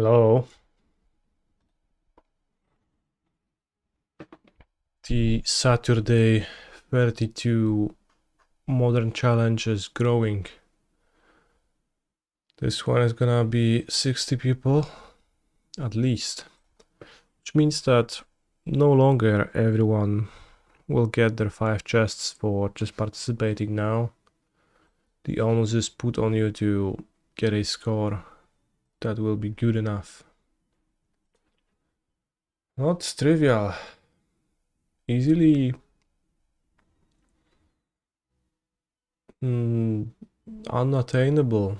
Hello. The Saturday 32 Modern Challenge is growing. This one is gonna be 60 people at least, which means that no longer everyone will get their 5 chests for just participating now. The onus is put on you to get a score that will be good enough. Not trivial. Easily unattainable.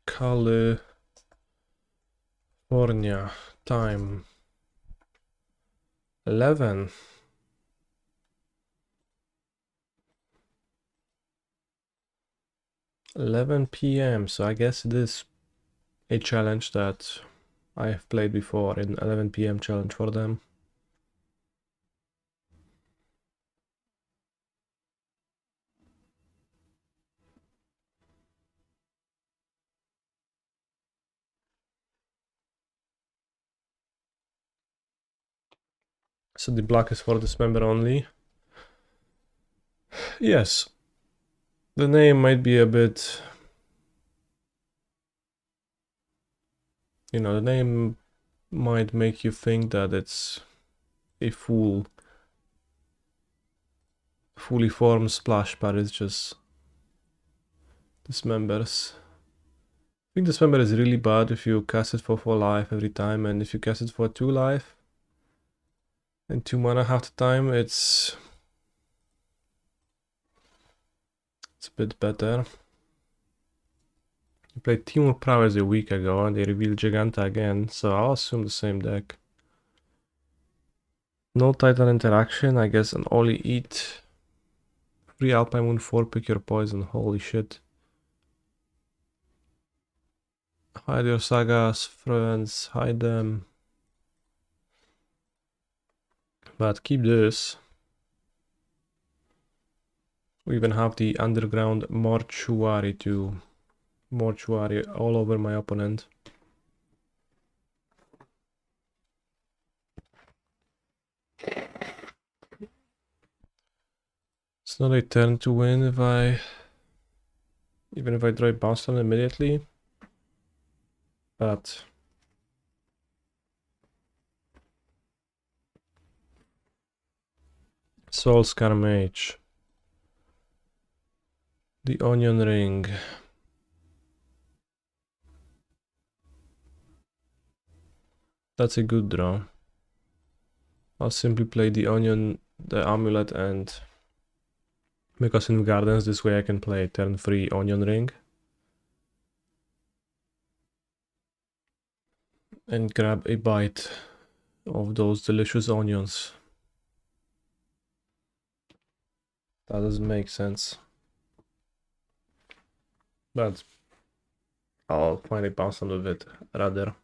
California time 11 p.m. So I guess it is a challenge that I have played before, in 11 p.m. challenge for them. So the block is for this member only. Yes, the name might be a bit, the name might make you think that it's a fully formed splash, but it's just dismembers. I think dismember is really bad if you cast it for 4 life every time, and if you cast it for 2 life and 2 mana half the time, it's a bit better. I played Timur Prowess a week ago and they revealed Giganta again, so I'll assume the same deck. No Titan interaction, I guess an only eat. Free Alpine Moon 4, pick your poison, holy shit. Hide your sagas, friends, hide them. But keep this. We even have the underground mortuary too. Mortuary all over my opponent. It's not a turn to win even if I draw a bounce on immediately. But Soul Scar Mage. The Onion Ring. That's a good draw. I'll simply play the Onion, the Amulet, and make us in Gardens. This way I can play turn 3 Onion Ring. And grab a bite of those delicious onions. That doesn't make sense. But I'll find a bounce with it rather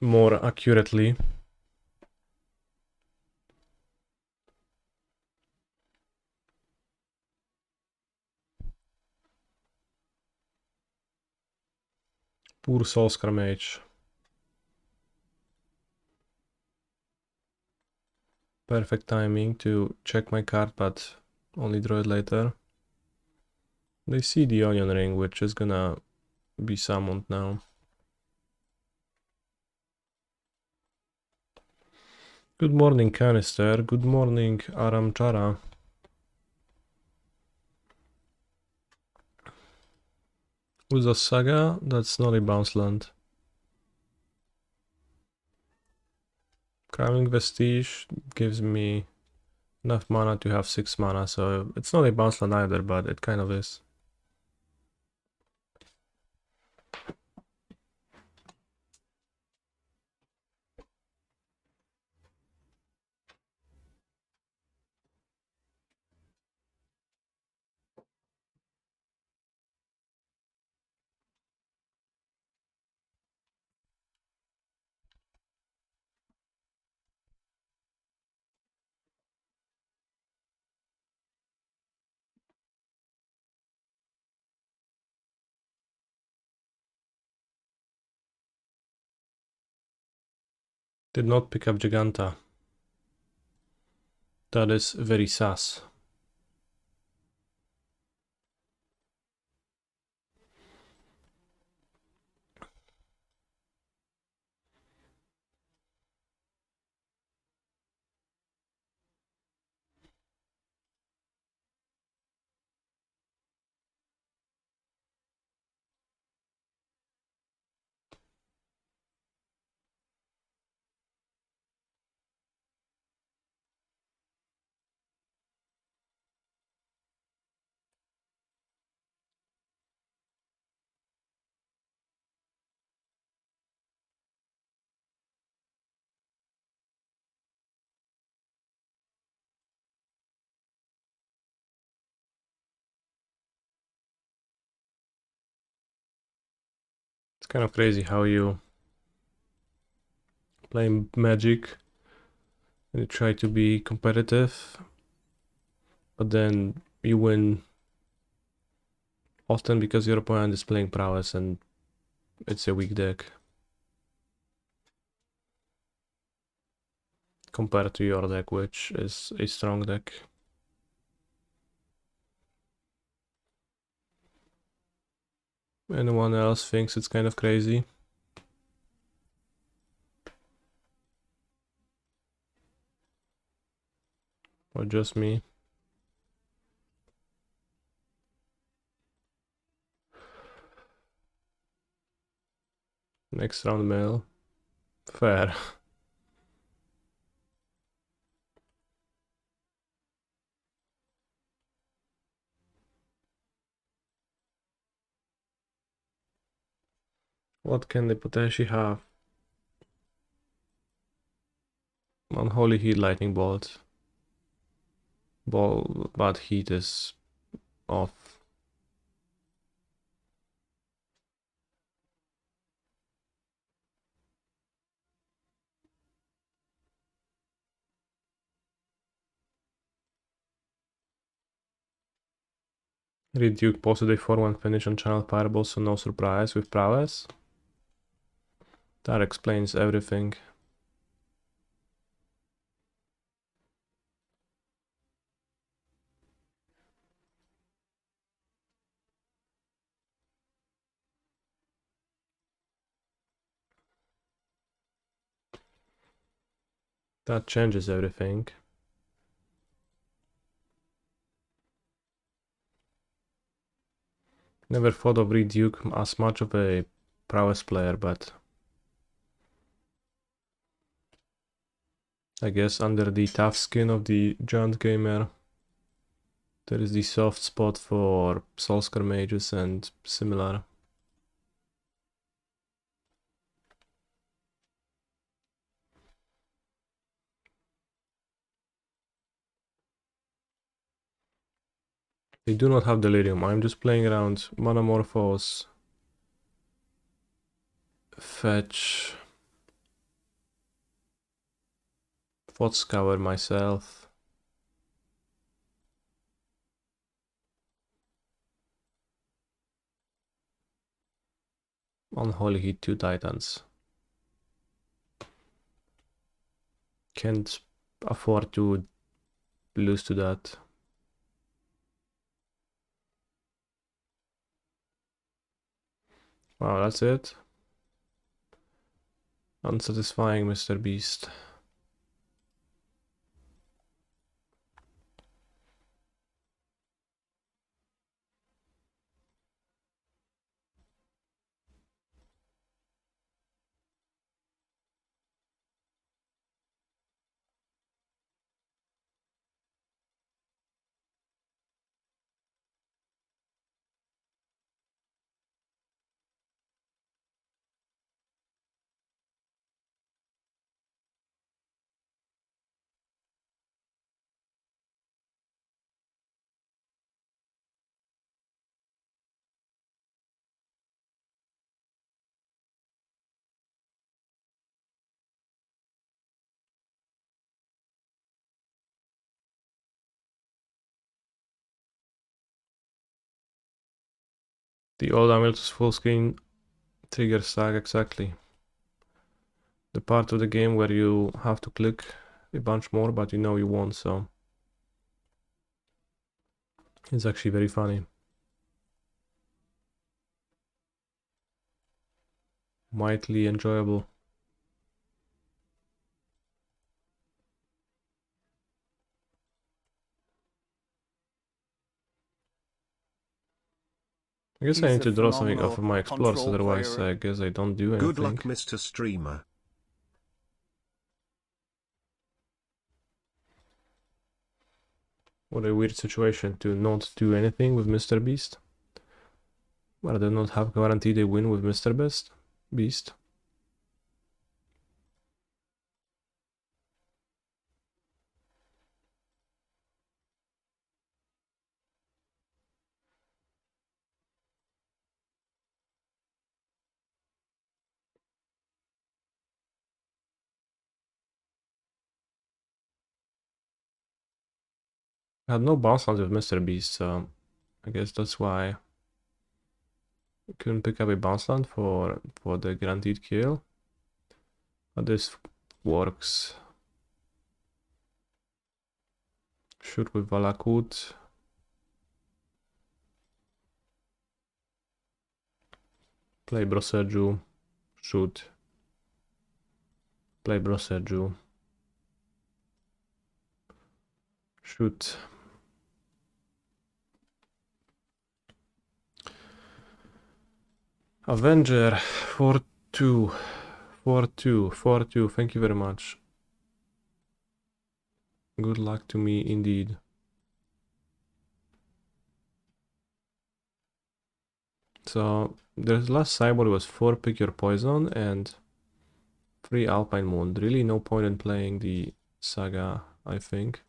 more accurately. Poor Soul Mage. Perfect timing to check my card, but only draw it later. They see the Onion Ring, which is gonna be summoned now. Good morning, Canister. Good morning, Aramchara. With a Saga, that's not a bounce land. Crying Vestige gives me enough mana to have 6 mana, so it's not a bounce land either, but it kind of is. Did not pick up Giganta. That is very sus. It's kind of crazy how you play Magic and you try to be competitive, but then you win often because your opponent is playing prowess and it's a weak deck compared to your deck, which is a strong deck. Anyone else thinks it's kind of crazy? Or just me? Next round mail. Fair. What can they potentially have? Unholy Heat Lightning Bolt. But heat is off. Reduke posted a 4-1 finish on Channel Fireball, so no surprise with prowess. That explains everything. That changes everything. Never thought of Reduke as much of a prowess player, but I guess under the tough skin of the Giant Gamer, there is the soft spot for Soulscar mages and similar. They do not have Delirium. I'm just playing around Manamorphose, Fetch, Thoughtscour myself. Unholy Heat 2 Titans. Can't afford to lose to that. Wow, that's it. Unsatisfying, Mr. Beast. The old Amulet is full screen trigger stack, exactly. the part of the game where you have to click a bunch more, but you know you won't, so it's actually very funny. Mightily enjoyable. I guess I need to draw something off of my explorers, otherwise I guess I don't do anything. Good luck, Mr. Streamer. What a weird situation to not do anything with Mr. Beast. Well, I do not have guaranteed a win with Mr. Beast. I had no bounce lands with Mr. Beast, so I guess that's why I couldn't pick up a bounce land for the guaranteed kill. But this works. Shoot with Valakut. Play Broserju. Shoot. Play Broserju. Shoot. Avenger 4-2. 4-2. 4-2. Thank you very much. Good luck to me indeed. So the last sideboard was 4 pick your poison and 3 Alpine Moon. Really no point in playing the Saga, I think.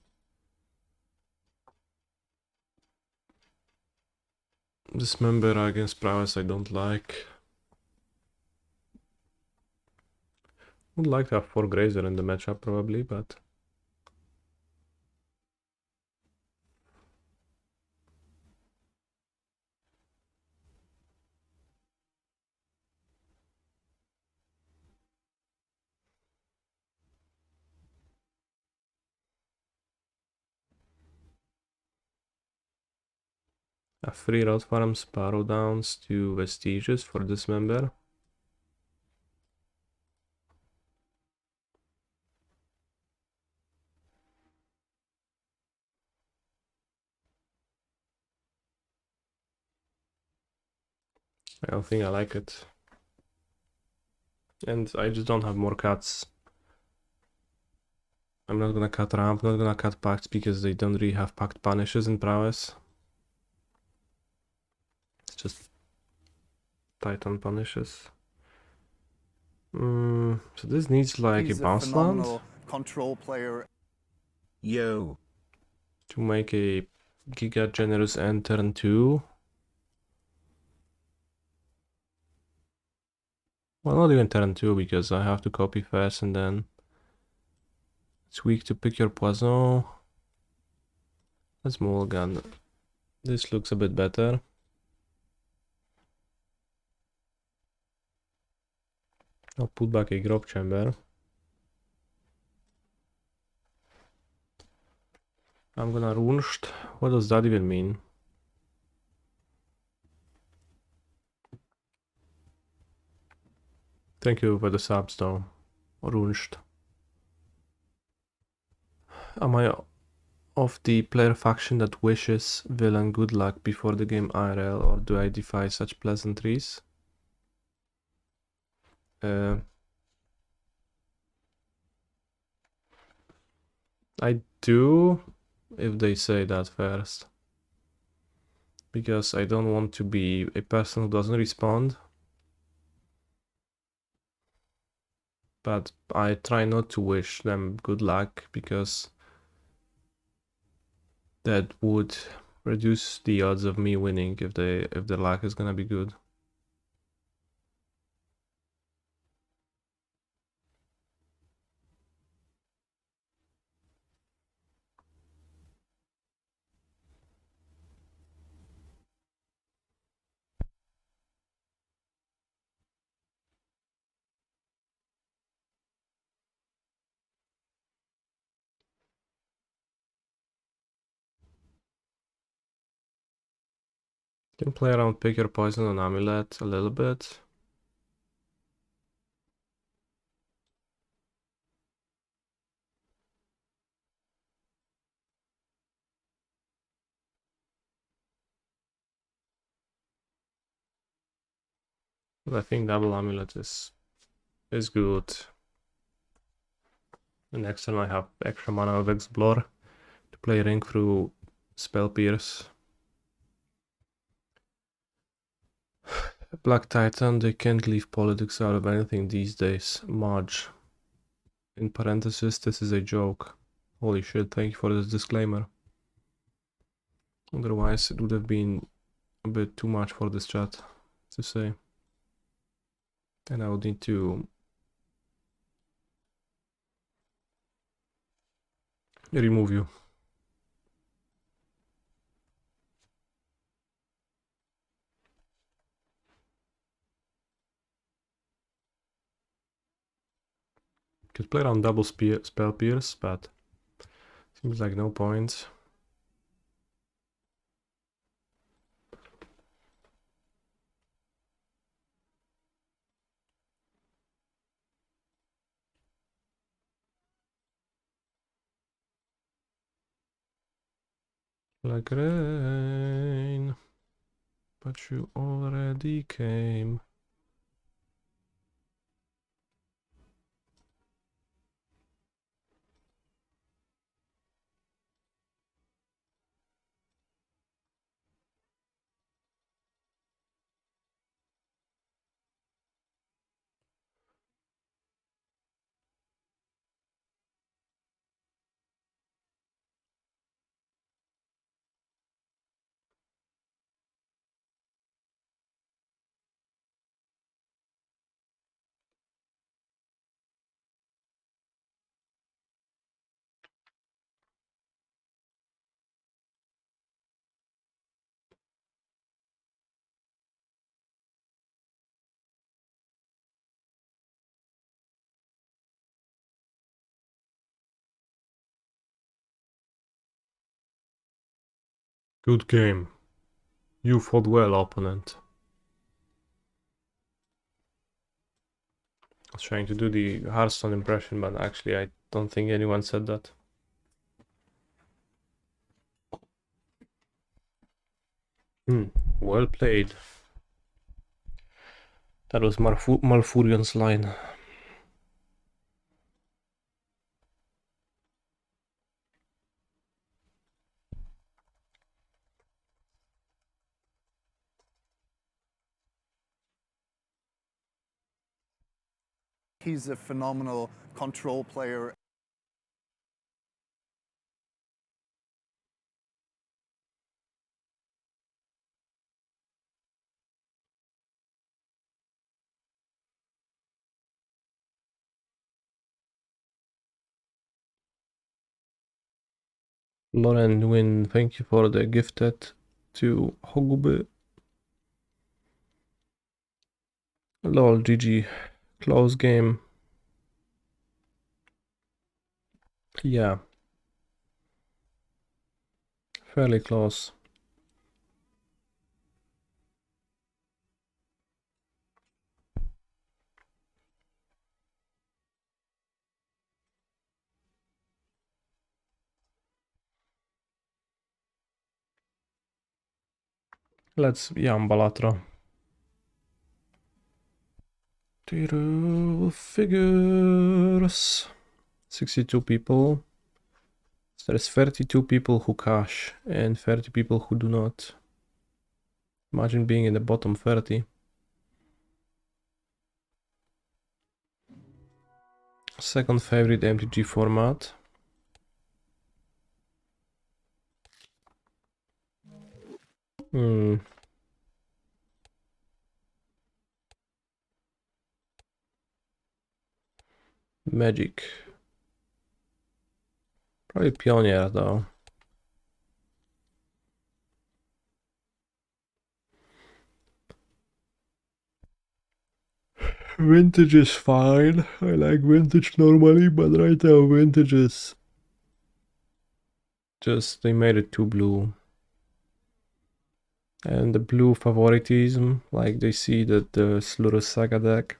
Dismember against prowess I don't like. Would like to have 4 Grazer in the matchup probably, but a 3 Road Farms, Sparrow Downs, 2 Vestiges for Dismember. I don't think I like it. And I just don't have more cuts. I'm not gonna cut ramp, not gonna cut pacts because they don't really have pact punishes in prowess. It's just Titan punishes. So this needs like He's a bounce land control player. Yo. to make a Giga Generous end turn 2. Well, not even turn 2 because I have to copy first and then it's weak to pick your poison. Let's mulligan. This looks a bit better. I'll put back a Grove Chamber. I'm gonna Runscht. What does that even mean? Thank you for the subs though. Runscht. Am I of the player faction that wishes villain good luck before the game IRL, or do I defy such pleasantries? I do, if they say that first. Because I don't want to be a person who doesn't respond. But I try not to wish them good luck because that would reduce the odds of me winning if the luck is gonna be good. Can play around pick your poison on Amulet a little bit. But I think double Amulet is good. And next turn I have extra mana of Explore to play Ring through Spell Pierce. Black Titan, they can't leave politics out of anything these days. Marge. In parentheses, this is a joke. Holy shit, thank you for this disclaimer. Otherwise, it would have been a bit too much for this chat to say. And I would need to remove you. Could play around double spell pierce, but seems like no point. Like rain, but you already came. Good game. You fought well, opponent. I was trying to do the Hearthstone impression, but actually I don't think anyone said that. Well played. That was Malfurion's line. He's a phenomenal control player. Lauren Win, thank you for the gifted to Hogube. Lol, GG. Close game. Yeah. Fairly close. Let's Yambalatra. Figures. 62 people. So there's 32 people who cash and 30 people who do not. Imagine being in the bottom 30. Second favorite MTG format. Magic. Probably Pioneer though. Vintage is fine. I like vintage normally, but right now vintage is just they made it too blue. And the blue favoritism, like they see that the Slurus Saga deck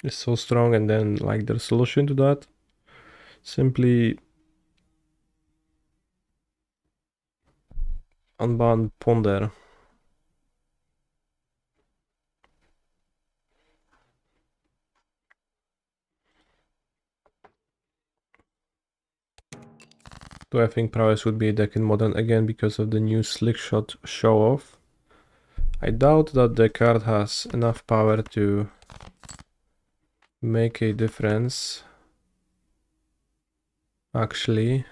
is so strong, and then like their solution to that, simply unban Ponder. Do I think Prowess would be a deck in Modern again because of the new Slick Shot show-off? I doubt that the card has enough power to make a difference. Actually,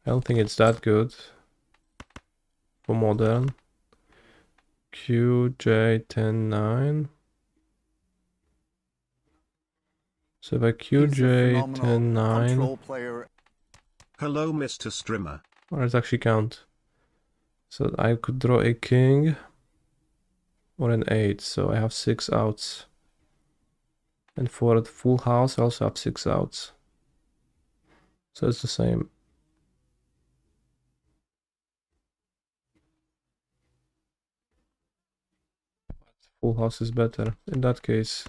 I don't think it's that good for Modern. QJ109. So if I He's a phenomenal QJ109, control player. Hello, Mr. Streamer. or does it actually count? So I could draw a king or an 8, so I have 6 outs. And for the full house I also have 6 outs. So it's the same. Full house is better. In that case,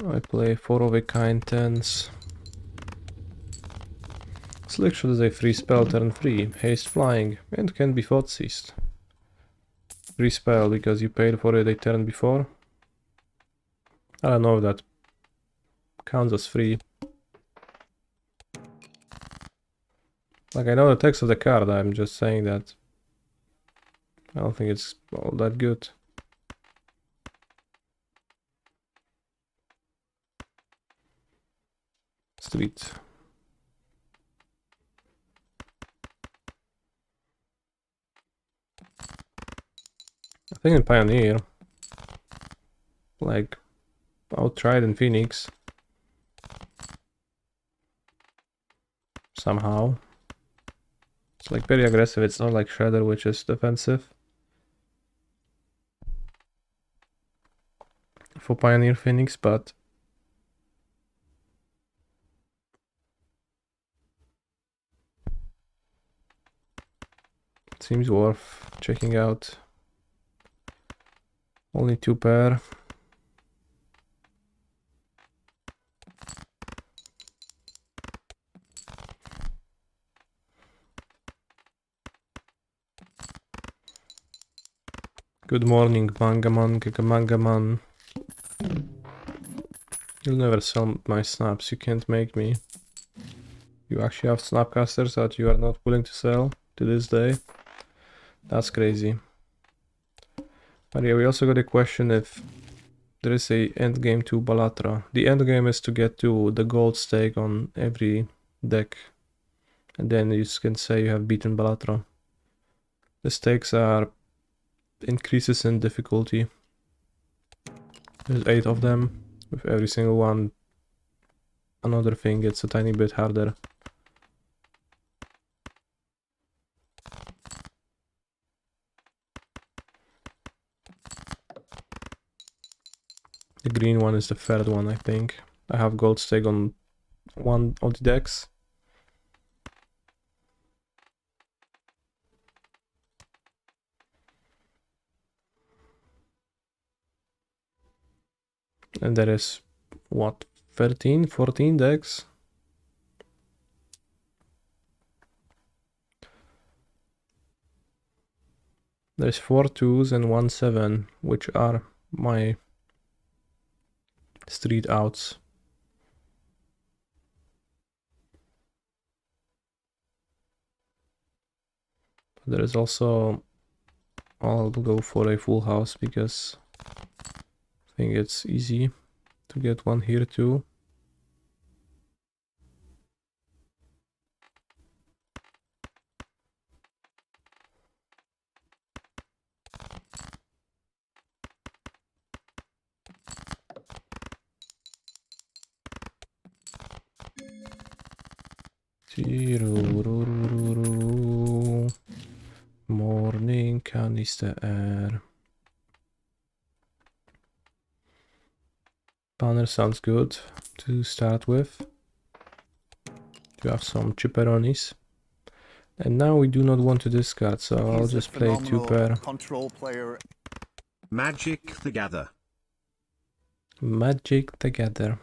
I play 4 of a kind 10s. Selection is a free spell turn 3, haste flying, and can be thought ceased. Free spell because you paid for it a turn before. I don't know if that counts as free. Like, I know the text of the card, I'm just saying that I don't think it's all that good. Street. I think in Pioneer, like, I'll try it in Phoenix. Somehow. It's like very aggressive, it's not like Shredder, which is defensive. For Pioneer Phoenix, but it seems worth checking out. Only 2 pair. Good morning, Mangaman. You'll never sell my snaps, you can't make me. You actually have snapcasters that you are not willing to sell to this day. That's crazy. But yeah, we also got a question if there is a endgame to Balatra. The endgame is to get to the gold stake on every deck. And then you can say you have beaten Balatra. The stakes are increases in difficulty. There's 8 of them. With every single one, another thing gets a tiny bit harder. The green one is the third one, I think. I have gold stake on one of the decks. And there is, what, 13, 14 decks? There's 4 2s and 1 7, which are my street outs. But there is also, I'll go for a full house because I think it's easy to get one here too. Morning canister air. Banner sounds good to start with. to have some chipperonis. And now we do not want to discard, so I'll He's a just play 2 phenomenal pair. control player. Magic the Gather. Magic together.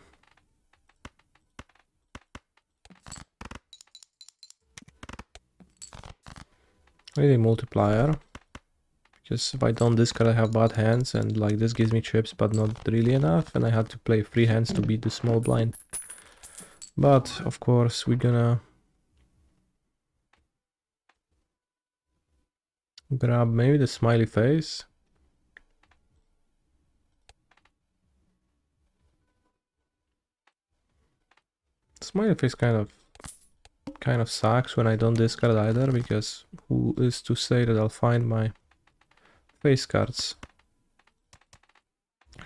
I need a multiplier. Because if I don't discard I have bad hands, and like this gives me chips but not really enough, and I had to play 3 hands to beat the small blind. But of course we're gonna grab maybe the smiley face. Smiley face kind of sucks when I don't discard either, because who is to say that I'll find my face cards.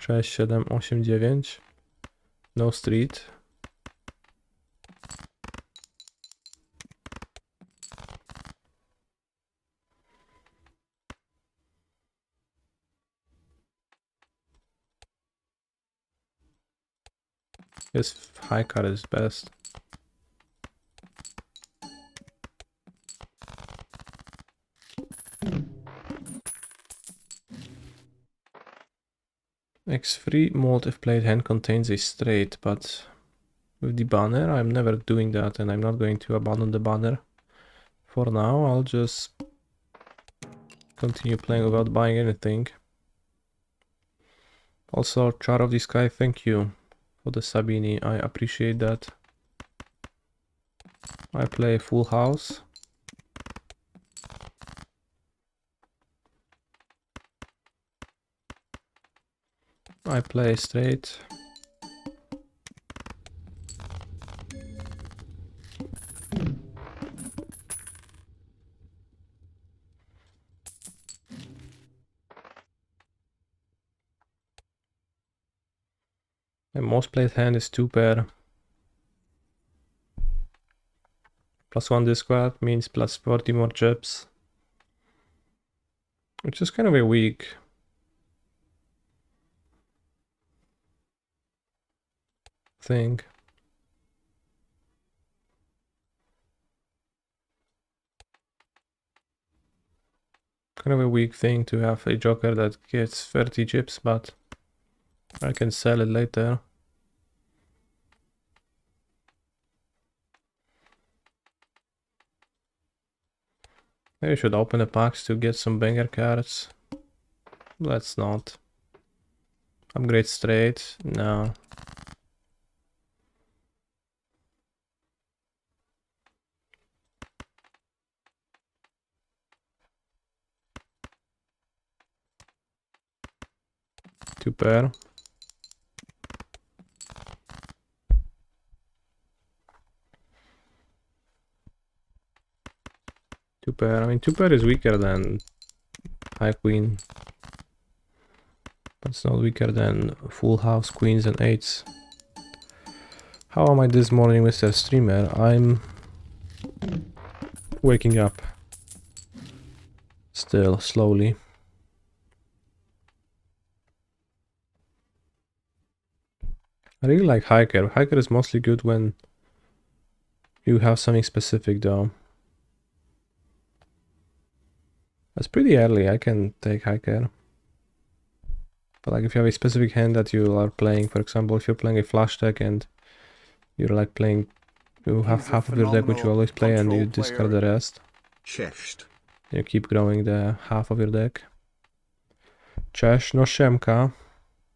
6, 7, 8, 9. No street. This high card is best. X3 mold if played hand contains a straight, but with the banner I'm never doing that, and I'm not going to abandon the banner. For now I'll just continue playing without buying anything. Also, Char of the Sky, thank you for the Sabini, I appreciate that. I play full house. I play straight. My most played hand is 2 pair. +1 discard means plus 40 more chips. Which is kind of a weak thing. Kind of a weak thing to have a joker that gets 30 chips, but I can sell it later. Maybe I should open the packs to get some banger cards. Let's not. Upgrade straight? No. Two pair. Two pair. I mean, 2 pair is weaker than high queen, but it's not weaker than full house queens and 8s. How am I this morning, Mr. Streamer? I'm waking up. Still, slowly. I really like hiker. Hiker is mostly good when you have something specific though. That's pretty early, I can take hiker. But like if you have a specific hand that you are playing, for example, if you're playing a flash deck and you're like playing, you have half of your deck which you always play and you discard the rest. Cześć. You keep growing the half of your deck. Cześć, no siemka.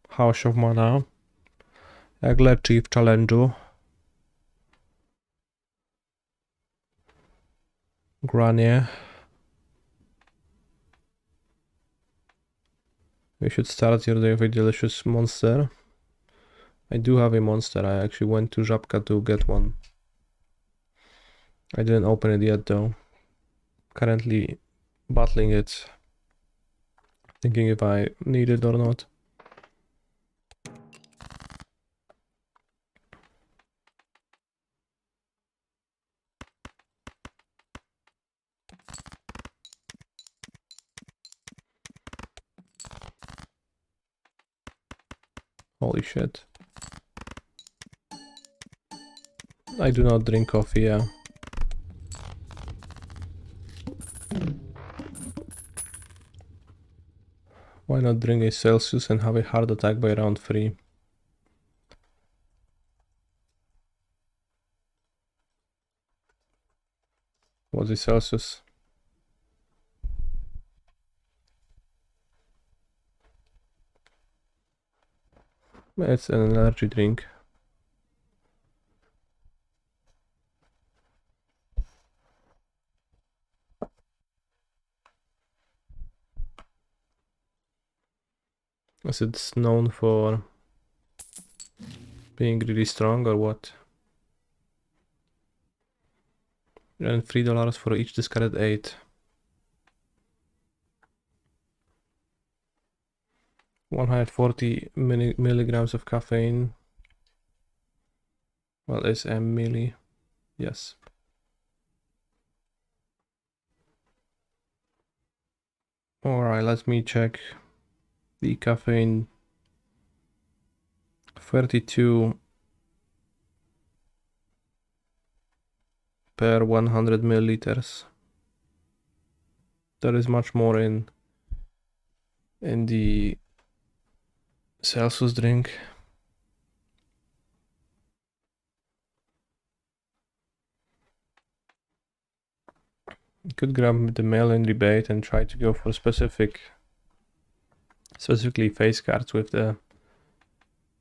House of Mana. Jak leci w challenge'u. Granie. We should start your day with a delicious monster. I do have a monster. I actually went to Żabka to get one. I didn't open it yet though. Currently battling it. Thinking if I need it or not. Holy shit. I do not drink coffee, yeah. Why not drink a Celsius and have a heart attack by round 3? What's a Celsius? It's an energy drink. Is it known for being really strong or what? And $3 for each discarded 8. 140 milligrams of caffeine. Well, is a milli. Yes. Alright, let me check the caffeine. 32 per 100 milliliters. There is much more in the Celsius drink. You could grab the mail-in rebate and try to go for specifically face cards with the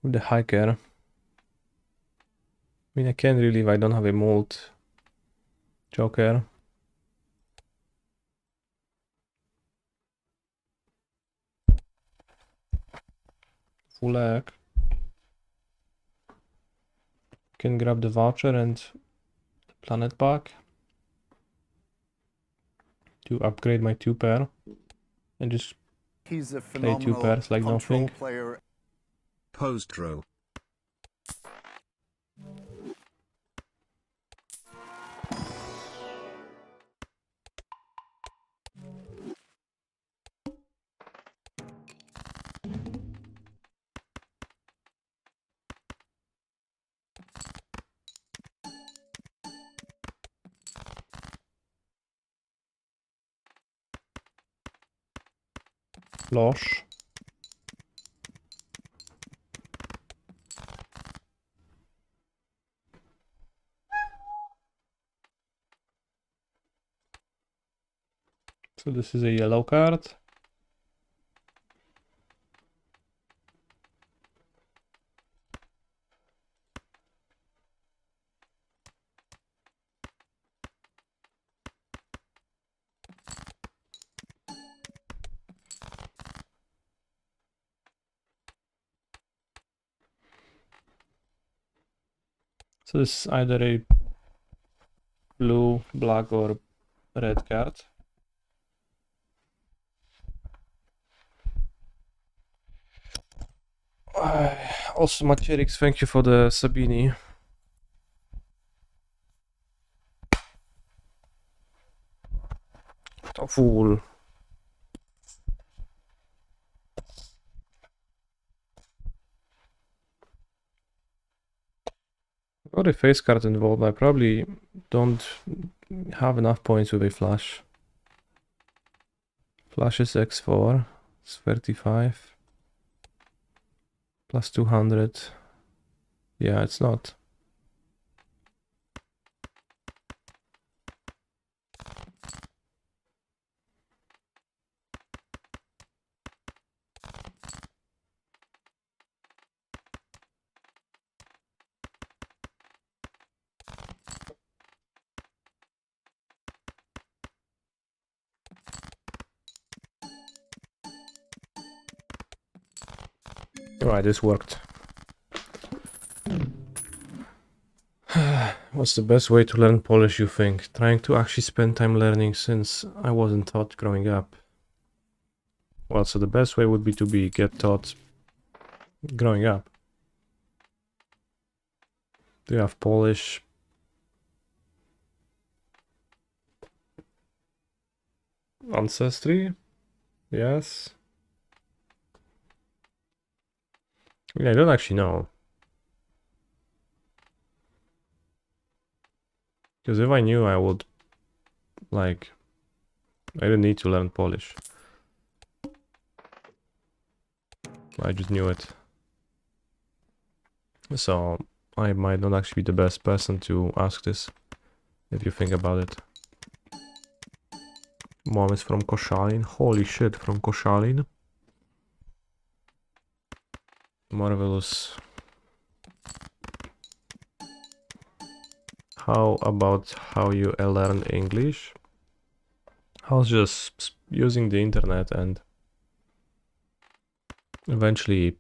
hiker. I mean, I can't really if I don't have a mold joker. Full egg. Can grab the voucher and the planet pack to upgrade my 2 pair and just He's a play 2 phenomenal pairs like control nothing. player. Post row. Losh. So this is a yellow card. So this is either a blue, black or red card. Also, Materix, thank you for the Sabini. To fool. Got a face card involved. I probably don't have enough points with a flash. Flash is X4. It's 35. Plus 200. Yeah, it's not. Alright, this worked. What's the best way to learn Polish, you think? Trying to actually spend time learning since I wasn't taught growing up. Well, so the best way would be to get taught growing up. Do you have Polish? Ancestry? Yes. I mean, I don't actually know. Because if I knew, I would, like, I didn't need to learn Polish. I just knew it. So I might not actually be the best person to ask this, if you think about it. Mom is from Koszalin. Holy shit, from Koszalin. Marvelous. How about how you learn English? I was just using the internet and eventually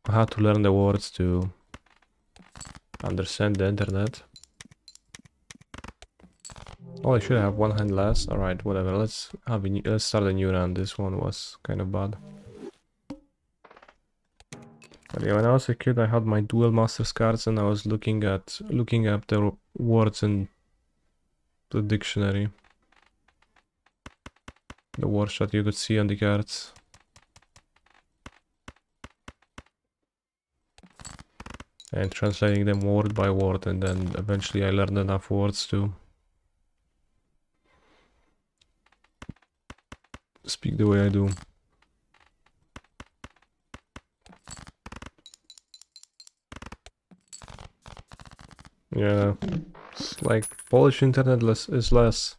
I had to learn the words to understand the internet. Oh, I should have one hand less. Alright, whatever. Let's start a new round. This one was kind of bad. But yeah, when I was a kid, I had my dual master's cards and I was looking up the words in the dictionary. The words that you could see on the cards. And translating them word by word, and then eventually I learned enough words to speak the way I do. Yeah, it's like Polish internet is less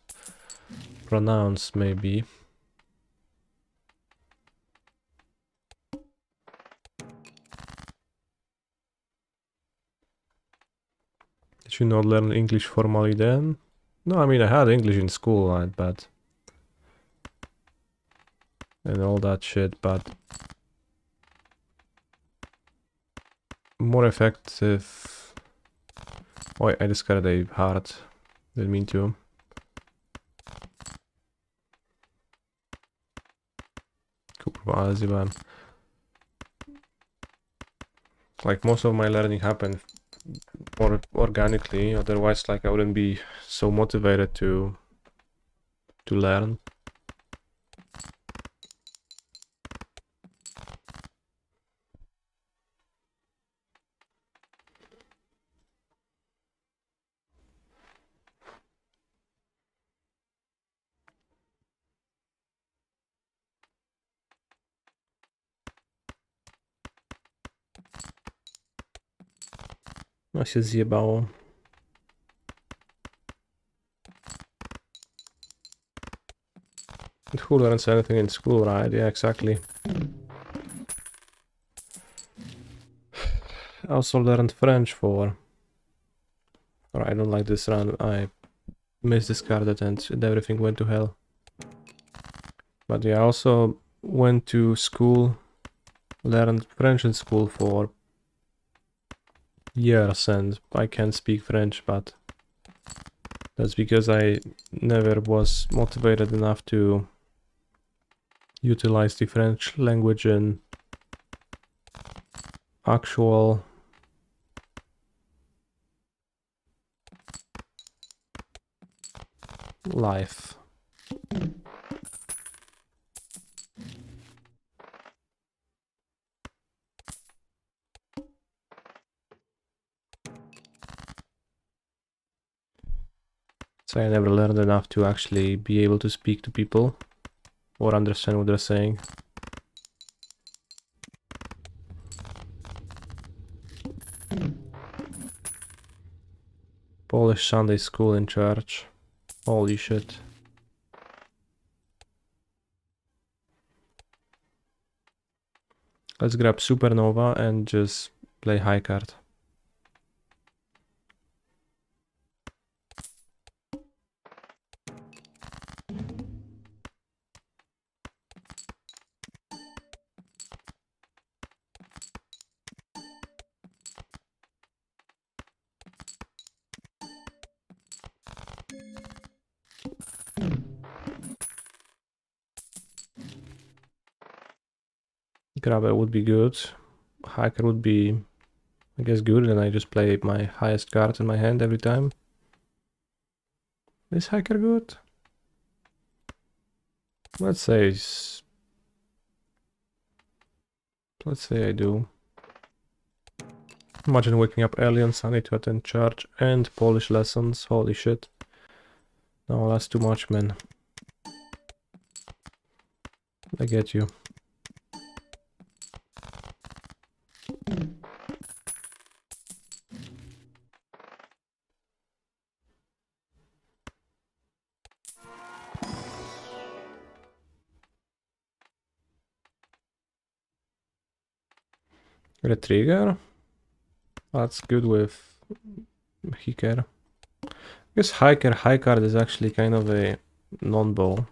pronounced, maybe. Did you not learn English formally then? No, I mean I had English in school, right, but and all that shit, but more effective. Oh, I discarded a heart. Didn't mean to. Kurwa, zjebałem. Like most of my learning happened more organically, otherwise like I wouldn't be so motivated to learn. No się zjebało. Who learns anything in school, right? Yeah, exactly. I also learned French for... Alright, I don't like this run. I misdiscarded and everything went to hell. But yeah, I also went to school, learned French in school for years, and I can't speak French, but that's because I never was motivated enough to utilize the French language in actual life. So I never learned enough to actually be able to speak to people or understand what they're saying. Polish Sunday school in church. Holy shit. Let's grab Supernova and just play high card. Grabber would be good. Hiker would be, I guess, good, and I just play my highest card in my hand every time. Is Hiker good? Let's say I do. Imagine waking up early on Sunday to attend church and Polish lessons. Holy shit. No, that's too much, man. I get you. Retrigger? That's good with Hiker. I guess Hiker high card is actually kind of a non-bow.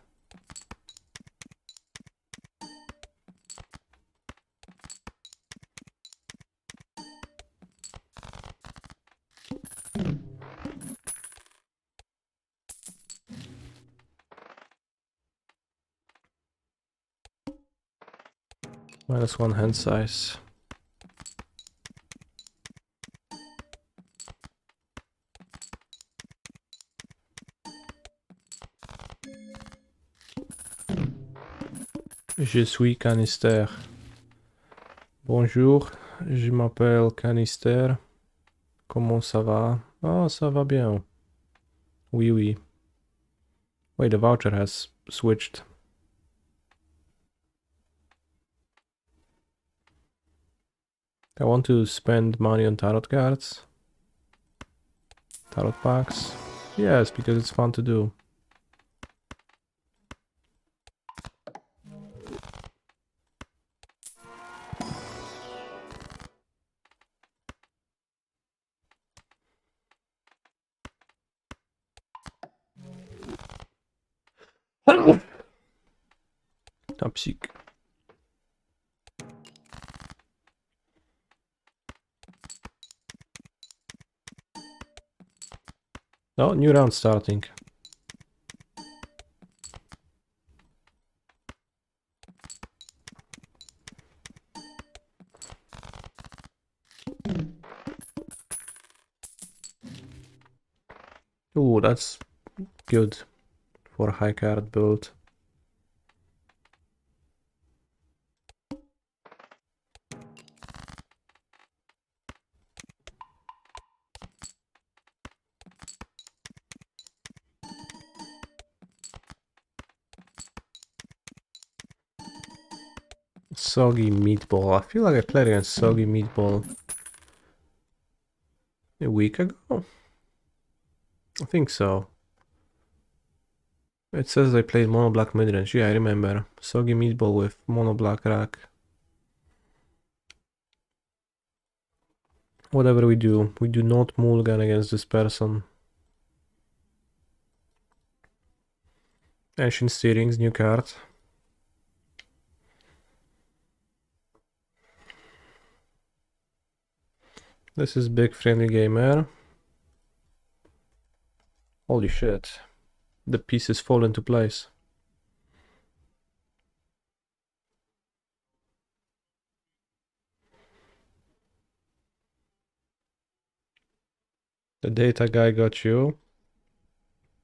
-1 hand size. Je suis Canister. Bonjour, je m'appelle Canister. Comment ça va? Oh, ça va bien. Oui, oui. Wait, the voucher has switched. I want to spend money on tarot cards. Tarot packs. Yes, because it's fun to do. Topsic. Oh, new round starting. Ooh, that's good for a high card build. Soggy Meatball. I feel like I played against Soggy Meatball a week ago. I think so. It says I played mono black midrange. Yeah, I remember. Soggy Meatball with mono black rack. Whatever we do not mulligan against this person. Ancient Steerings, new card. This is big friendly gamer. Holy shit. The pieces fall into place. The data guy got you.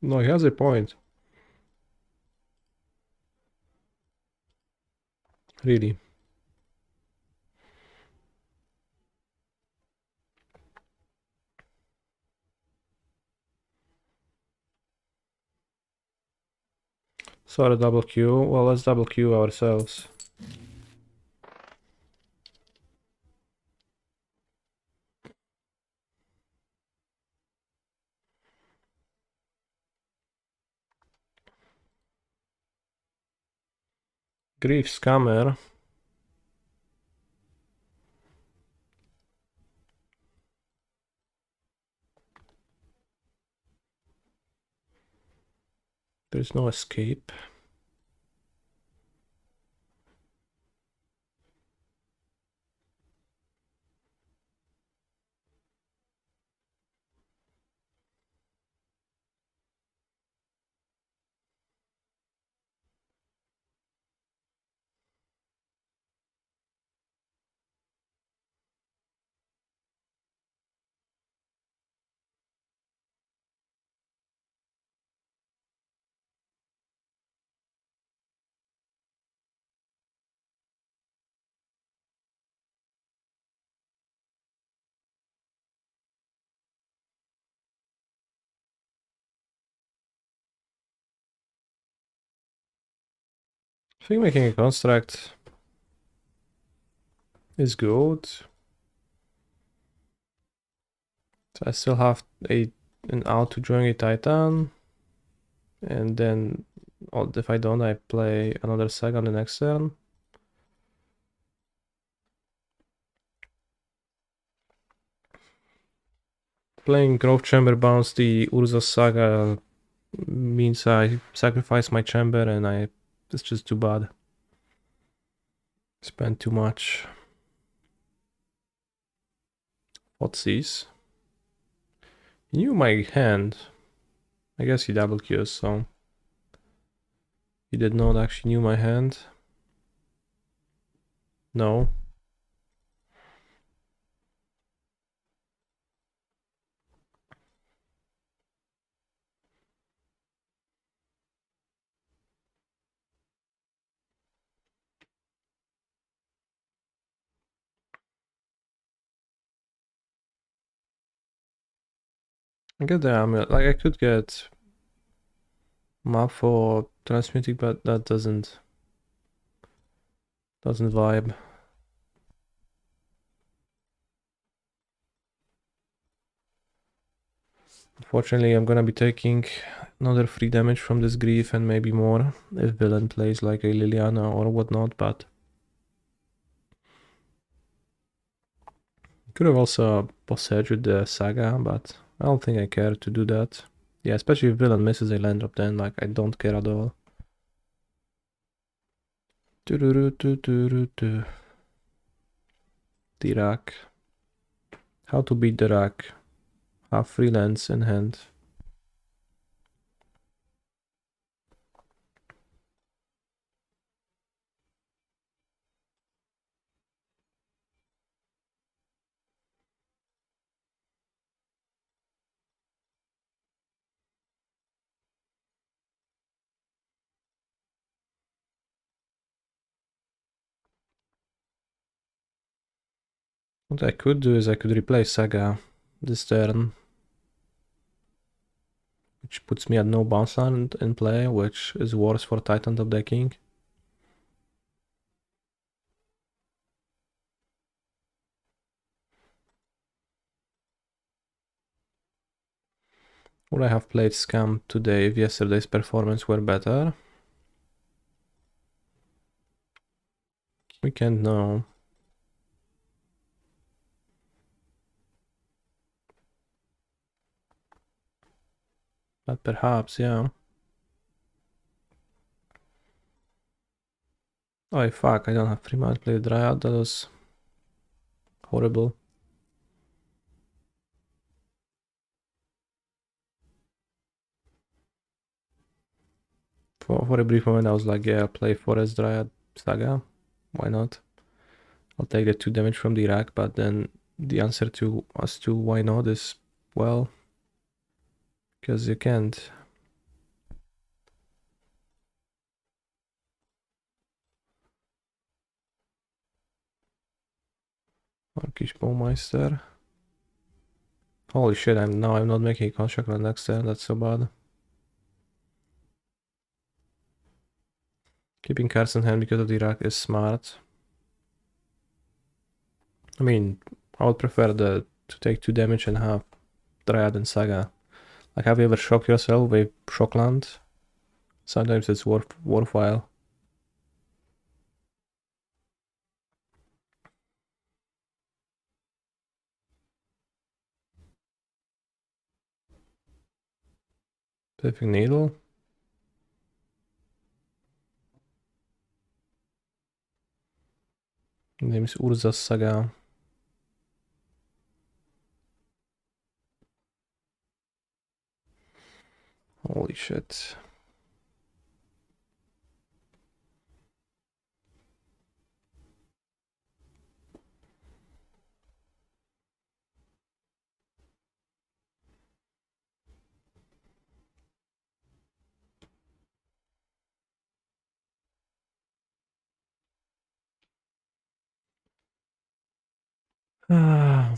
No, he has a point. Really. Sorry, double Q. Well, let's double Q ourselves. Grief Scammer. There's no escape. I think making a construct is good. So I still have an out to drawing a Titan. And then if I don't, I play another saga on the next turn. Playing Growth Chamber bounce the Urza Saga means I sacrifice my chamber and it's just too bad. Spend too much. What's He knew my hand. I guess he double Qs, so he did not actually knew my hand. No. I get the amulet. Like I could get map for transmuting, but that doesn't vibe. Unfortunately, I'm gonna be taking another 3 damage from this grief and maybe more if villain plays like a Liliana or whatnot, but could have also bossed with the saga, but I don't think I care to do that. Yeah, especially if villain misses a land drop, then like I don't care at all. Dirac. How to beat Dirac? Have 3 lands in hand. What I could do is I could replace Saga this turn, which puts me at no bounce land in play, which is worse for Titan top decking. Would I have played Scam today if yesterday's performance were better? We can't know. But perhaps, yeah. Oh fuck, I don't have free mana to play Dryad, that was horrible. For a brief moment I was like, yeah, play Forest Dryad Saga. Why not? I'll take the 2 damage from the rack, but then the answer to us to why not is, well, because you can't. Orkish Bowmeister. Holy shit, I'm not making a construct on next turn, that's so bad. Keeping cards in hand because of the rack is smart. I mean, I would prefer to take 2 damage and have Dryad and Saga. Like, have you ever shocked yourself with shock land? Sometimes it's worthwhile. Pipping Needle. Name is Urza Saga. Holy shit. Ah.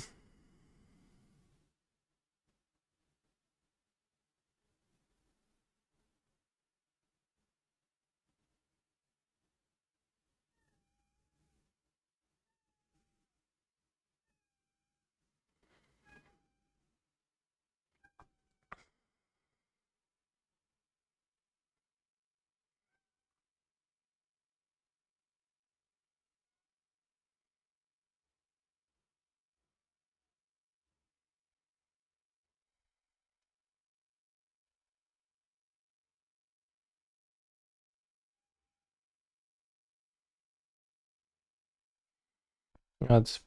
That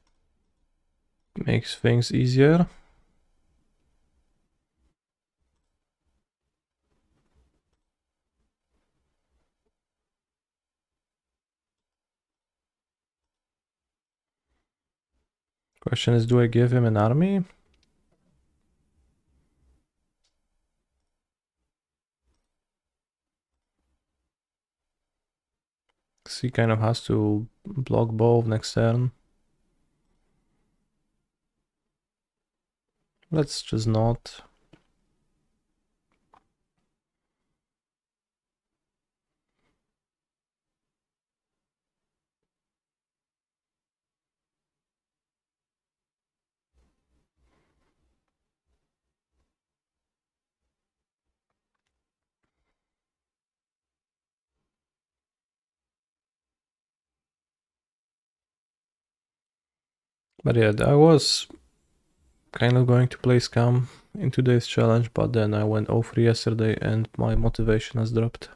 makes things easier. Question is, do I give him an army? He kind of has to block both next turn. Let's just not. But yeah, I was kind of going to play Scam in today's challenge, but then I went 0-3 yesterday and my motivation has dropped.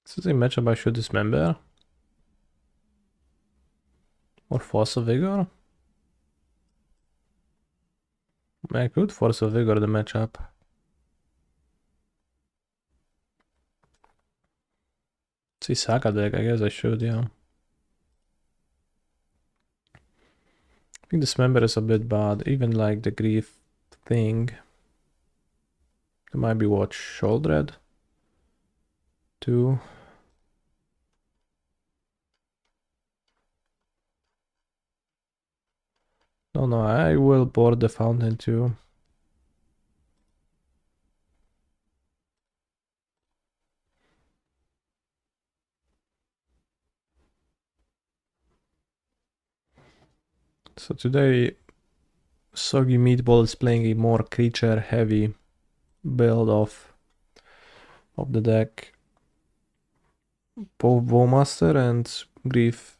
This is a matchup I should dismember. Or Force of Vigor? I could Force of Vigor the matchup. It's a Saga deck, I guess I should, yeah. I think Dismember is a bit bad, even like the Grief thing. There might be what, Sholdred? 2. No, I will board the Fountain too. So today, Soggy Meatball is playing a more creature heavy build of the deck. Both Bowmaster and Grief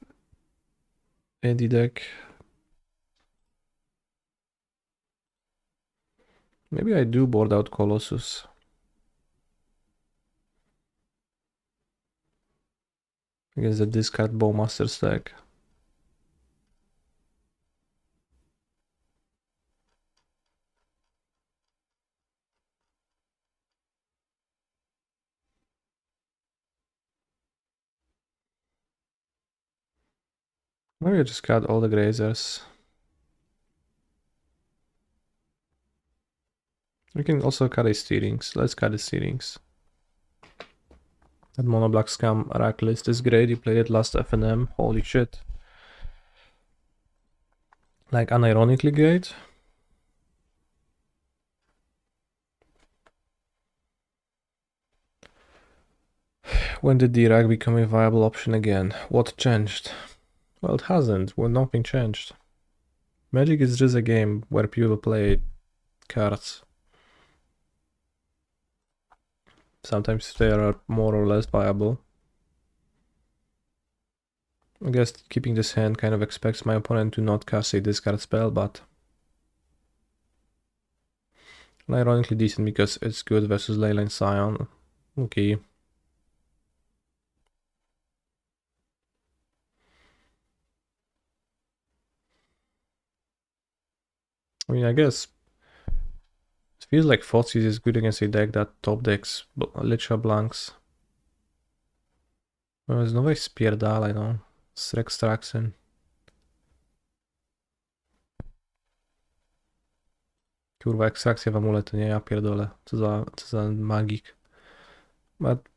in the deck. Maybe I do board out Colossus. Against the discard Bowmaster stack. Maybe I just cut all the Grazers. We can also cut his Steerings. Let's cut his Steerings. That Mono Black Scam rack list is great. He played it last FNM. Holy shit. Like unironically great. When did the rack become a viable option again? What changed? Well, it hasn't. Well, nothing changed. Magic is just a game where people play cards. Sometimes they are more or less viable. I guess keeping this hand kind of expects my opponent to not cast a discard spell, but ironically decent because it's good versus Leyline Scion. Okay. I mean, I guess it feels like Thoughtseize is good against a deck that top decks Licha Blanks. Znowu spierdalaj, no. Z Rextraxem. Kurwa, ekstrakcja w Amulet, nie, ja pierdolę. Co za magik. But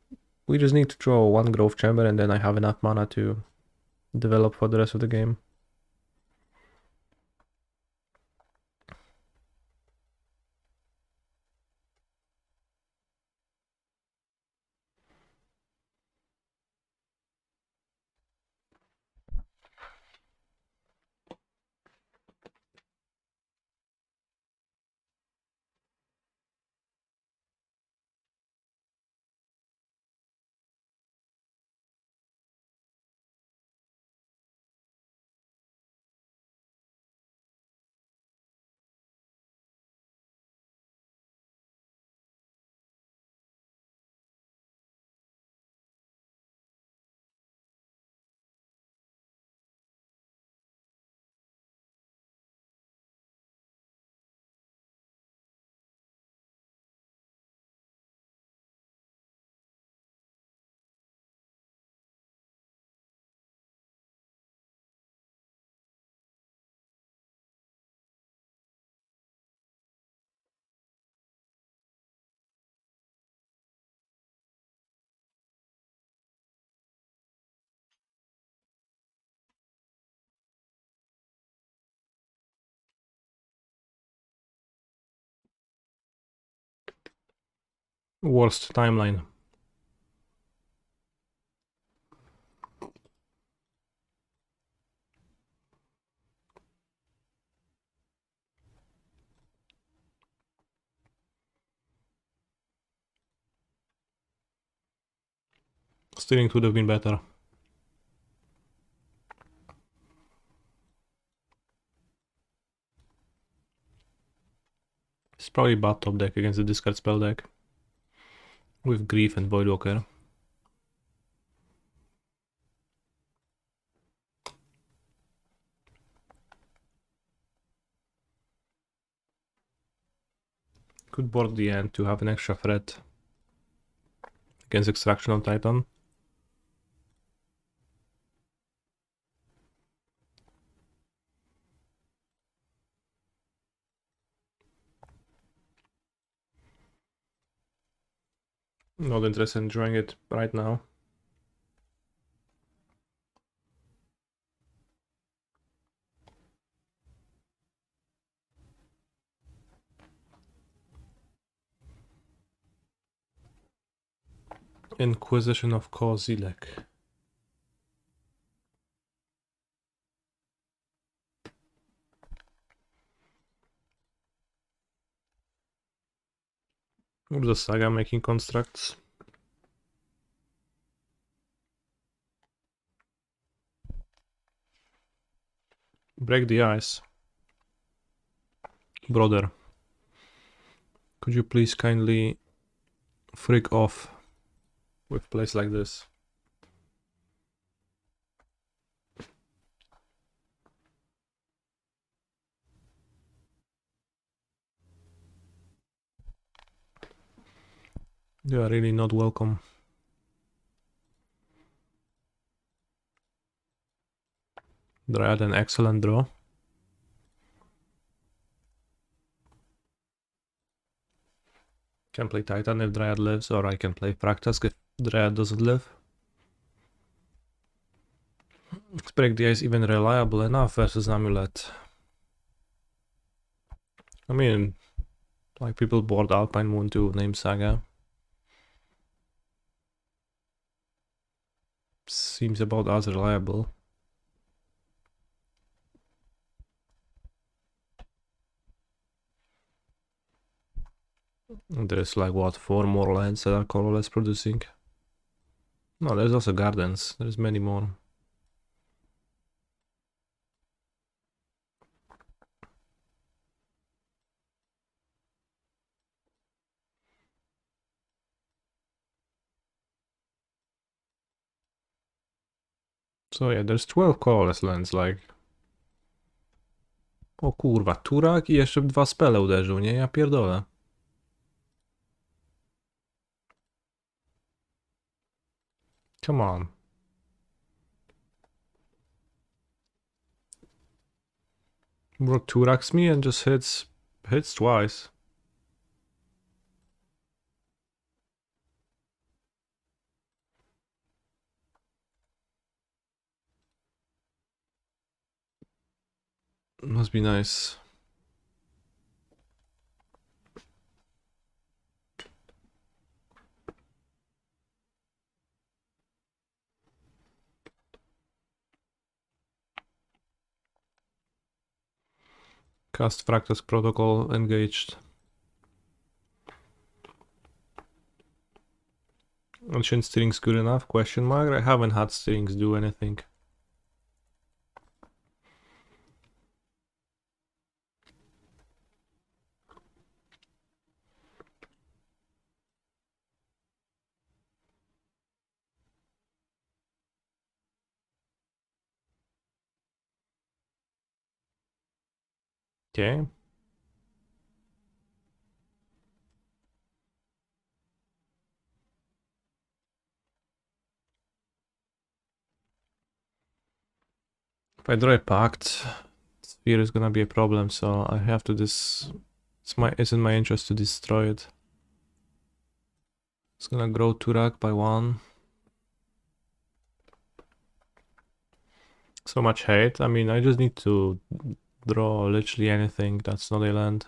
we just need to draw one Growth Chamber and then I have enough mana to develop for the rest of the game. Worst timeline. Steering would have been better. It's probably bad top deck against the discard spell deck. With Grief and Voidwalker. Could board the end to have an extra threat against Extraction on Titan. Not interested in drawing it right now. Inquisition of Kozilek. What's the saga making constructs? Break the ice. Brother, could you please kindly freak off with plays like this? You are really not welcome. Dryad, an excellent draw. Can play Titan if Dryad lives, or I can play Fractus if Dryad doesn't live. Is Break the Ice even reliable enough versus Amulet? I mean, like people board Alpine Moon to name Saga. Seems about as reliable. There's like what, 4 more lands that are colorless producing? No, there's also gardens. There's many more. So yeah, there's 12 colorless lands, like... O kurwa, Turak i jeszcze 2 spele uderzył, nie? Ja pierdolę. Come on. Bro, Turaks me and just hits twice. Must be nice. Cast Fractus Protocol engaged. Ancient Steering's good enough? Question mark. I haven't had Steerings do anything. Okay. If I draw a Pact, Sphere is gonna be a problem, so I have to it's in my interest to destroy it. It's gonna grow Turak by 1. So much hate. I mean, I just need to draw literally anything that's not a land.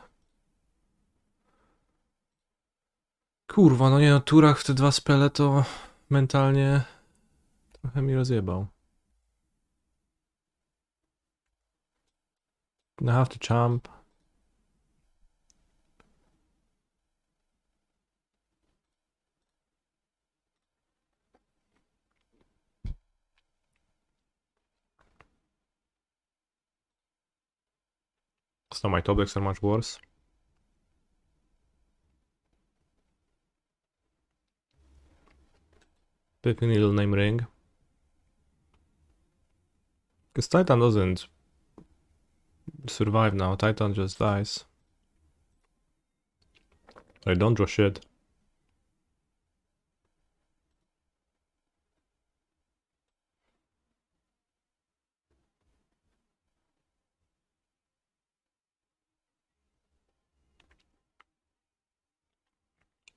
Kurwa, no nie no, Turach w te dwa spele to mentalnie trochę mi rozjebał. I have to jump. So my top decks are much worse. Picking little name ring. Because Titan doesn't survive now, Titan just dies. I don't draw shit.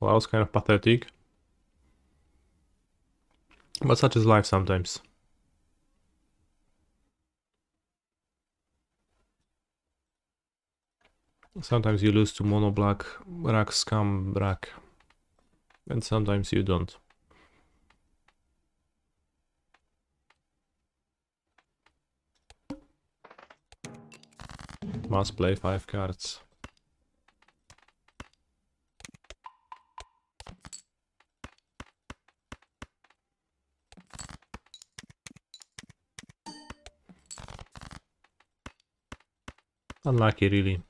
Well, that was kind of pathetic. But such is life sometimes. Sometimes you lose to mono black, rack scum rack. And sometimes you don't. Must play 5 cards. Unlucky, really.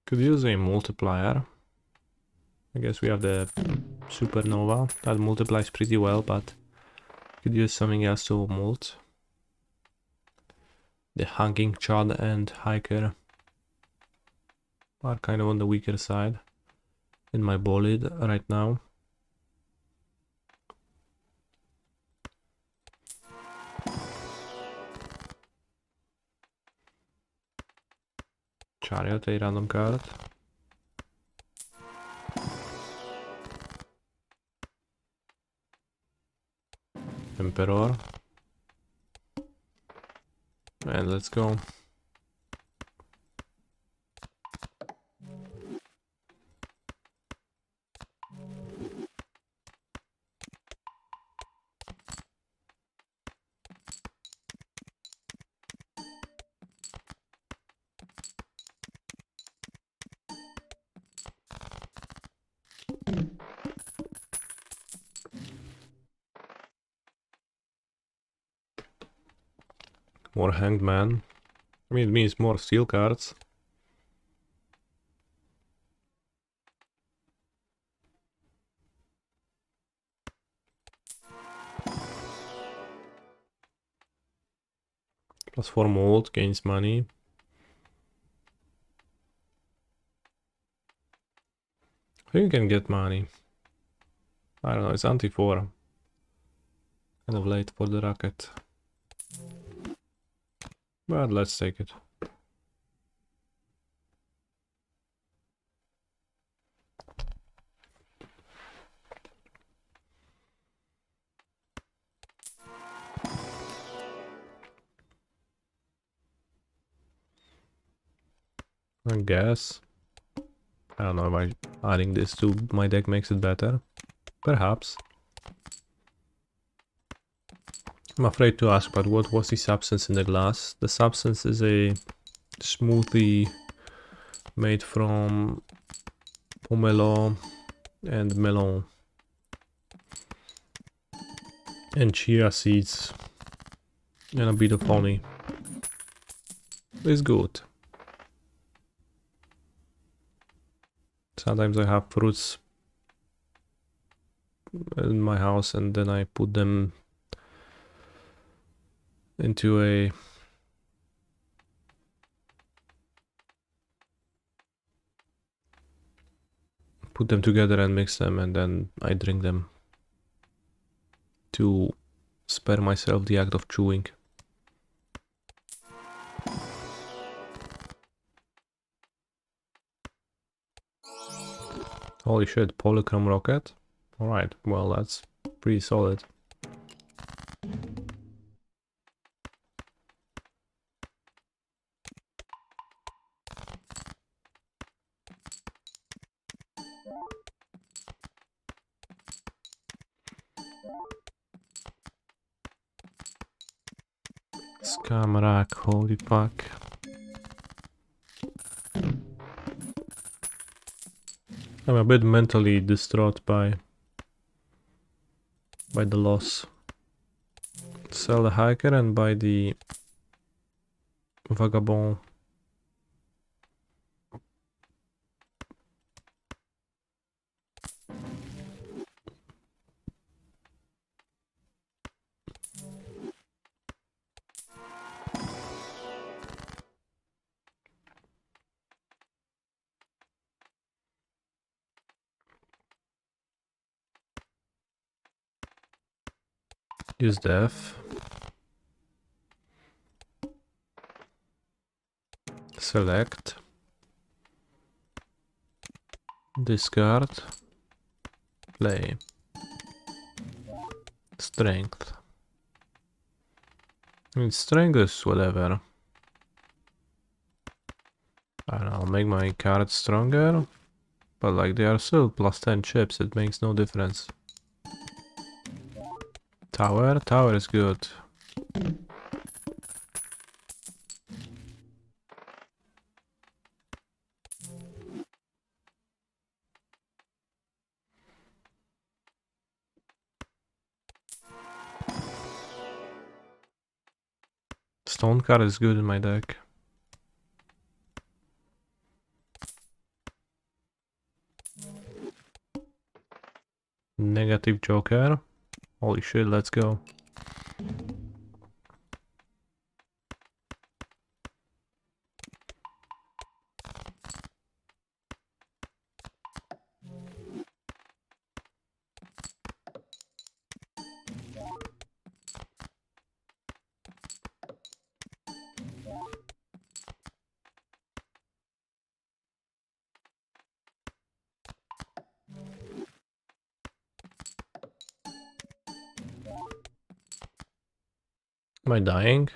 Could use a multiplier. I guess we have the supernova that multiplies pretty well, but could use something else to mult. The hanging chad and hiker are kind of on the weaker side in my bolid right now. Chariot, a random card. Emperor. And let's go. More hanged man. I mean, it means more steel cards. +4 mold, gains money. I think you can get money. I don't know, it's anti-4. Kind of late for the racket. But let's take it. I guess. I don't know if adding this to my deck makes it better. Perhaps. I'm afraid to ask, but what was the substance in the glass? The substance is a smoothie made from pomelo and melon and chia seeds and a bit of honey. It's good. Sometimes I have fruits in my house and then I put them into a put them together and mix them and then I drink them to spare myself the act of chewing. Holy shit, polychrome rocket? Alright, well that's pretty solid. Scamrack, holy fuck. I'm a bit mentally distraught by the loss. Sell the hiker and buy the vagabond. Use death. Select. Discard. Play. Strength. I mean, strength is whatever. I don't know, I'll make my cards stronger. But like, they are still plus 10 chips, it makes no difference. Tower? Tower is good. Stone card is good in my deck. Negative Joker. Holy shit, let's go. Am I dying?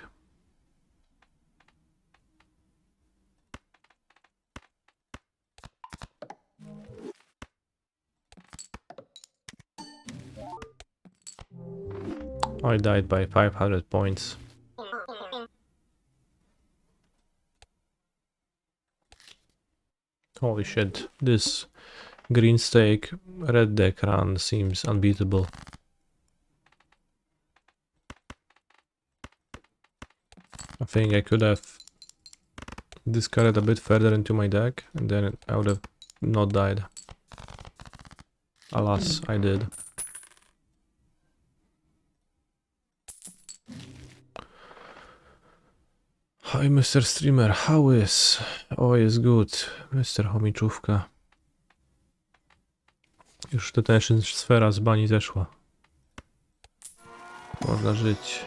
I died by 500 points. Holy shit, this green stake red deck run seems unbeatable. I think I could have discarded a bit further into my deck and then I would have not died. Alas, I did. Hi Mr. Streamer, how is? O, jest good. Mr. Chomiczówka. Już ta tension sfera z bani zeszła. Można żyć.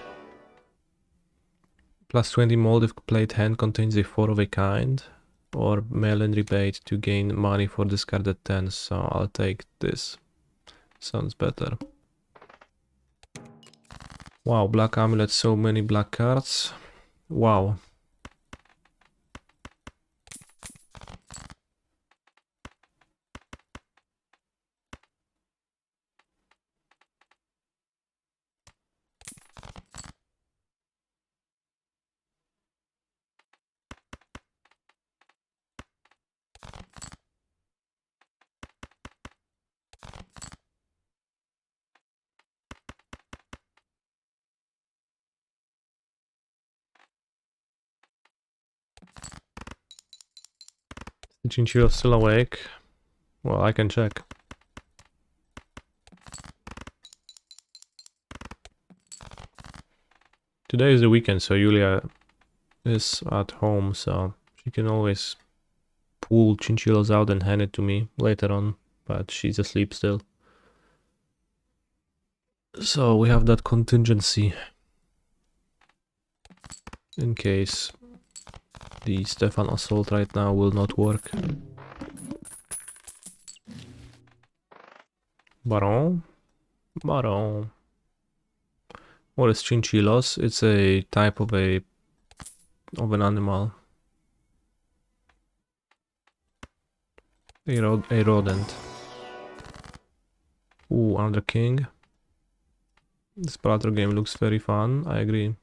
Plus 20 mold if played hand contains a 4 of a kind. Or mail-in rebate to gain money for discarded 10, so I'll take this. Sounds better. Wow, black amulet, so many black cards. Wow. The chinchilla's still awake. Well, I can check. Today is the weekend, so Julia is at home, so she can always pull chinchillas out and hand it to me later on, but she's asleep still. So we have that contingency in case the Stefan assault right now will not work. Baron? Baron. What is chinchillas? It's a type of an animal. A rodent. Ooh, another king. This Platter game looks very fun, I agree.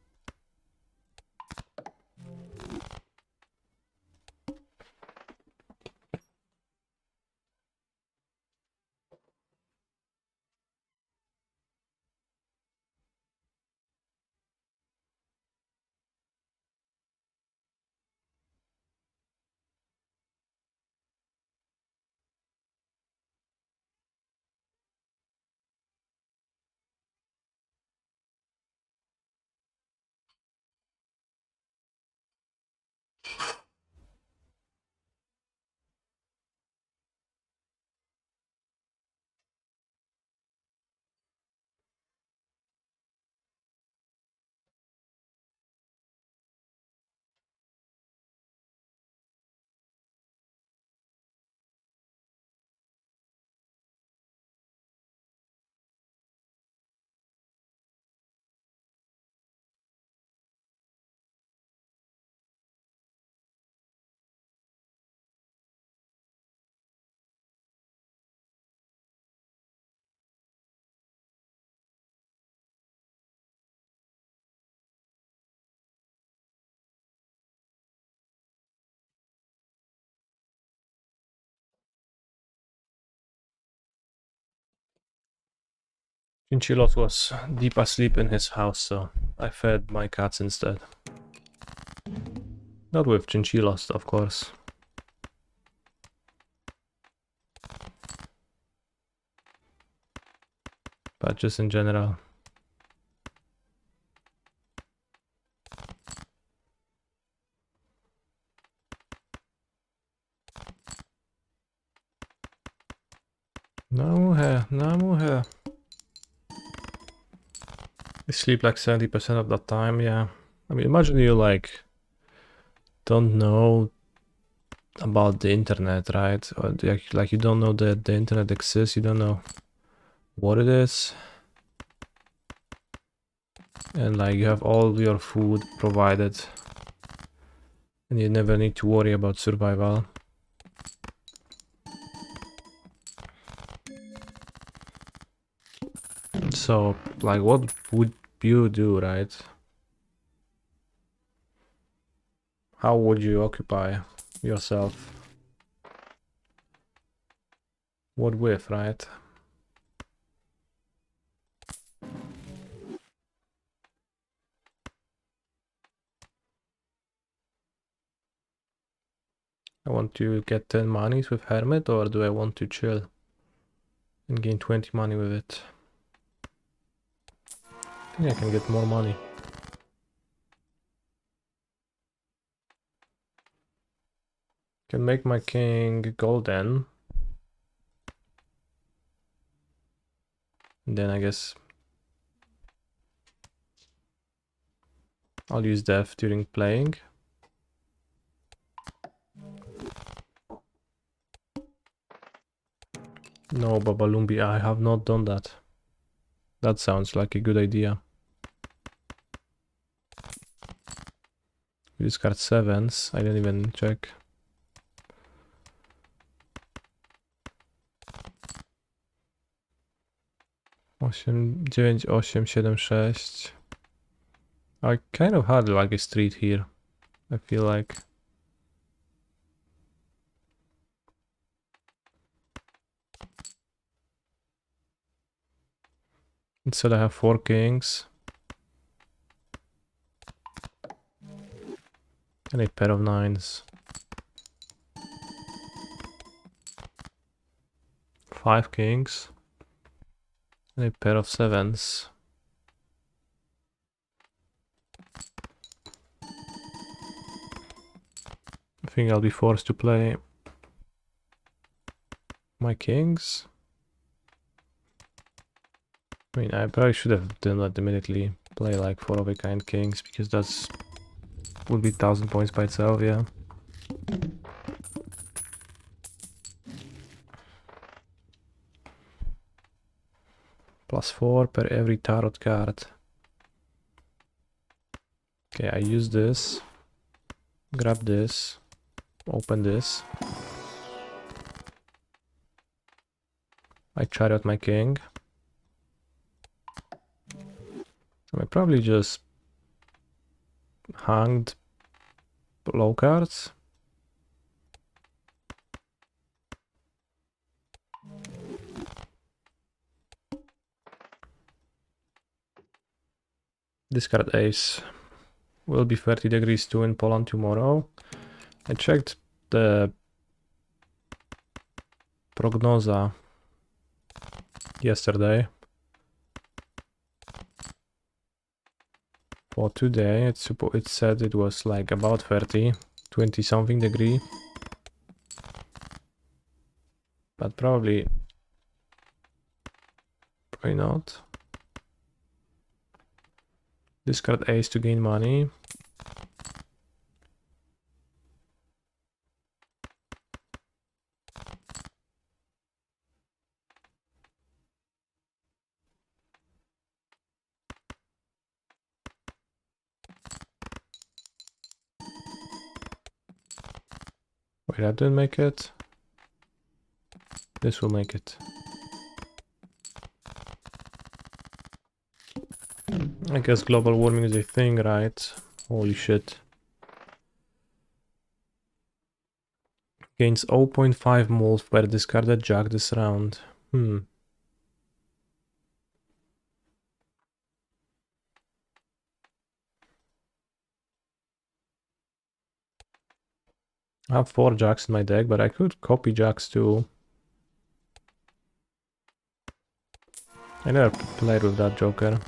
Chinchillos was deep asleep in his house, so I fed my cats instead. Not with chinchillas, of course. But just in general. No hair, no hair. I sleep like 70% of the time, yeah. I mean, imagine you like don't know about the internet, right? Or like you don't know that the internet exists, you don't know what it is. And like you have all your food provided and you never need to worry about survival. So, like, what would you do, right? How would you occupy yourself? What with, right? I want to get 10 monies with Hermit, or do I want to chill and gain 20 money with it? I think I can get more money. Can make my king golden. And then I guess I'll use death during playing. No, Babalumbi, I have not done that. That sounds like a good idea. You discard sevens. I didn't even check. Osiem, 9, 8, 7, 6. I kind of had like a street here. I feel like. Instead I have 4 kings. And a pair of 9s. 5 kings. And a pair of 7s. I think I'll be forced to play my kings. I mean, I probably should have done that immediately. Play like 4 of a kind kings, because that's would be 1000 points by itself, yeah. +4 per every tarot card. Okay, I use this. Grab this. Open this. I chariot my king. I probably just hanged low cards. Discard ace. Will be 30 degrees too in Poland tomorrow. I checked the prognoza yesterday. For today, it said it was like about 30, 20 something degree. But probably not. Discard ace to gain money. Wait, that didn't make it. This will make it. I guess global warming is a thing, right? Holy shit. Gains 0.5 moles per discarded jack this round. I have 4 jacks in my deck, but I could copy jacks too. I never played with that joker.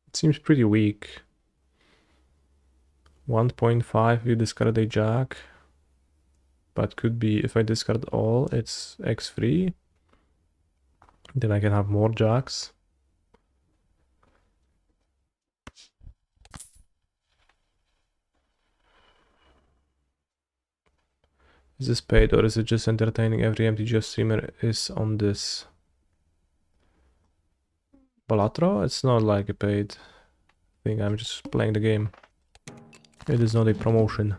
It seems pretty weak. 1.5, you discard a jack. But could be, if I discard all, it's X3. Then I can have more jacks. Is this paid or is it just entertaining? Every MTGO streamer is on this. Balatro? It's not like a paid thing, I'm just playing the game. It is not a promotion.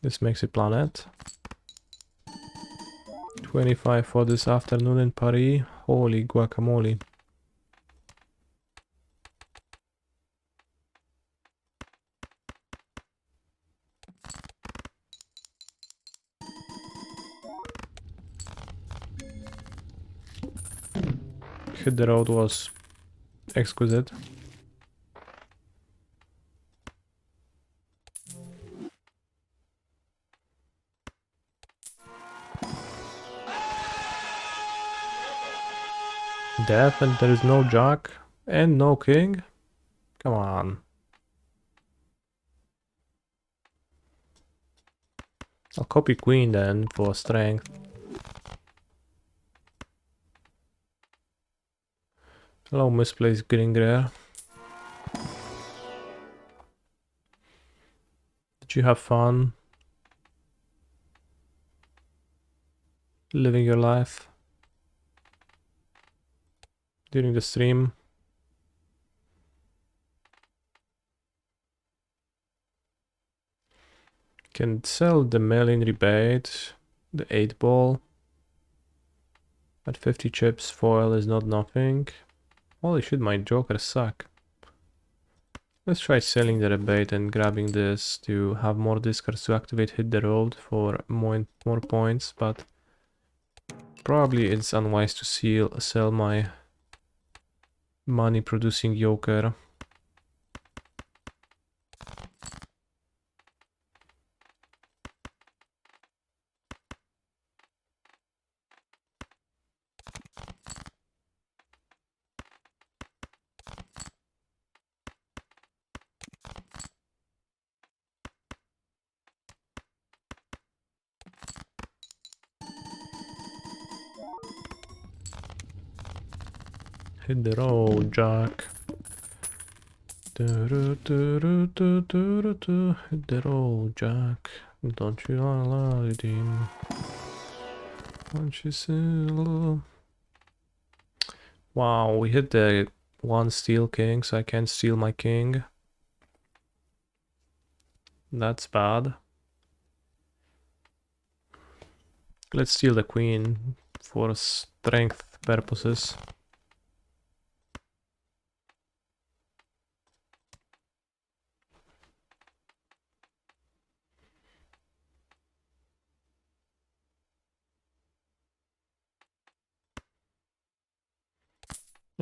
This makes a planet. 25 for this afternoon in Paris. Holy guacamole. Hit the road was exquisite. Death and there is no jack and no king. Come on. I'll copy queen then for strength. Hello, misplaced Gringrer. Did you have fun living your life during the stream? Can sell the mail-in rebate, the 8 ball. At 50 chips, foil is not nothing. Holy shit, my jokers suck. Let's try selling the rebate and grabbing this to have more discards to activate Hit the Road for more points, but probably it's unwise to sell my money producing joker. Hit the road, Jack. Hit the road, Jack. Don't you allow it in. Don't you sell? Wow, we hit the 1 steel king, so I can't steal my king. That's bad. Let's steal the queen for strength purposes.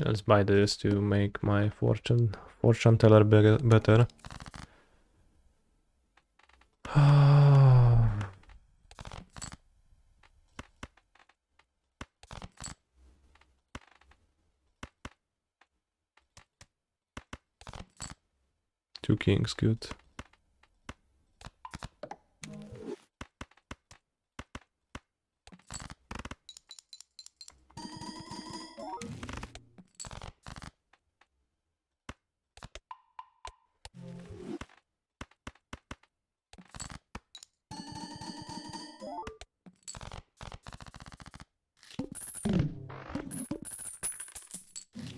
Let's buy this to make my fortune teller better. Two kings, good.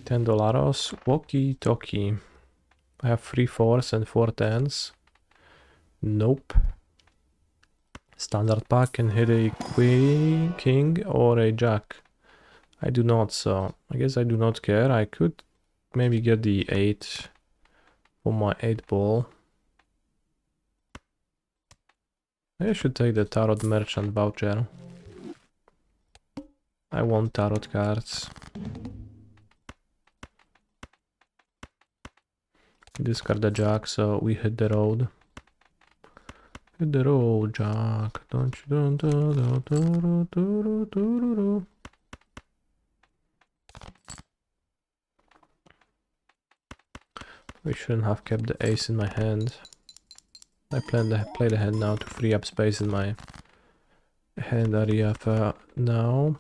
$10. Walkie talkie. I have 3 4s and 4 10s. Nope. Standard pack can hit a queen, king, or a jack. I do not, so I guess I do not care. I could maybe get the 8 for my 8 ball. I should take the Tarot Merchant voucher. I want Tarot cards. Discard the Jack, so we hit the road. Hit the road, Jack. Don't you do. We shouldn't have kept the ace in my hand. I plan to play the hand now to free up space in my hand area for now.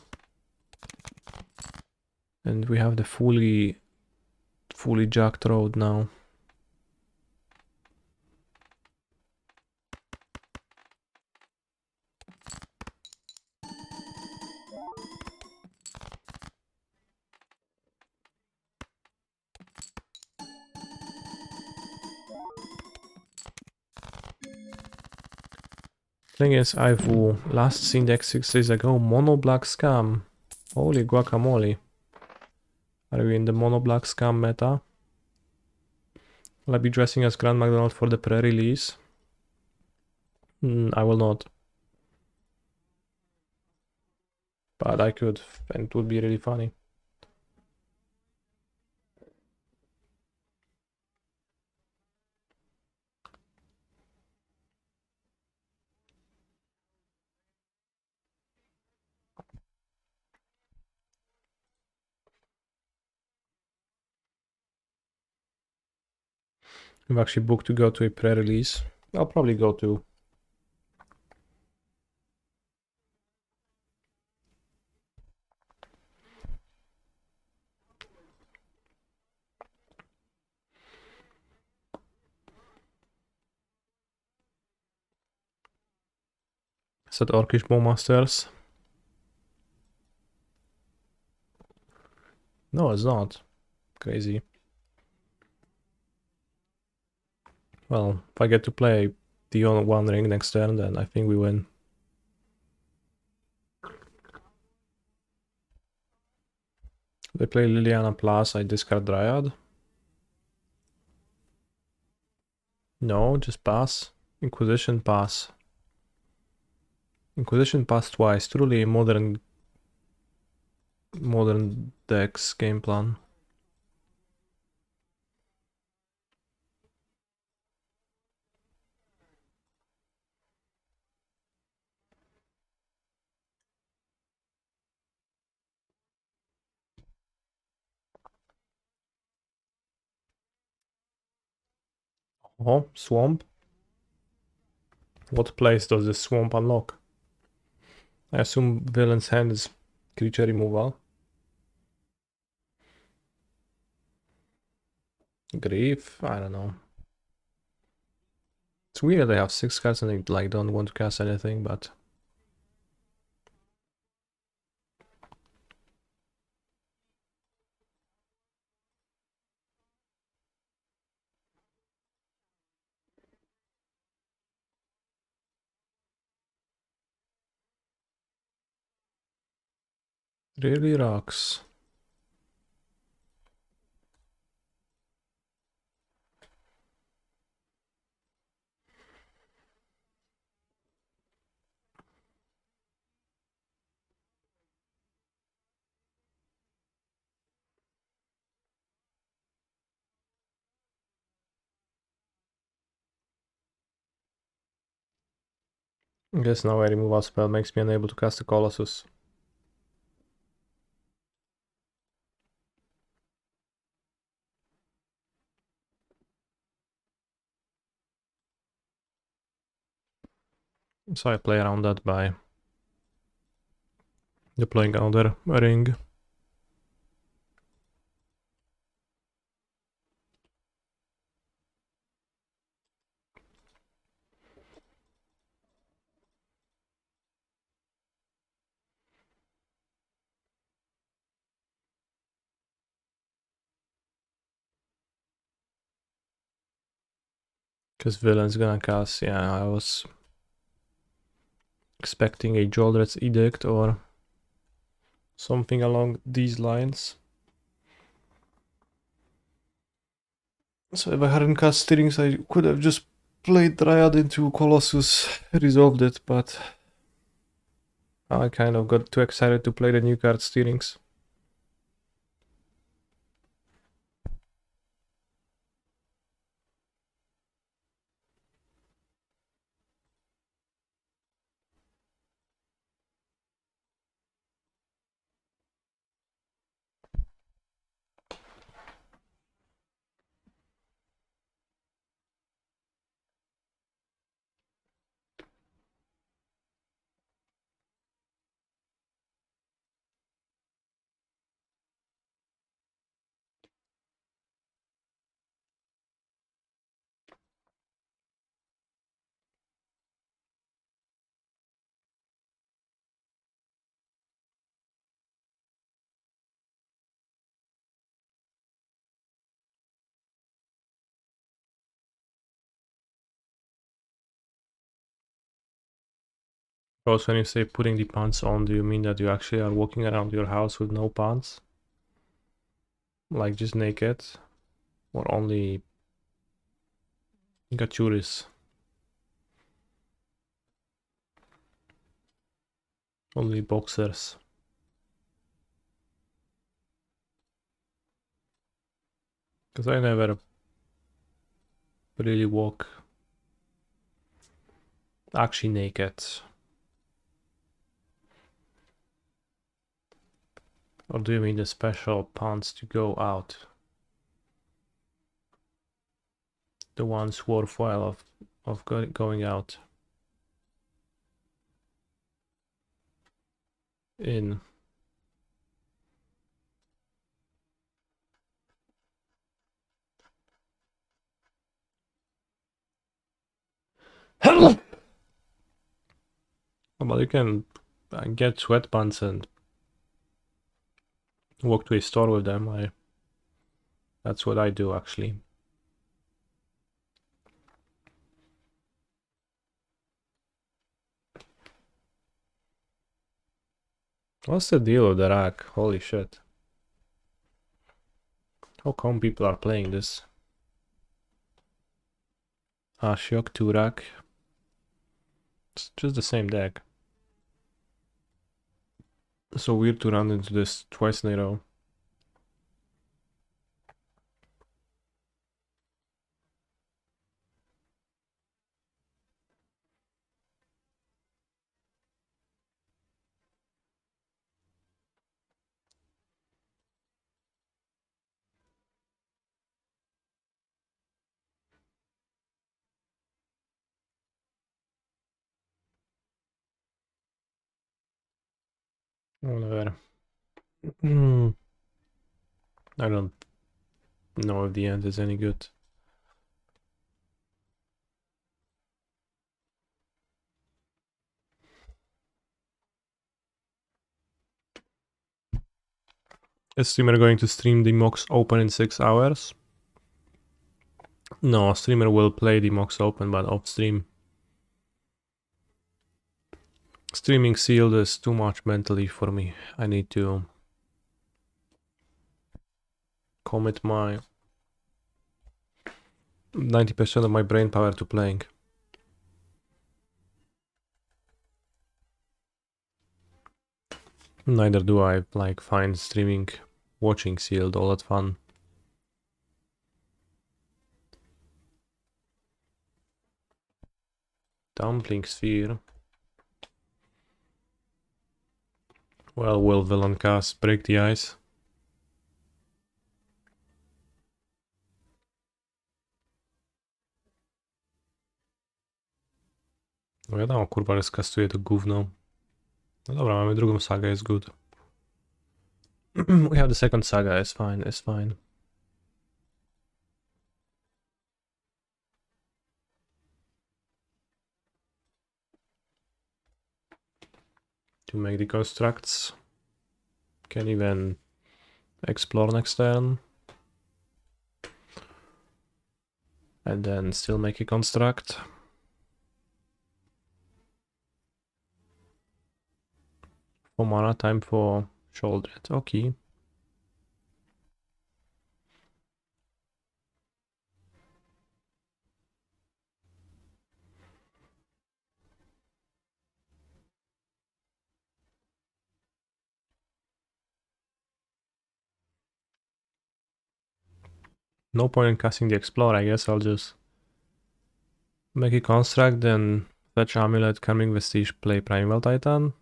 And we have the fully jacked road now. Thing is, I've last seen deck 6 days ago, mono black scam. Holy guacamole. Are we in the mono black scam meta? Will I be dressing as Grand McDonald for the pre-release? I will not. But I could, and it would be really funny. I'm actually booked to go to a pre-release. I'll probably go to. Is that Orcish Bowmasters? No, it's not. Crazy. Well, if I get to play the One Ring next turn, then I think we win. They play Liliana Plus, I discard Dryad. No, just pass. Inquisition pass. Inquisition pass twice. Truly modern decks game plan. Oh, swamp. What place does this swamp unlock? I assume villain's hand is creature removal. Grief? I don't know. It's weird they have 6 cards and they like don't want to cast anything, but really rocks. I guess now a removal spell makes me unable to cast the Colossus. So I play around that by deploying another ring. Because villain's gonna cast, yeah, I was expecting a Jolred's Edict or something along these lines. So if I hadn't cast Stirrings, I could have just played Dryad into Colossus, resolved it, but I kind of got too excited to play the new card steerings. Also, when you say putting the pants on, do you mean that you actually are walking around your house with no pants? Like just naked? Or only gachuris? Only boxers? Because I never really walk actually naked. Or do you mean the special pants to go out? The ones worthwhile of going out in. But you can get sweatpants and walk to a store with them. That's what I do actually. What's the deal with the rack? Holy shit. How come people are playing this? Shock 2 rack. It's just the same deck. So weird to run into this twice in a row. Whatever. I don't know if the end is any good. Is streamer going to stream the Mox Open in 6 hours? No, streamer will play the Mox Open, but off stream. Streaming sealed is too much mentally for me. I need to commit my 90% of my brain power to playing. Neither do I find streaming, watching sealed all that fun. Dumpling sphere. Well, will villain cast break the ice? No wiadomo, kurwa, ale skastuje to gówno. No dobra, mamy drugą sagę, jest good. We have the second saga, it's fine, it's fine. To make the constructs. Can even explore next turn. And then still make a construct. For mana, time for Shouldered. Okay. No point in casting the Explore, I guess I'll just make a construct, then fetch Amulet, Coming Vestige, play Primeval Titan.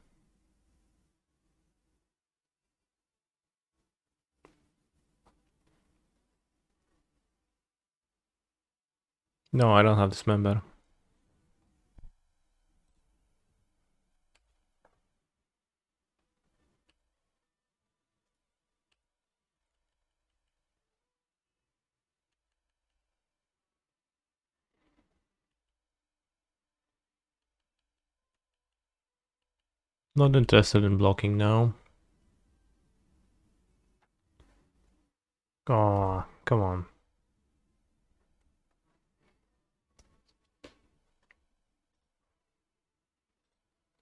No, I don't have Dismember. Not interested in blocking now. Oh, come on.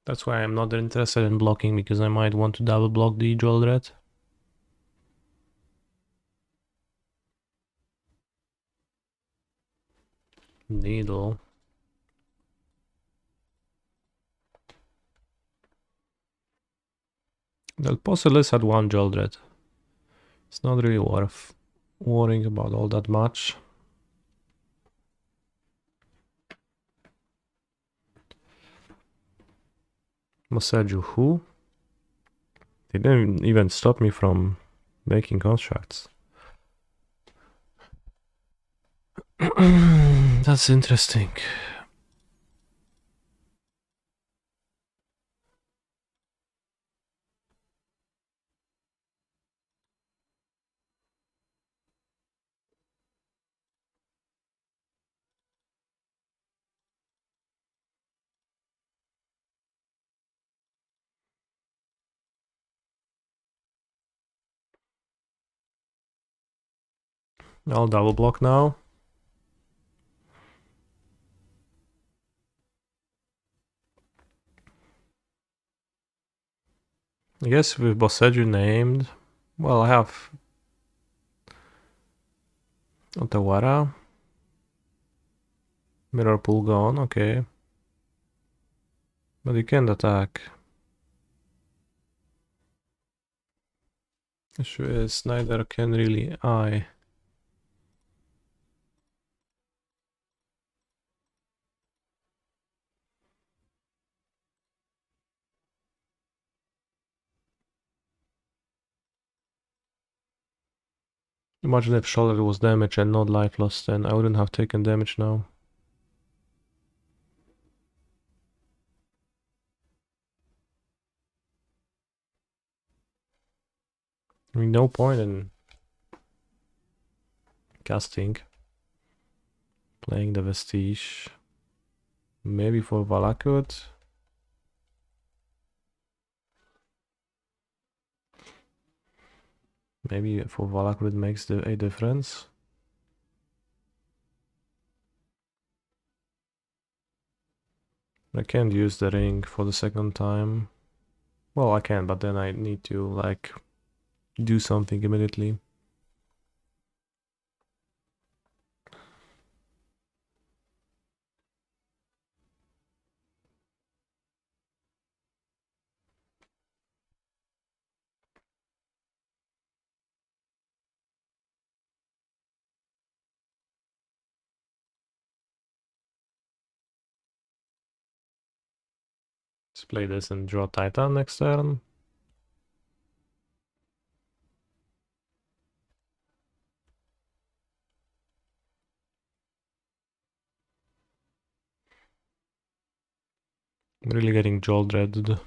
That's why I'm not interested in blocking, because I might want to double block the Jolred. Needle. Del Posselis had one Jolred. It's not really worth worrying about all that much. Moseju who? They didn't even stop me from making constructs. That's interesting. I'll double block now. I guess with Boseju named, well, I have Otawara. Mirror pool gone, okay. But you can't attack. Issue is neither can really I. Imagine if shoulder was damaged and not life lost, then I wouldn't have taken damage now. I mean, no point in casting. Playing the Vestige. Maybe for Valakut. Maybe for Valakut it makes a difference. I can't use the ring for the second time. Well, I can, but then I need to, like, do something immediately. Let's play this and draw Titan next turn. I'm really getting Jolred.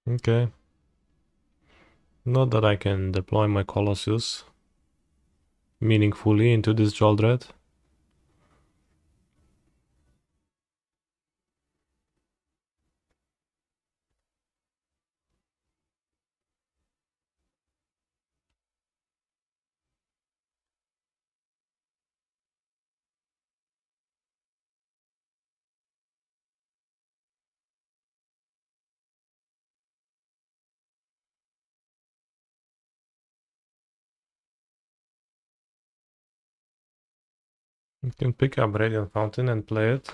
Okay. Not that I can deploy my Colossus meaningfully into this Jolred. You can pick up Radiant Fountain and play it.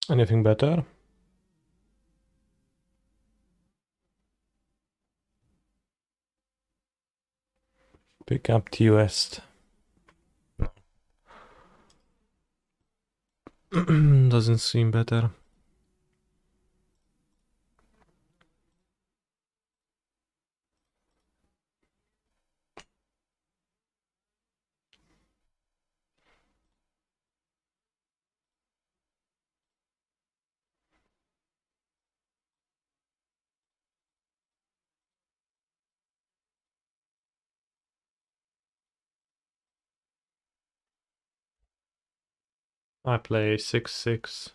Anything better? Pick up T West. Doesn't seem better. I play 6/6.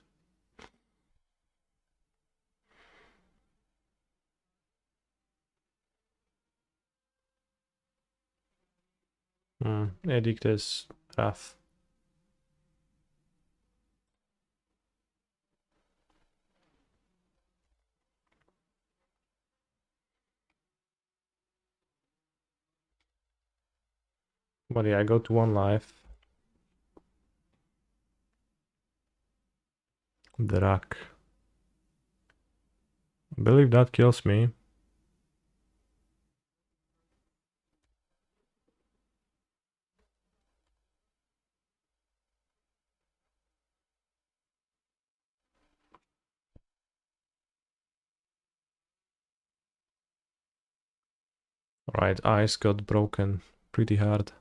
Edict is rough. But yeah, I go to 1 life. Drak. I believe that kills me. Right, ice got broken pretty hard.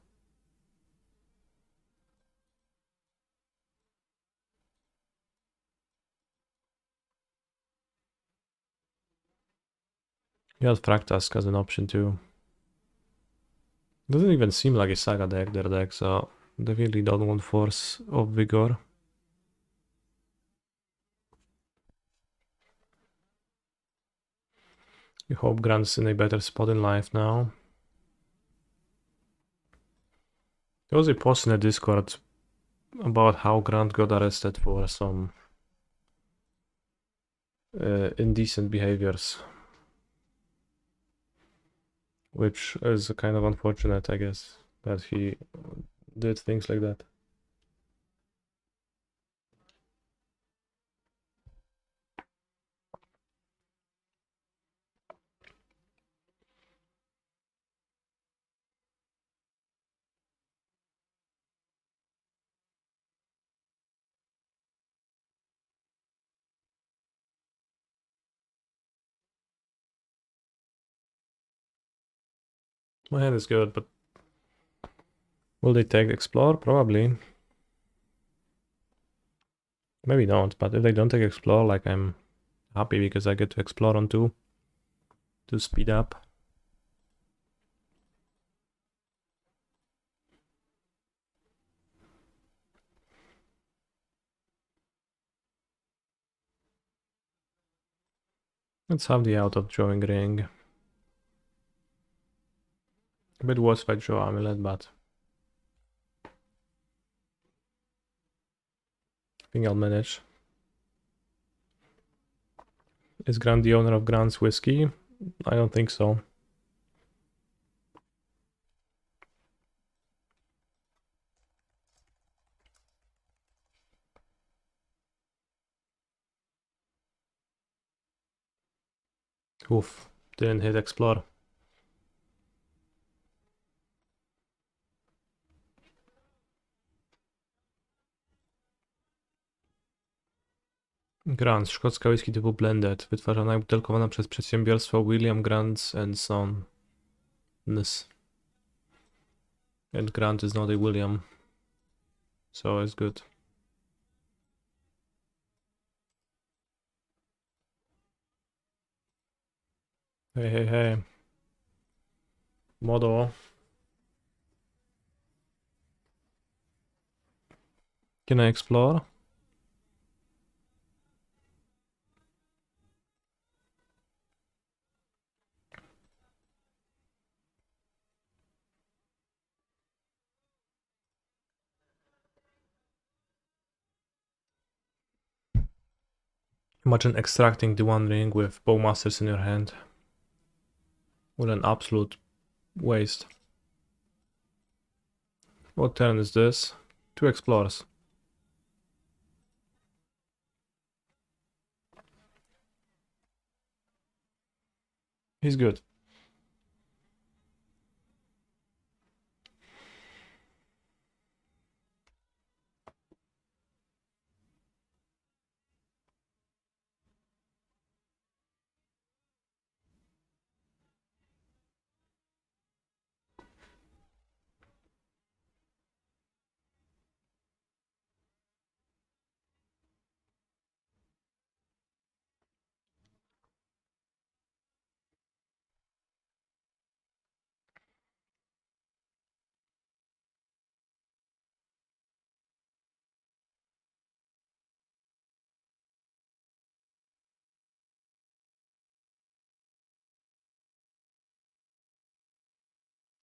He has Fractask as an option too. Doesn't even seem like a Saga deck, their deck, so definitely don't want Force of Vigor. You hope Grant's in a better spot in life now. There was a post in the Discord about how Grant got arrested for some indecent behaviors. Which is kind of unfortunate, I guess, that he did things like that. My hand is good, but will they take Explore? Probably. Maybe not, but if they don't take Explore, like, I'm happy because I get to Explore on 2 to speed up. Let's have the out of drawing ring. A bit worse if I draw Amulet, but I think I'll manage. Is Grant the owner of Grant's Whiskey? I don't think so. Oof, didn't hit Explore. Grants, szkocka whisky typu blended, wytwarzana i butelkowana przez przedsiębiorstwo William Grants and Sons. And Grant is not a William, so it's good. Hey. Modo. Can I explore? Imagine extracting the One Ring with Bowmasters in your hand. What an absolute waste. What turn is this? 2 explorers. He's good.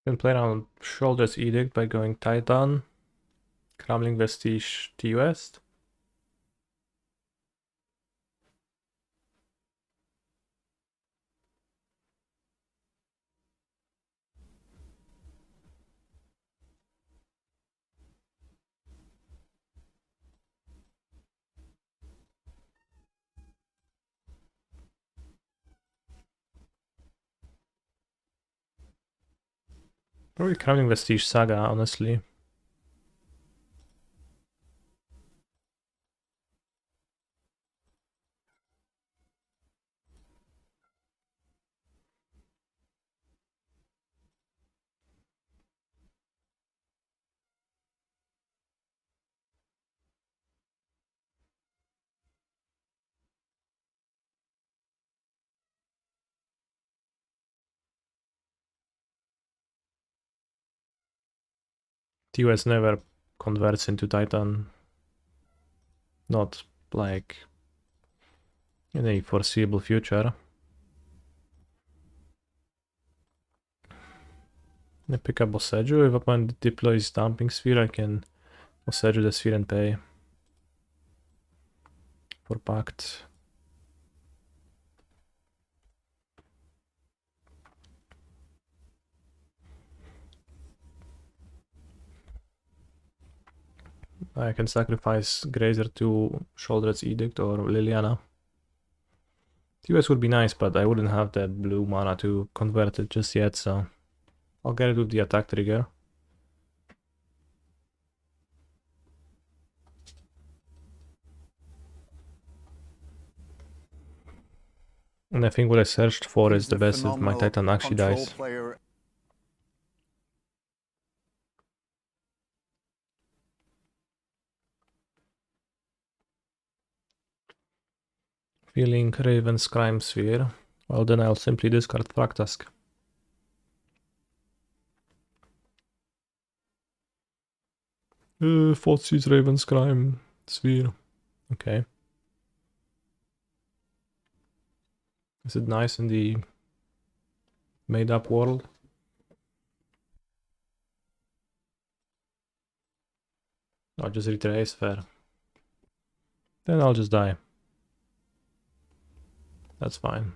Can play around Shoulder's Edict by going Titan, Crumbling Vestige T-West. Probably Crumbling Vestige Saga, honestly. T-West never converts into Titan. Not like in a foreseeable future. I pick up Boseju. If opponent deploys Dumping Sphere, I can Boseju the sphere and pay for Pact. I can sacrifice Grazer to Shoulder's Edict or Liliana. TOS would be nice, but I wouldn't have that blue mana to convert it just yet, so I'll get it with the attack trigger. And I think what I searched for is the best if my Titan actually dies. Player. Feeling Raven's Crime Sphere. Well, then I'll simply discard Fractask. Thoughtseize Raven's Crime Sphere. Okay. Is it nice in the made up world? I'll just retrace, fair. Then I'll just die. That's fine.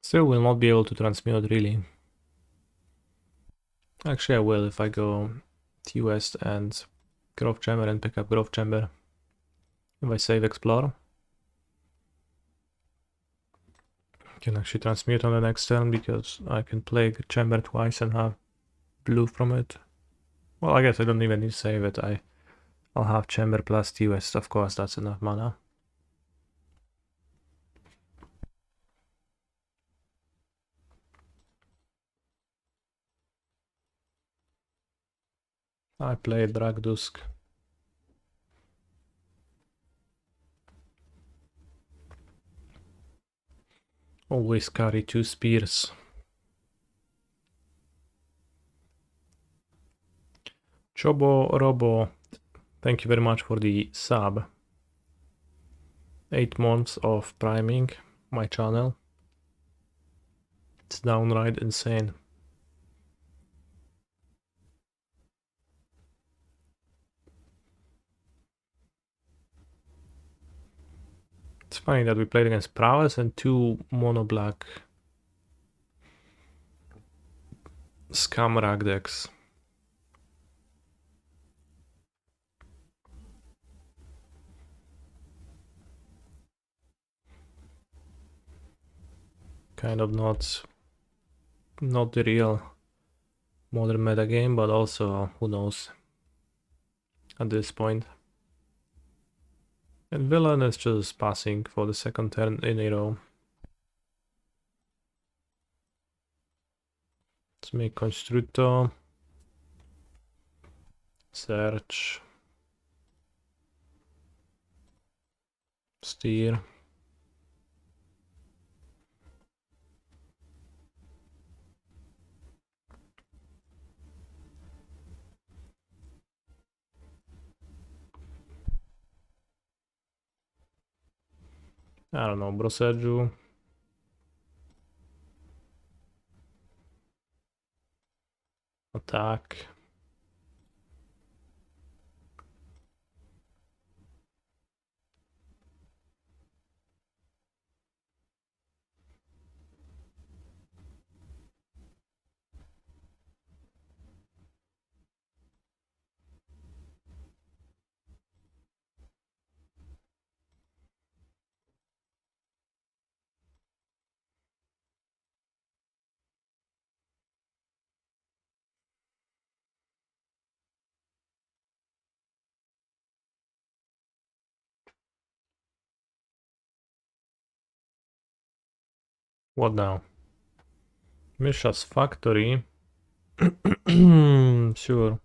Still will not be able to transmute, really. Actually, I will if I go T-West and Growth Chamber and pick up Growth Chamber. If I save Explore, I can actually transmute on the next turn because I can play Chamber twice and have blue from it. Well, I guess I don't even need to save it. I'll have Chamber plus T-West, of course, that's enough mana. I played Dragdusk. Always carry 2 spears. Chobo Robo, thank you very much for the sub. 8 months of priming my channel. It's downright insane. It's funny that we played against Prowess and 2 mono black Scamrag decks. Kind of not the real modern metagame, but also who knows at this point. And Villain is just passing for the second turn in a row. Let's make Constructo. Search. Steer. I don't know, Broseju. Attack. What now? Misha's Factory. Sure.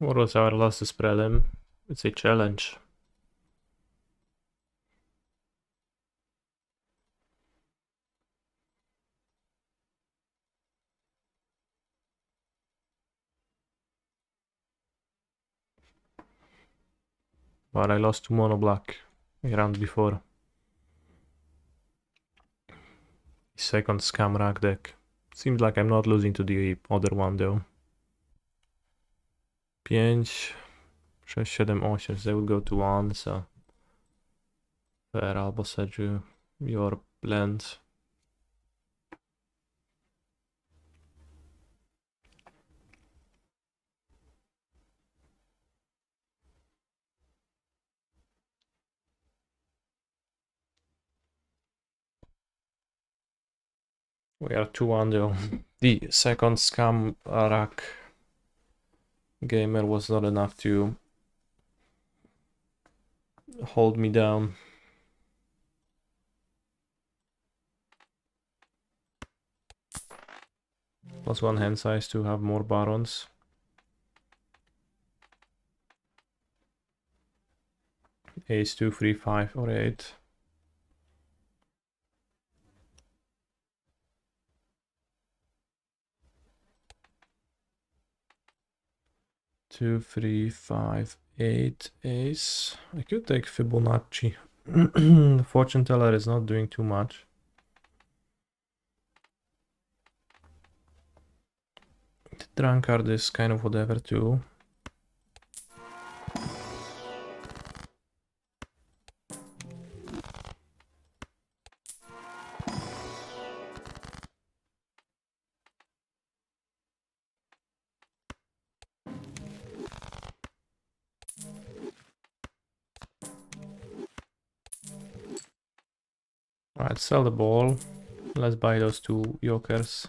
What was our last prelim? It's a challenge. But I lost to mono black a round before. Second Scamrag deck. Seems like I'm not losing to the other one though. 5, 6, 7, 8, they would go to 1, so... Fair, albo Seju, your blend. We are 2-1 though. The second Scamrag gamer was not enough to hold me down. +1 hand size to have more barons. Ace 2, 3, 5 or 8. Two, 3, 5, 8 ace. I could take Fibonacci. Fortune teller is not doing too much. The drunkard is kind of whatever too. Alright, sell the ball. Let's buy those 2 jokers.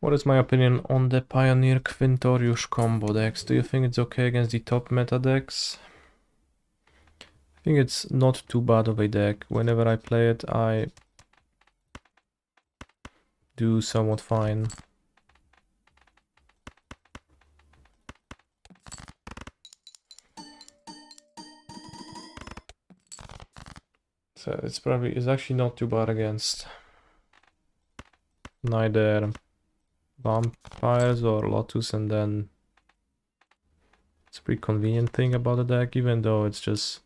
What is my opinion on the Pioneer Quintorius combo decks? Do you think it's okay against the top meta decks? I think it's not too bad of a deck. Whenever I play it, I do somewhat fine. So it's actually not too bad against neither vampires or Lotus, and then it's a pretty convenient thing about the deck, even though it's just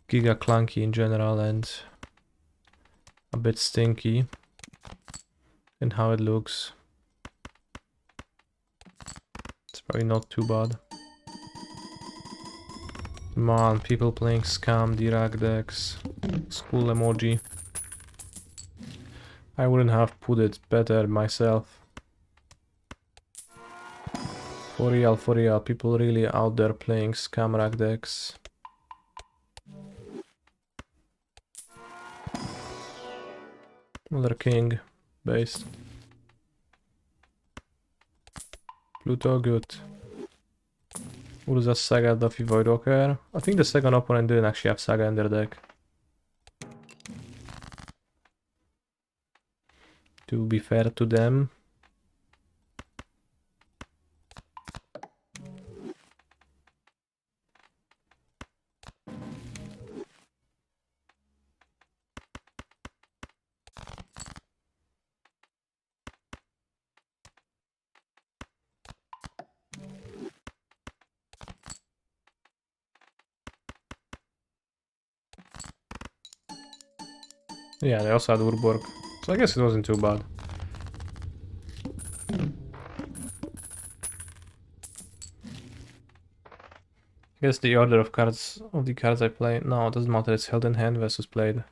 giga clunky in general and a bit stinky in how it looks. It's probably not too bad. Come on, people playing scam Dirac decks. School emoji. I wouldn't have put it better myself. For real, people really out there playing scam rack decks. Another king based. Pluto, good. Urza, Saga, Duffy, Voidwalker. I think the second opponent didn't actually have Saga in their deck. To be fair to them. Yeah, they also had Urborg, so I guess it wasn't too bad. I guess the order of the cards I play. No, it doesn't matter, it's held in hand versus played.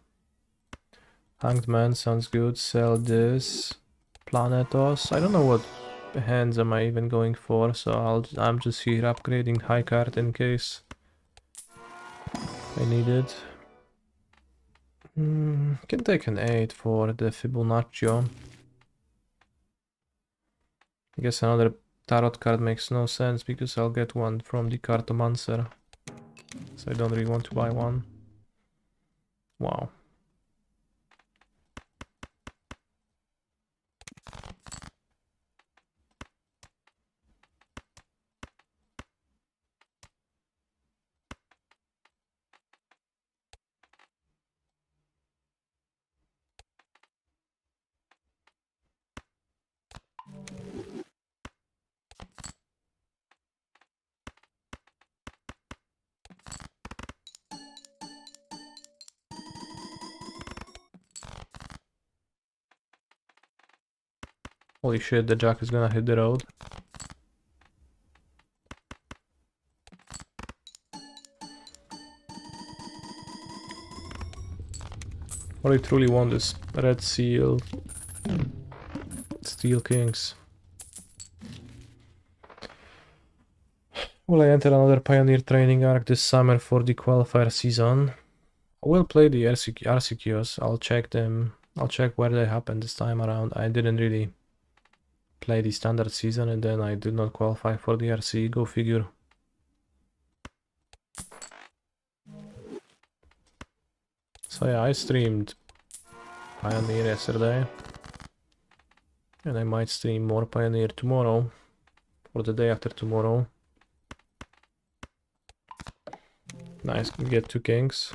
Hanged Man sounds good. Sell this. Planetos. I don't know what hands am I even going for, so I'm just here upgrading high card in case I need it. Can take an 8 for the Fibonacci. I guess another tarot card makes no sense because I'll get one from the Cartomancer. So I don't really want to buy one. Wow. Holy shit, the Jack is gonna hit the road. What I truly want is Red Seal, Steel Kings. Will I enter another Pioneer training arc this summer for the qualifier season? I will play the RCQs, I'll check them. I'll check where they happen this time around. I didn't really play the standard season and then I did not qualify for the RC, go figure. So yeah, I streamed Pioneer yesterday. And I might stream more Pioneer tomorrow. Or the day after tomorrow. Nice, get 2 kings.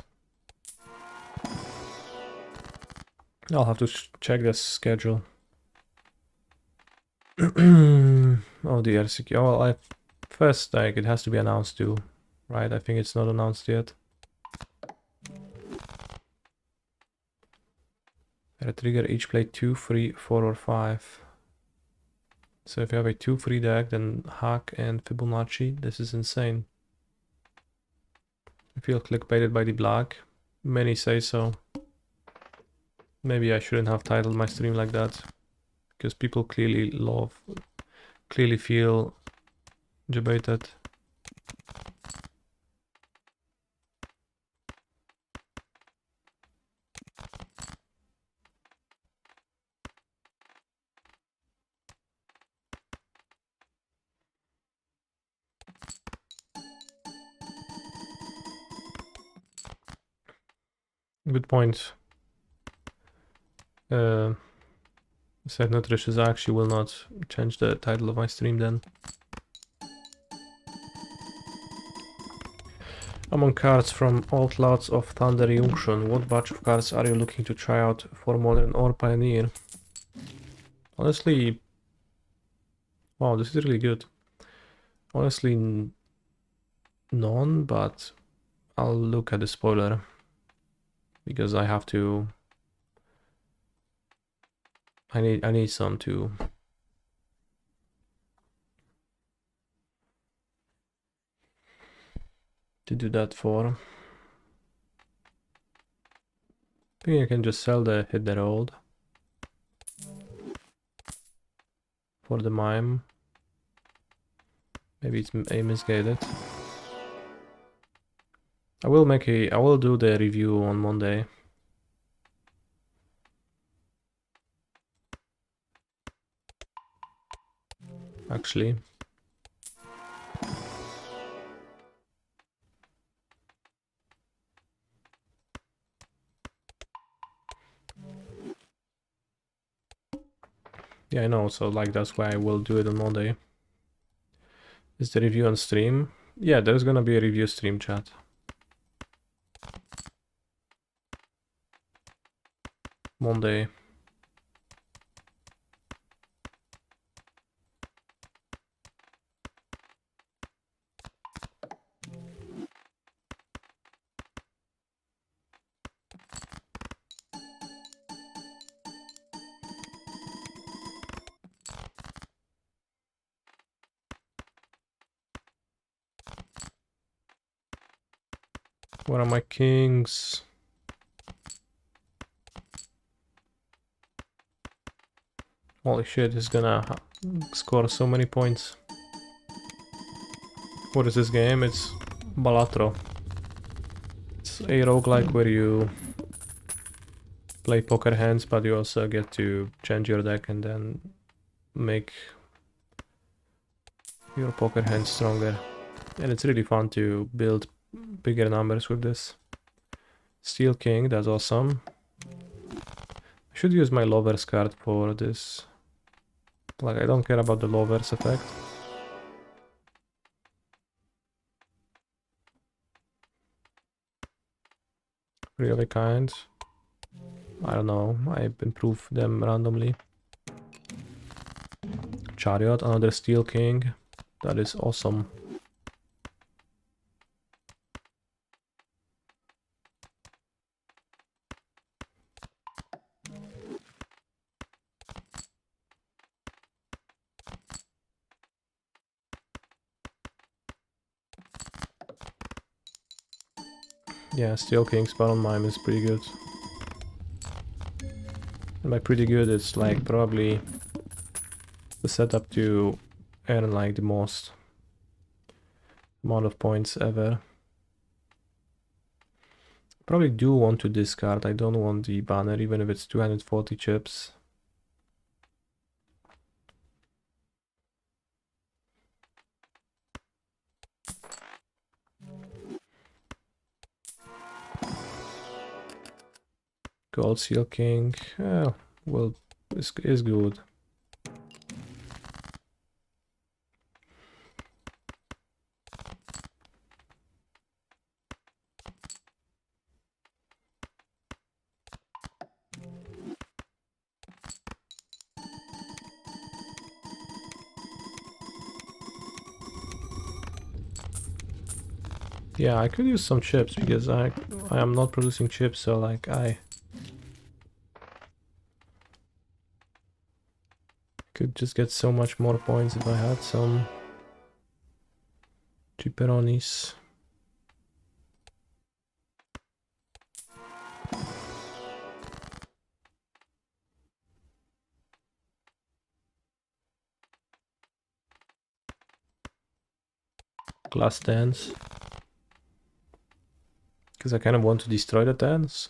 I'll have to check the schedule. Oh, the RCQ. Oh, well, first, like, it has to be announced too, right? I think it's not announced yet. At a trigger, each play 2, 3, 4, or 5. So if you have a 2-3 deck, then Hack and Fibonacci, this is insane. I feel clickbaited by the black. Many say so. Maybe I shouldn't have titled my stream like that. Because people clearly feel debated. Good point. Said Nutritious, I actually will not change the title of my stream then. Among cards from Outlaws of Thunder Junction, what batch of cards are you looking to try out for Modern or Pioneer? Honestly, wow, this is really good. Honestly, none, but I'll look at the spoiler because I have to. I need some to do that for. I think I can just sell the hit that old for the mime. Maybe it's a misguided. I will do the review on Monday. Actually. Yeah, I know, so like that's why I will do it on Monday. Is the review on stream? Yeah, there's gonna be a review stream, chat. Monday. What are my kings? Holy shit, he's gonna score so many points. What is this game? It's Balatro. It's a roguelike where you play poker hands, but you also get to change your deck and then make your poker hands stronger. And it's really fun to build bigger numbers with this. Steel King, that's awesome. I should use my Lovers card for this. Like, I don't care about the Lovers effect. Really kind. I don't know, I improve them randomly. Chariot, another Steel King. That is awesome. Yeah, Steel King's Baron Mime is pretty good. And by pretty good, it's like probably the setup to earn like the most amount of points ever. Probably do want to discard, I don't want the banner even if it's 240 chips. Gold Seal King, well, is good. Yeah, I could use some chips because I am not producing chips, so like I could just get so much more points if I had some chipperonis. Glass dance. Because I kind of want to destroy the dance.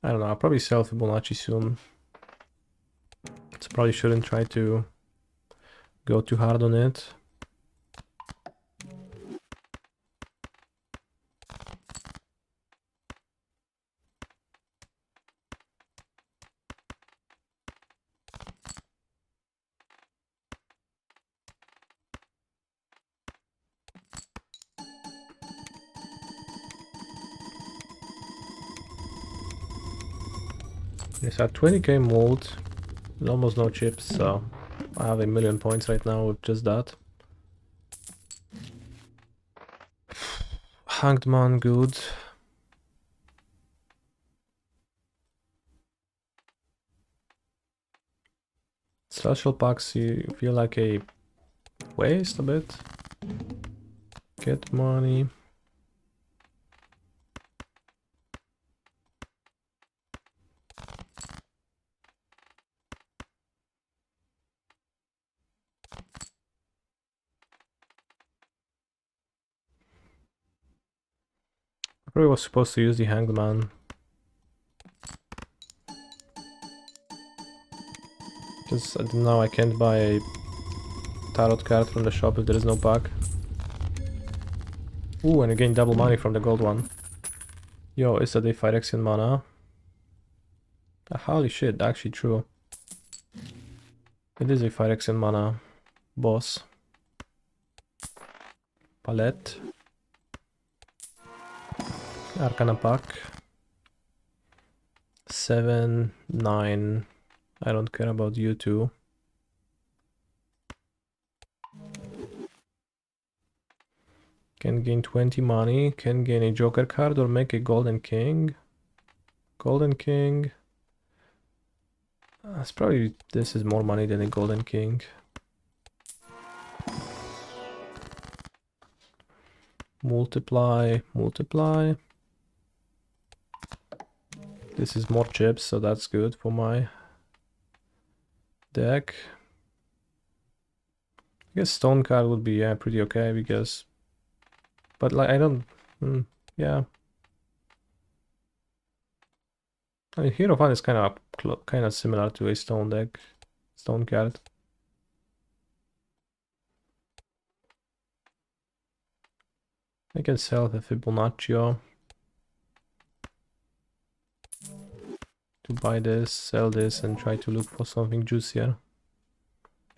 I don't know, I'll probably sell Fibonacci soon. So probably shouldn't try to go too hard on it. Yes, at 20k mold, there's almost no chips, so I have 1,000,000 points right now with just that. Hanged Man, good. Celestial packs, you feel like a waste a bit. Get money. I probably was supposed to use the Hanged Man. Because now I can't buy a tarot card from the shop if there is no pack. Ooh, and you gain double money from the gold one. Yo, is that a Phyrexian mana? Holy shit, actually true. It is a Phyrexian mana boss. Palette. Arcana pack. 7, 9. I don't care about you two. Can gain 20 money. Can gain a Joker card or make a Golden King. Golden King. It's probably, this is more money than a Golden King. Multiply, multiply. This is more chips, so that's good for my deck. I guess Stone card would be pretty okay because, but like I don't, yeah. I mean, Hero Fun is kind of similar to a Stone deck, Stone card. I can sell the Fibonacci to buy this, sell this, and try to look for something juicier.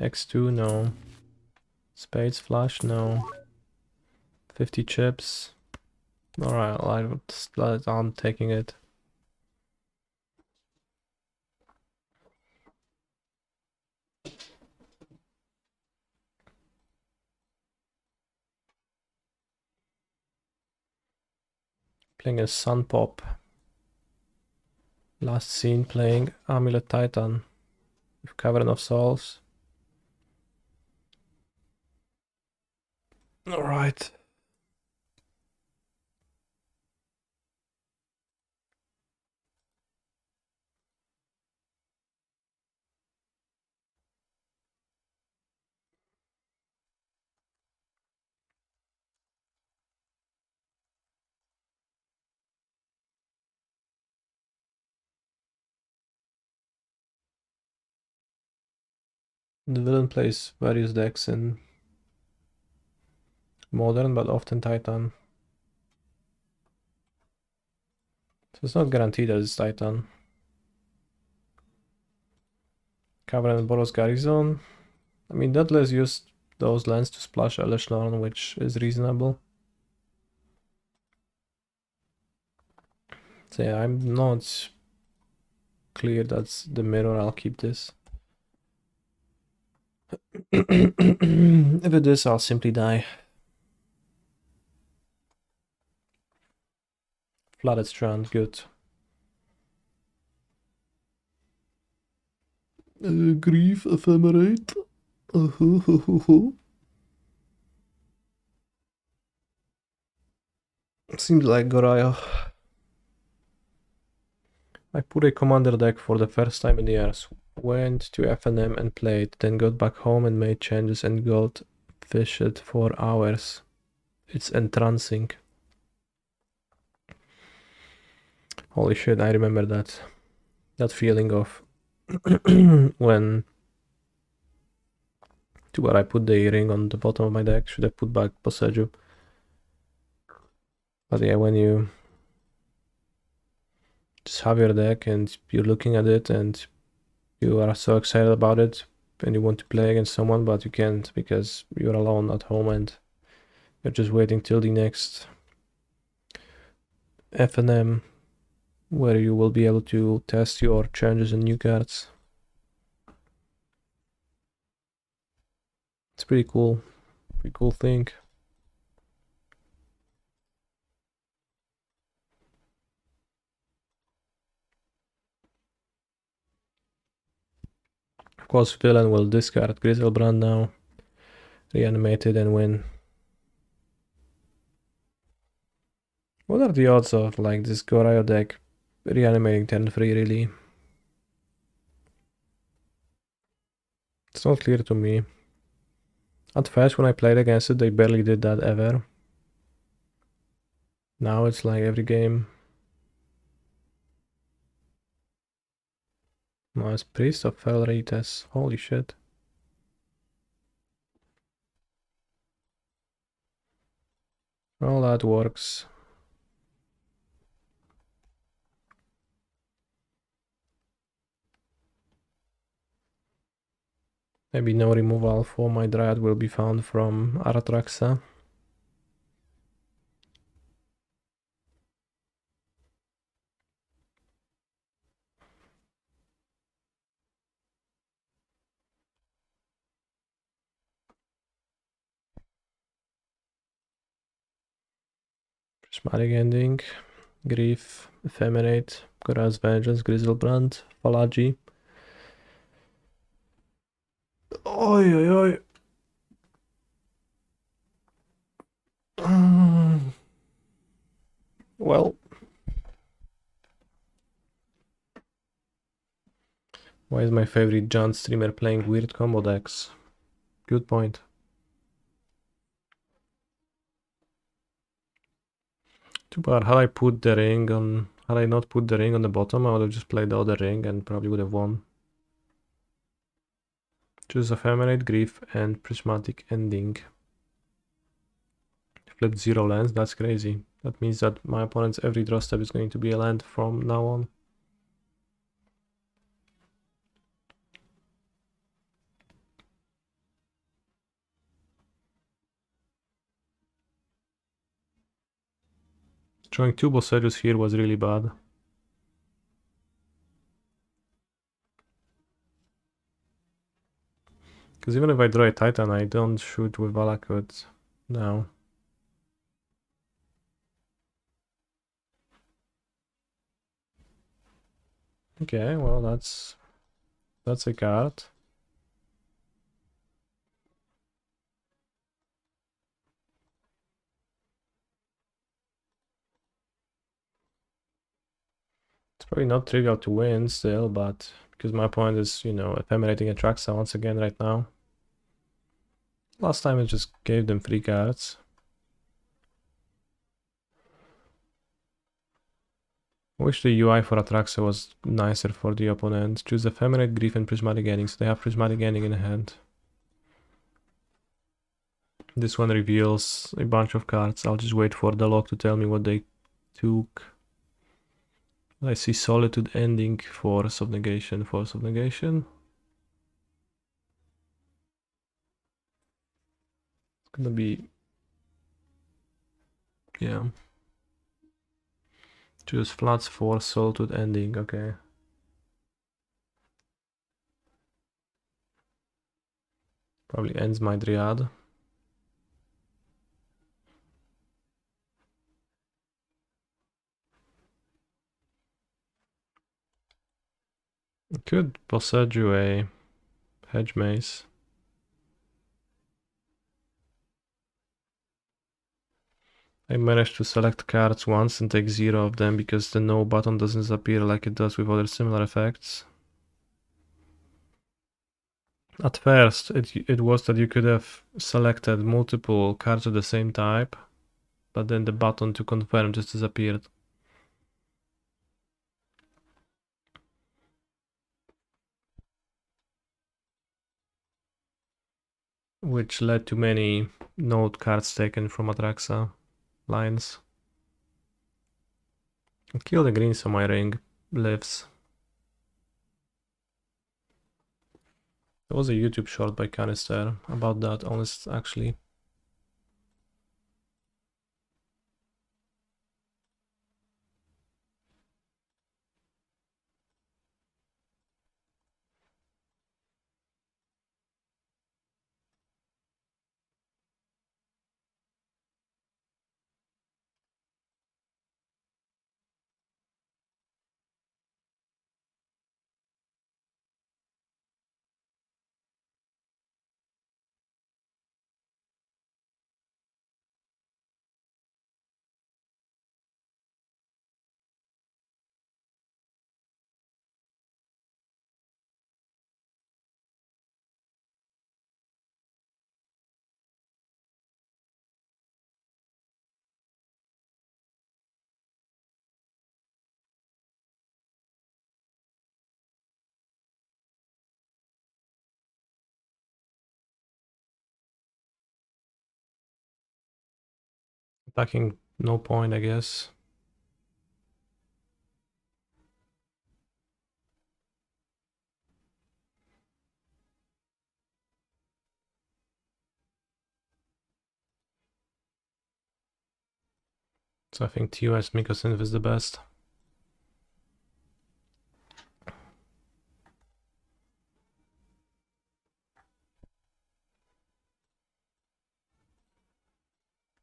X2, no. Spades flush, no. 50 chips. Alright, I'm taking it. Playing a Sun Pop. Last scene playing Amulet Titan with Cavern of Souls. Alright. The villain plays various decks in Modern, but often Titan. So it's not guaranteed that it's Titan. Cavern and Boros Garrison. I mean, that lets use those lands to splash Elishnorn, which is reasonable. So yeah, I'm not clear that's the mirror. I'll keep this. If it is, I'll simply die. Flooded Strand, good. Grief Ephemerate. Seems like Goraya. I put a commander deck for the first time in years. Went to FNM and played, then got back home and made changes and got fished for hours. It's entrancing. Holy shit, I remember that. That feeling of when to where I put the ring on the bottom of my deck. Should I put back Poseju? But yeah, when you just have your deck and you're looking at it and you are so excited about it and you want to play against someone, but you can't because you're alone at home and you're just waiting till the next FNM where you will be able to test your changes in new cards. It's pretty cool thing. Of course, villain will discard Griselbrand now, reanimate it and win. What are the odds of like this Gorayo deck reanimating turn 3 really? It's not clear to me. At first when I played against it they barely did that ever. Now it's like every game. Nice Priest of Felritas. Holy shit. Well, that works. Maybe no removal for my Dryad will be found from Aratraxa. Prismatic Ending, Grief, Ephemerate, Gora's Vengeance, Griselbrand, Falaji. Oi, oi, oi. Well, why is my favorite John streamer playing weird combo decks? Good point. Too bad. Had I not put the ring on the bottom, I would have just played the other ring and probably would have won. Choose Ephemerate, Grief, and Prismatic Ending. Flipped 0 lands, that's crazy. That means that my opponent's every draw step is going to be a land from now on. Drawing 2 Bossarius here was really bad. Because even if I draw a Titan, I don't shoot with Valakut now. Okay, well that's a card. It's probably not trivial to win still, but because my opponent is, you know, ephemerating Atraxa once again right now. Last time I just gave them 3 cards. I wish the UI for Atraxa was nicer for the opponent. Choose Ephemerate, Grief, and Prismatic Ending, so they have Prismatic Ending in hand. This one reveals a bunch of cards. I'll just wait for the log to tell me what they took. I see Solitude Ending, Force of Negation, Force of Negation. It's gonna be... yeah. Choose Floods, Force, Solitude Ending, okay. Probably ends my Dryad. Could possess you a Hedge Maze. I managed to select cards once and take 0 of them because the no button doesn't appear like it does with other similar effects. At first, it was that you could have selected multiple cards of the same type, but then the button to confirm just disappeared. Which led to many node cards taken from Atraxa lines. Kill the green so my ring lives. There was a YouTube short by Canister about that, honest actually. Attacking, no point, I guess. So I think TOS Mikosynth is the best.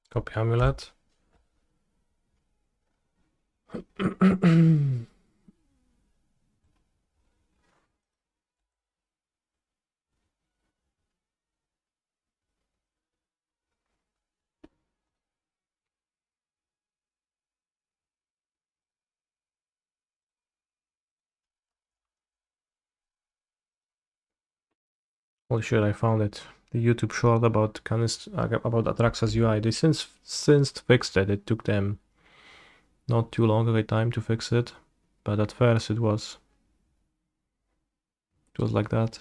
Copy Amulet. Holy shit, I found it. The YouTube short about about Atraxa's UI. They since fixed it. It took them not too long of a time to fix it, but at first it was like that.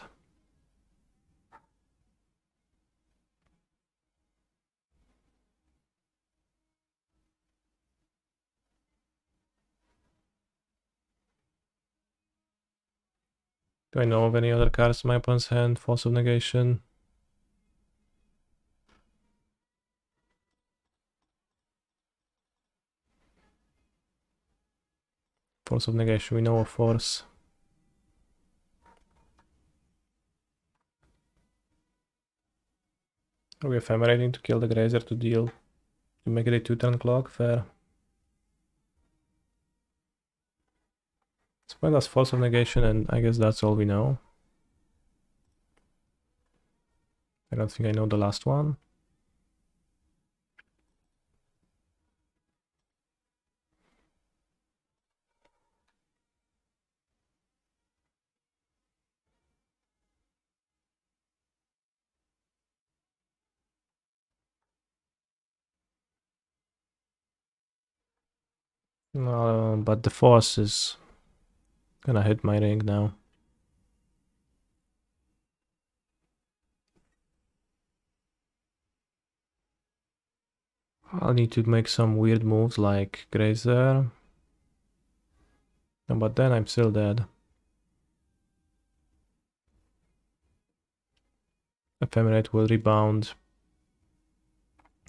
Do I know of any other cards in my opponent's hand? Force of Negation. Force of Negation, we know of Force. Are we ephemerate to kill the Grazer to deal? To make it a 2-turn clock? Fair. Spell us Force of Negation, and I guess that's all we know. I don't think I know the last one. But the Force is gonna hit my ring now. I'll need to make some weird moves like Grazer. No, but then I'm still dead. Ephemerate will rebound.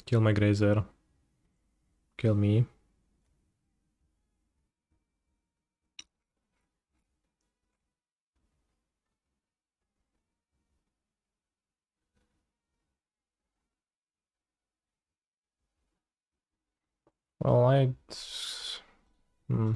Kill my Grazer. Kill me. Well, Hmm.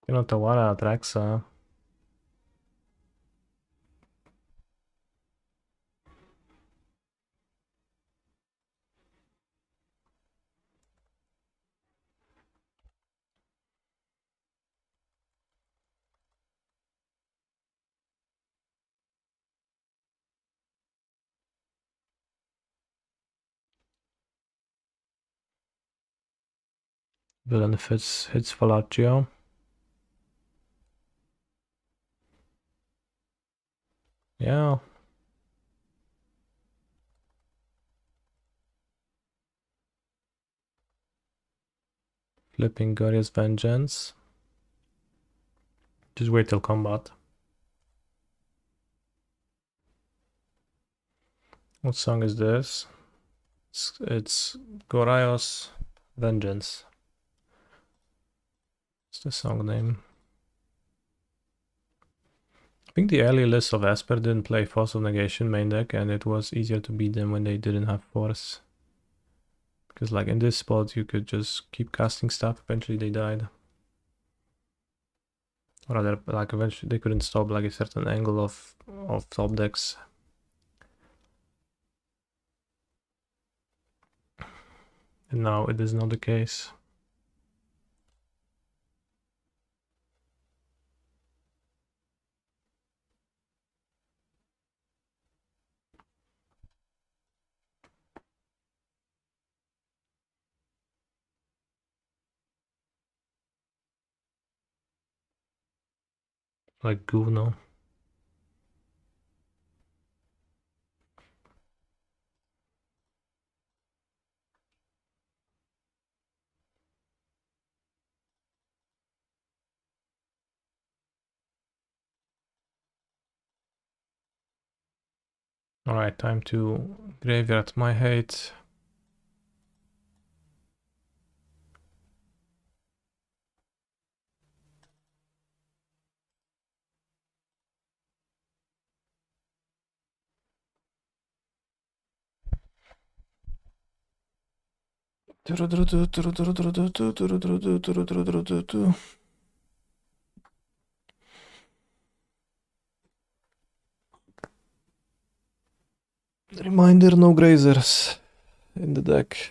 You know, Tawara Atraxa. Villain hits Falaccio. Yeah. Flipping Glorious Vengeance. Just wait till combat. What song is this? It's Goraios Vengeance. What's the song name? I think the early list of Esper didn't play Force of Negation main deck, and it was easier to beat them when they didn't have Force. Because like in this spot you could just keep casting stuff, eventually they died. Or rather, like eventually they couldn't stop like a certain angle of top decks. And now it is not the case. Like goo now. Alright, time to graveyard my hate. Reminder, no grazers in the deck.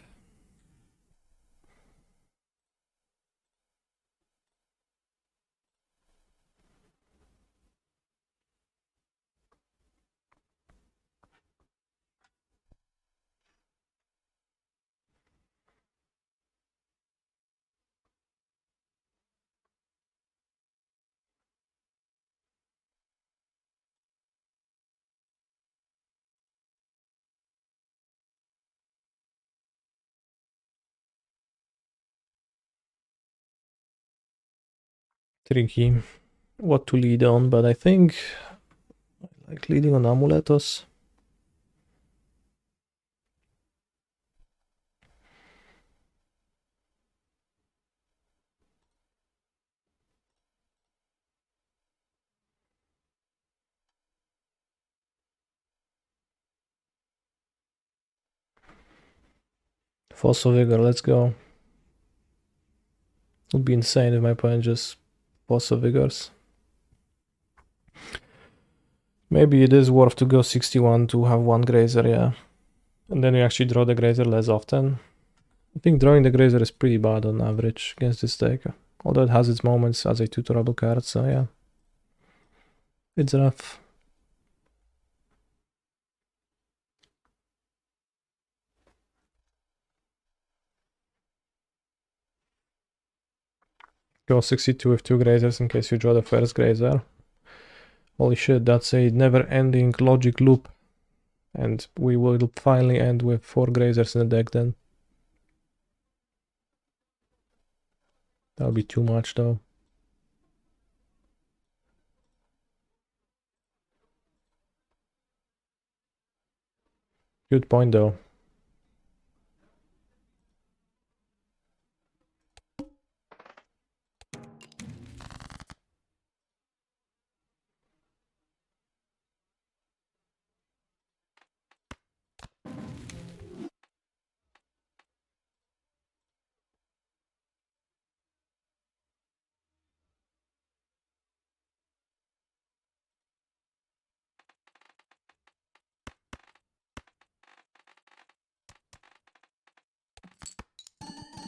Tricky what to lead on, but I think I like leading on Amuletos. Fossil Vigor, let's go. It would be insane if my opponent just Fossil Vigors. Maybe it is worth to go 61 to have one Grazer, yeah. And then you actually draw the Grazer less often. I think drawing the Grazer is pretty bad on average against this deck. Although it has its moments as a tutorable card, so yeah. It's rough. Go 62 with 2 Grazers in case you draw the first Grazer. Holy shit, that's a never-ending logic loop. And we will finally end with 4 Grazers in the deck then. That'll be too much though. Good point though.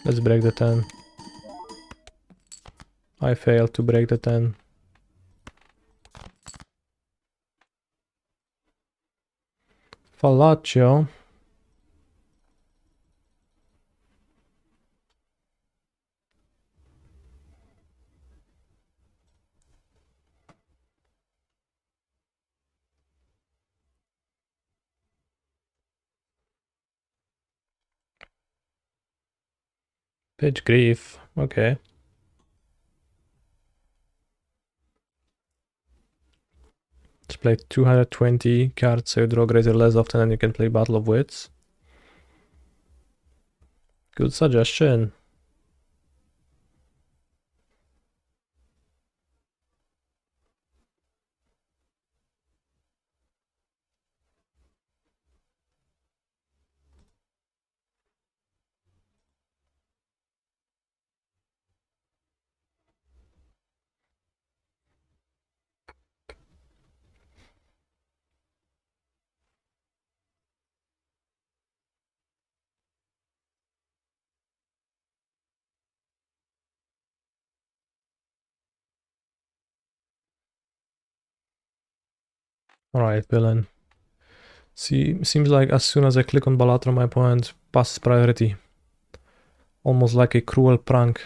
Let's break the 10. I failed to break the 10. Falaccio. Pitch Grief. Okay. Let's play 220 cards so you draw Grazer less often and you can play Battle of Wits. Good suggestion. Alright, villain. See, seems like as soon as I click on Balatro, my opponent passes priority. Almost like a cruel prank.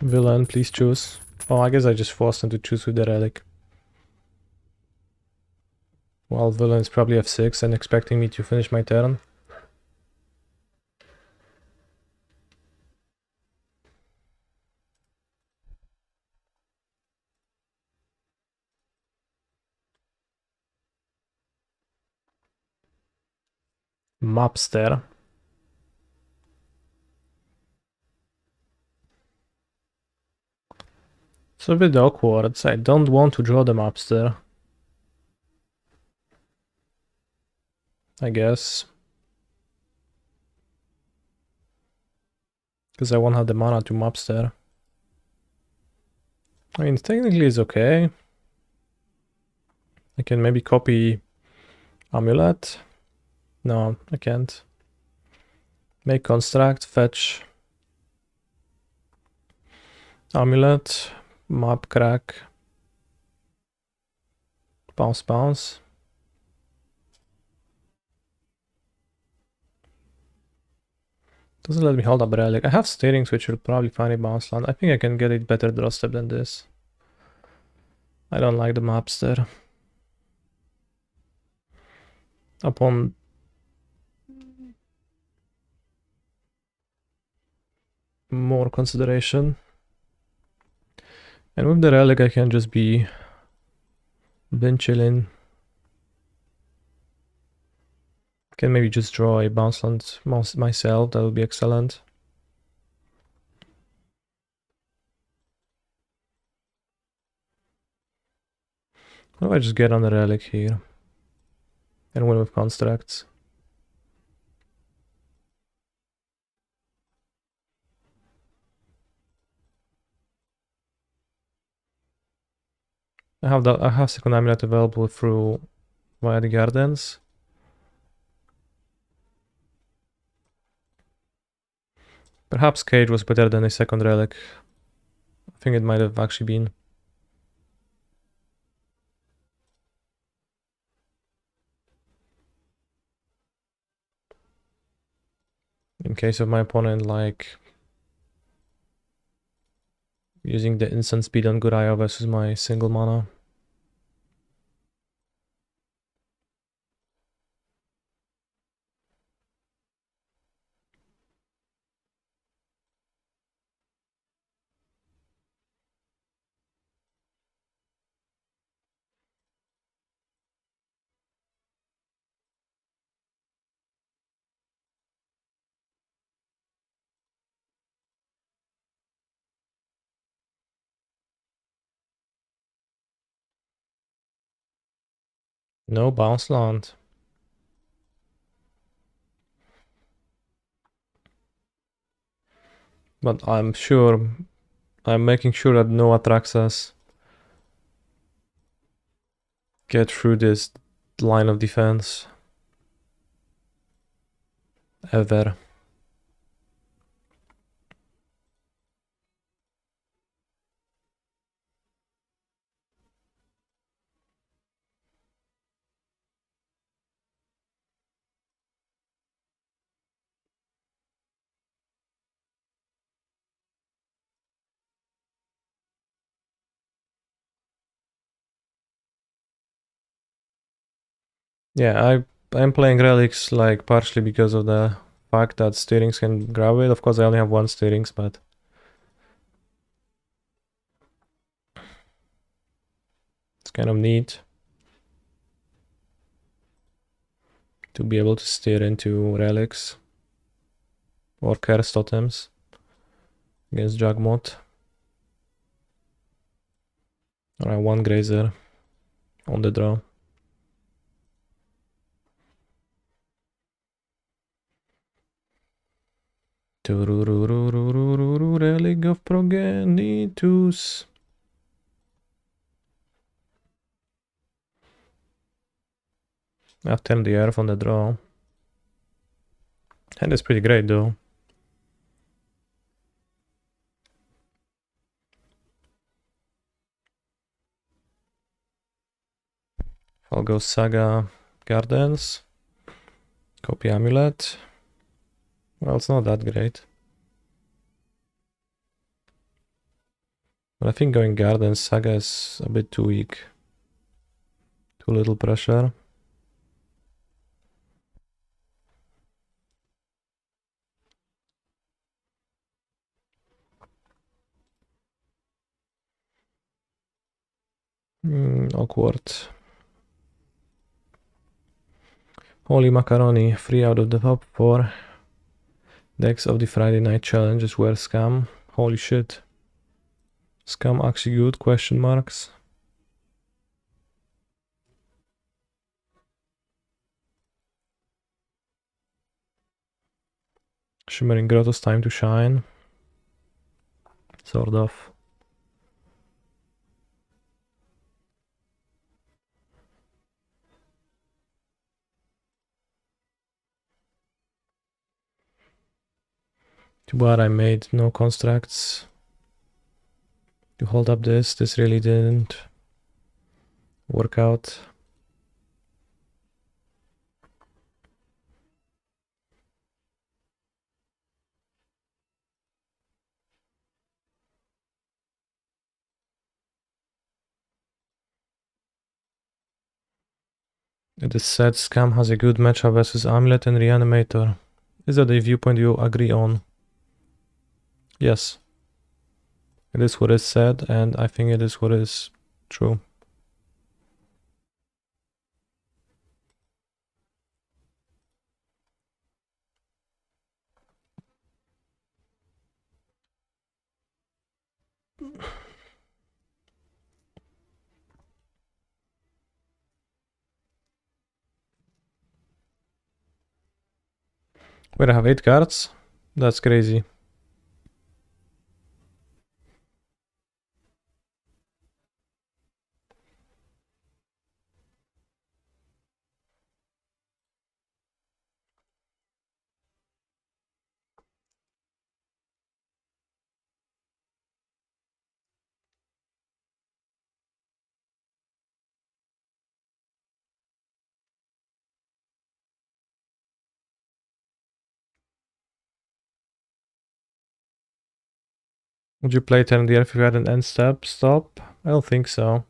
Villain, please choose. Oh, I guess I just forced him to choose with the relic. Well, villain is probably f6 and expecting me to finish my turn. Mobster. It's a bit awkward. I don't want to draw the mobster. I guess. Because I won't have the mana to mobster. I mean, technically it's okay. I can maybe copy Amulet. No, I can't. Make construct, fetch Amulet, mob crack, bounce bounce. Doesn't let me hold up relic. I have steerings which will probably find a bounce land. I think I can get a better draw step than this. I don't like the mobster. Upon more consideration. And with the relic I can just be been chilling. Can maybe just draw a bounce land myself, that would be excellent. What if I just get on the relic here and win with constructs? I have second amulet available through via the gardens. Perhaps Cage was better than a second relic. I think it might have actually been. In case of my opponent, like using the instant speed on Guraya versus my single mana. No bounce land. But I'm making sure that no Atraxas get through this line of defense. Ever. Yeah, I'm playing relics like partially because of the fact that steerings can grab it. Of course I only have one steerings, but it's kind of neat to be able to steer into relics or curse totems against Jugmot. Alright, one grazer on the draw. Relic of Progenitus. I've turned the earth on the draw. And it's pretty great though. I'll go Saga Gardens. Copy Amulet. Well, it's not that great. But I think going Garden Saga is a bit too weak. Too little pressure. Awkward. Holy macaroni, 3 out of the top 4 decks of the Friday night challenges were scam. Holy shit. Scam actually good? Question marks. Shimmering Grotto's time to shine. Sort of. Too bad I made no constructs to hold up this. This really didn't work out. It is said Scam has a good matchup versus Amulet and Reanimator. Is that a viewpoint you agree on? Yes. It is what is said, and I think it is what is true. Wait, I have 8 cards? That's crazy. Would you play turn the earth if you had an end step stop? I don't think so.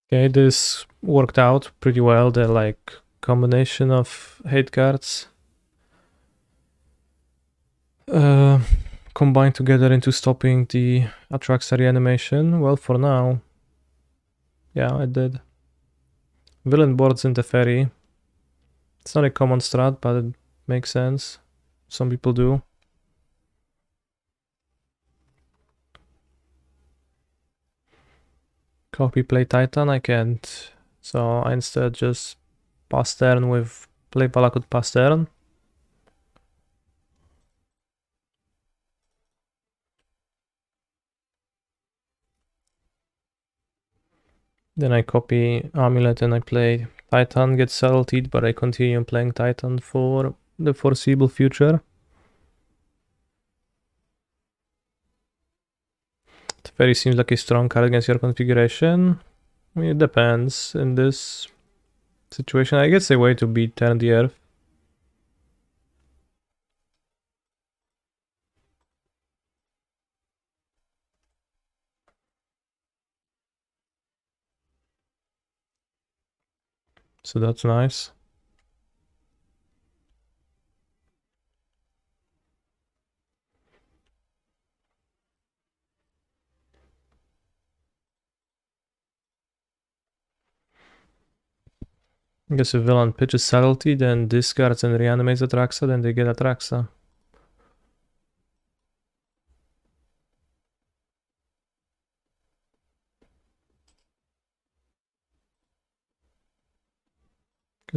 Okay, this worked out pretty well, the like combination of hate cards combined together into stopping the Atraxa reanimation. Well, for now, yeah, I did. Villain boards in the ferry. It's not a common strat, but it makes sense. Some people do. Copy play Titan, I can't. So I instead just pass turn with play Valakut pass turn. Then I copy Amulet and I play Titan, get subtletied, but I continue playing Titan for the foreseeable future. The Fairy seems like a strong card against your configuration. I mean, it depends in this situation. I guess a way to beat Turn the Earth. So that's nice. I guess if villain pitches subtlety, then discards and reanimates Atraxa, then they get Atraxa.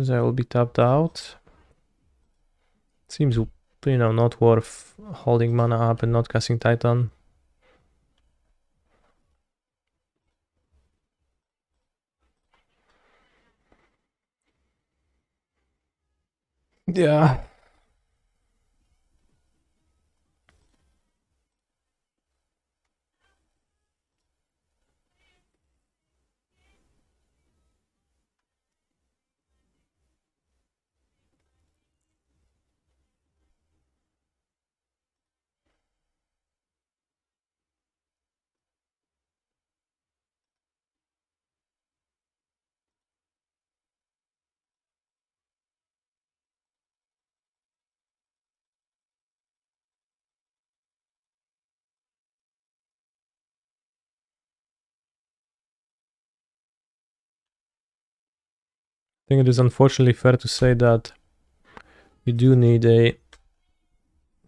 Since I will be tapped out. Seems, not worth holding mana up and not casting Titan. Yeah. I think it is unfortunately fair to say that you do need a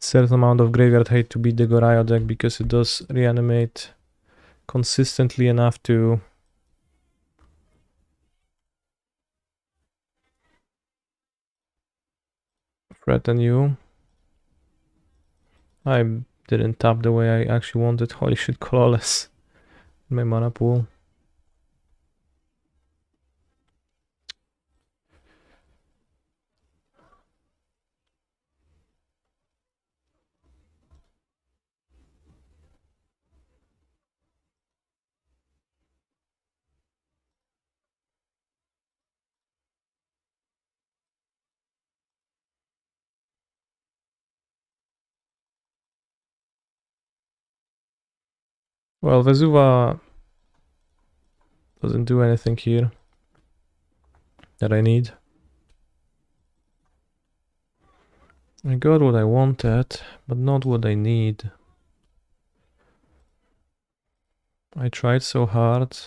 certain amount of graveyard hate to beat the Goraya deck, because it does reanimate consistently enough to threaten you. I didn't tap the way I actually wanted. Holy shit, Colorless in my mana pool. Well, Vesuva doesn't do anything here that I need. I got what I wanted, but not what I need. I tried so hard,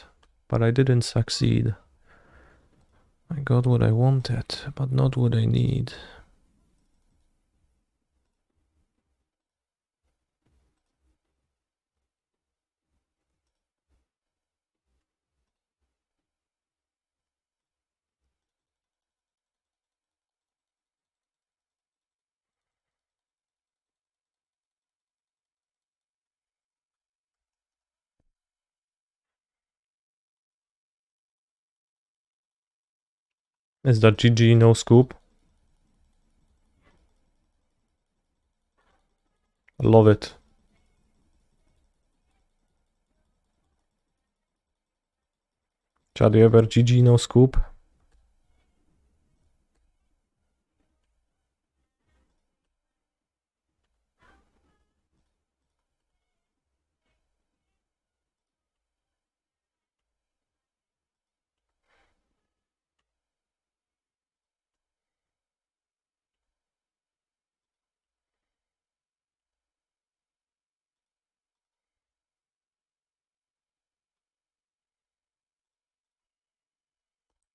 but I didn't succeed. I got what I wanted, but not what I need. Is that GG, no scoop? I love it. Chad, you ever GG, no scoop?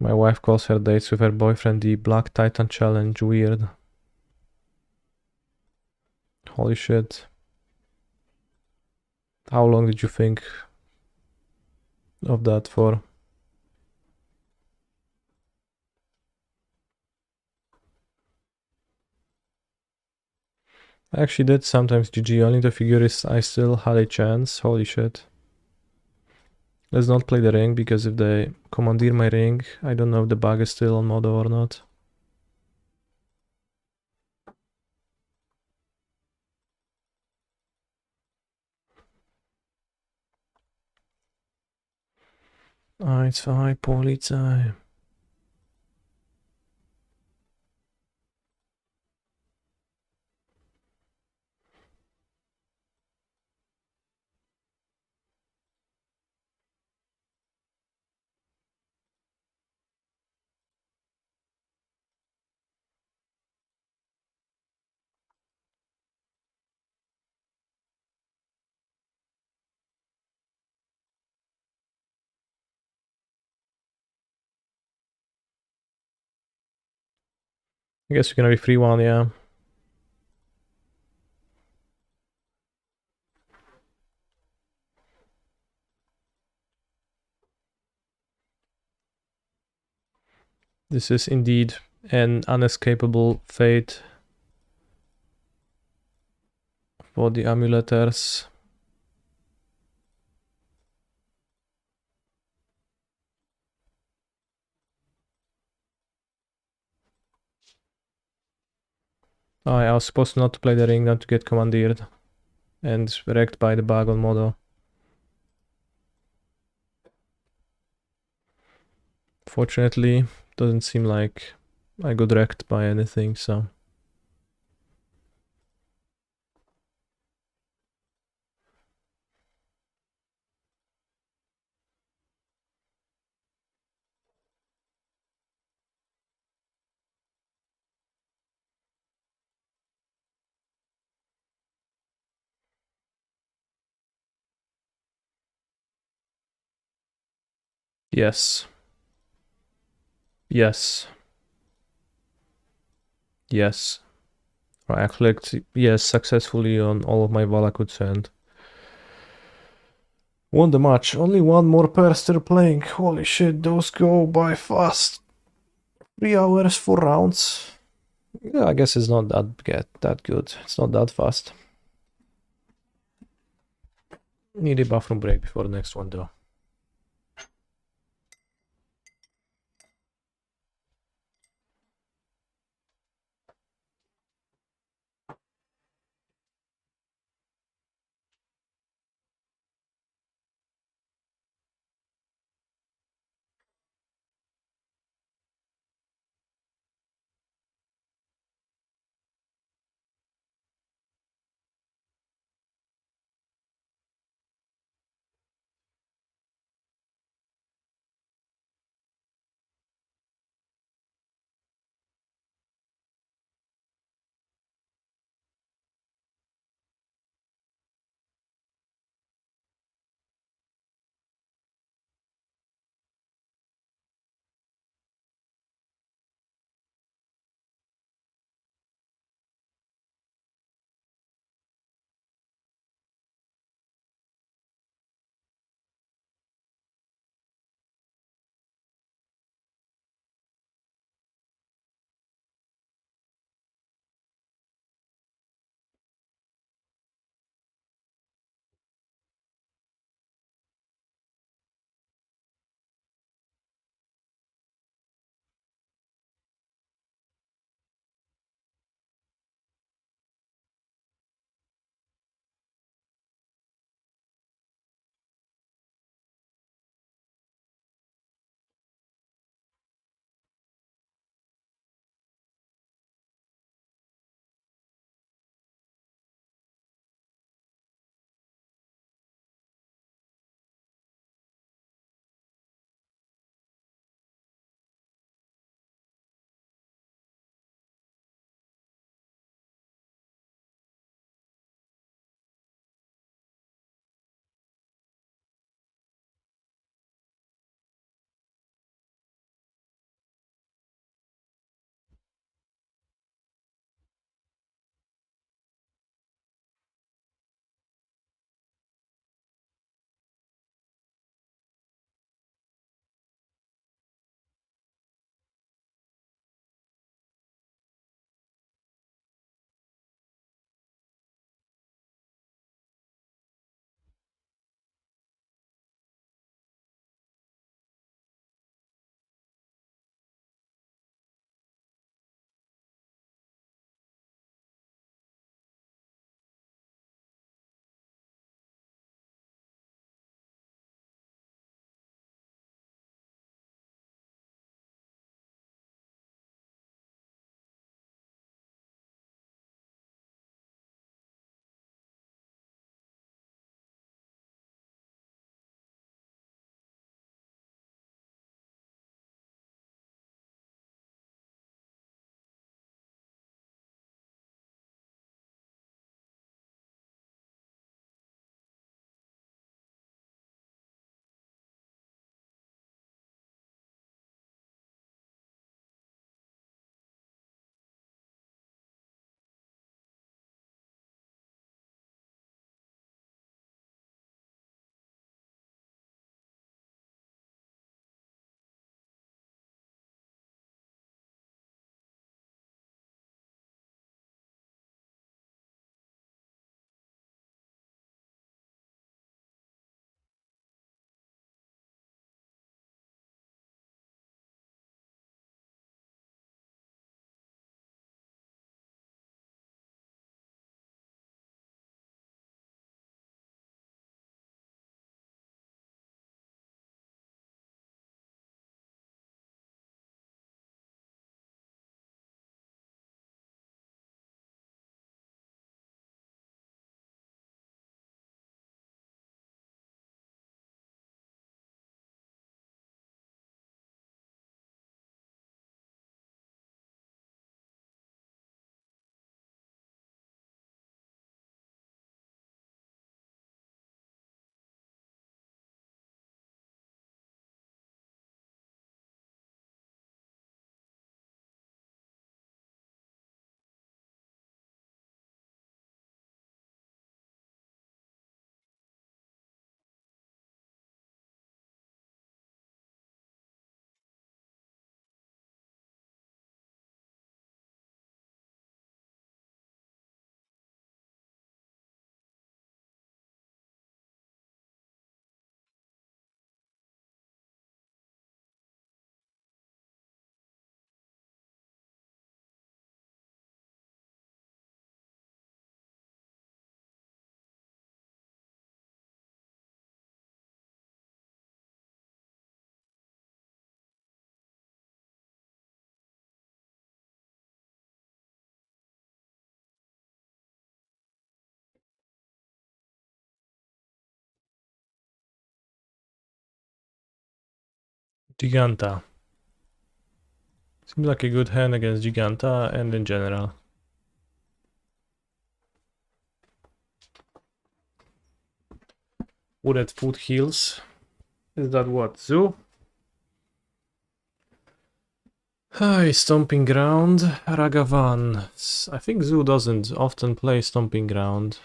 My wife calls her dates with her boyfriend the Black Titan Challenge. Weird. Holy shit. How long did you think of that for? I actually did sometimes GG, only the figure is I still had a chance. Holy shit. Let's not play the ring, because if they commandeer my ring, I don't know if the bug is still on Modo or not. Eins, zwei, Polizei. I guess you're gonna be free one, yeah. This is indeed an unescapable fate for the amuleters. Oh, I was supposed not to play the ring, not to get commandeered and wrecked by the Bagon model. Fortunately, doesn't seem like I got wrecked by anything, so... Yes. Yes. Yes. I clicked yes successfully on all of my Valakuts and won the match. Only one more pair still playing. Holy shit, those go by fast. 3 hours, 4 rounds. Yeah, I guess it's not that good. It's not that fast. Need a bathroom break before the next one though. Giganta. Seems like a good hand against Giganta and in general. Wooded foothills. Is that what? Zoo? Hi, Stomping Ground. Ragavan. I think Zoo doesn't often play Stomping Ground.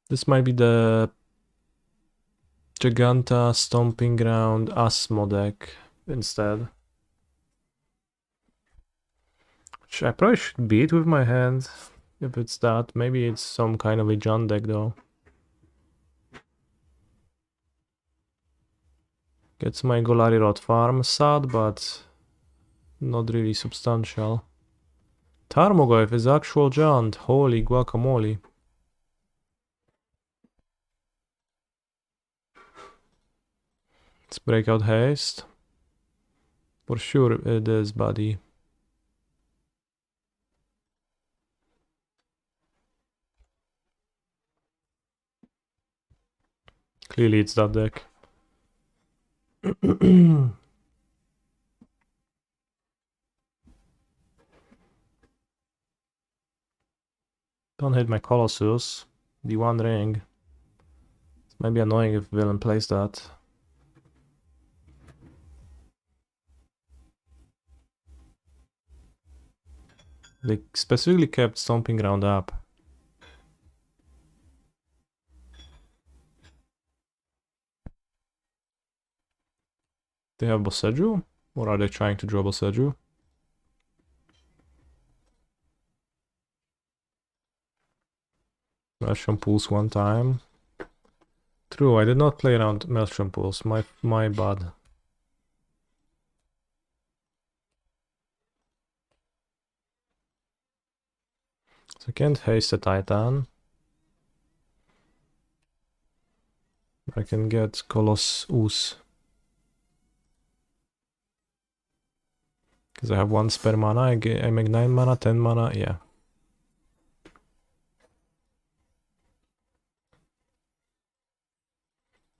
This might be the Giganta Stomping Ground Asmo deck instead. Which I probably should beat with my hand. If it's that. Maybe it's some kind of a John deck though. Gets my Golari Rod farm sad, but not really substantial. Tarmogoyf is actual giant. Holy guacamole. Let's break out haste. For sure it is, buddy. Clearly it's that deck. Don't hit my Colossus. The one ring. It might be annoying if villain plays that. They specifically kept Stomping Ground up. They have Boseju? Or are they trying to draw Boseju? Maelstrom Pulse one time. True, I did not play around Maelstrom Pulse. My bad. So I can't haste a Titan. I can get Colossus. Because I have one spare mana, I make 9 mana, 10 mana, yeah.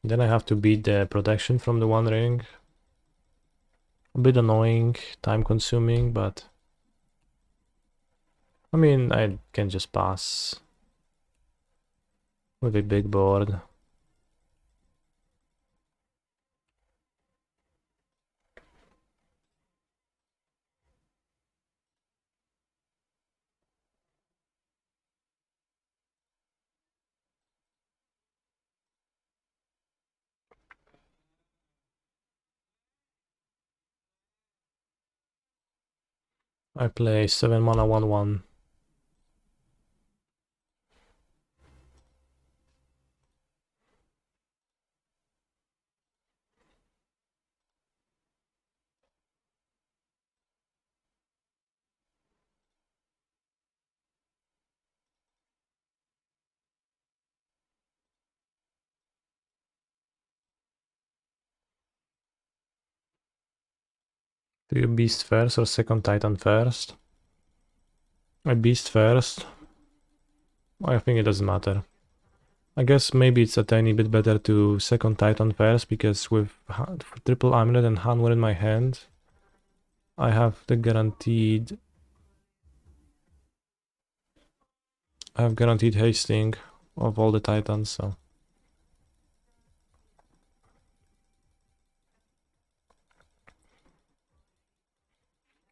Then I have to beat the protection from the one ring. A bit annoying, time consuming, but... I mean, I can just pass. With a big board. I play 7 mana 1/1. Do you beast first or second Titan first? I beast first. I think it doesn't matter. I guess maybe it's a tiny bit better to second Titan first, because with triple Amulet and Hanwar in my hand, I have the guaranteed... I have guaranteed hasting of all the Titans, so...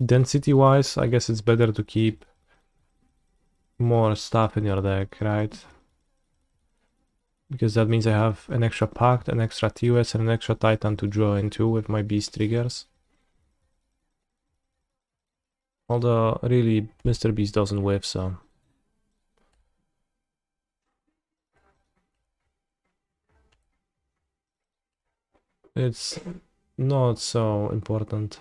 Density-wise, I guess it's better to keep more stuff in your deck, right? Because that means I have an extra Pact, an extra TOS, and an extra Titan to draw into with my Beast triggers. Although, really, Mr. Beast doesn't whiff, so... It's not so important.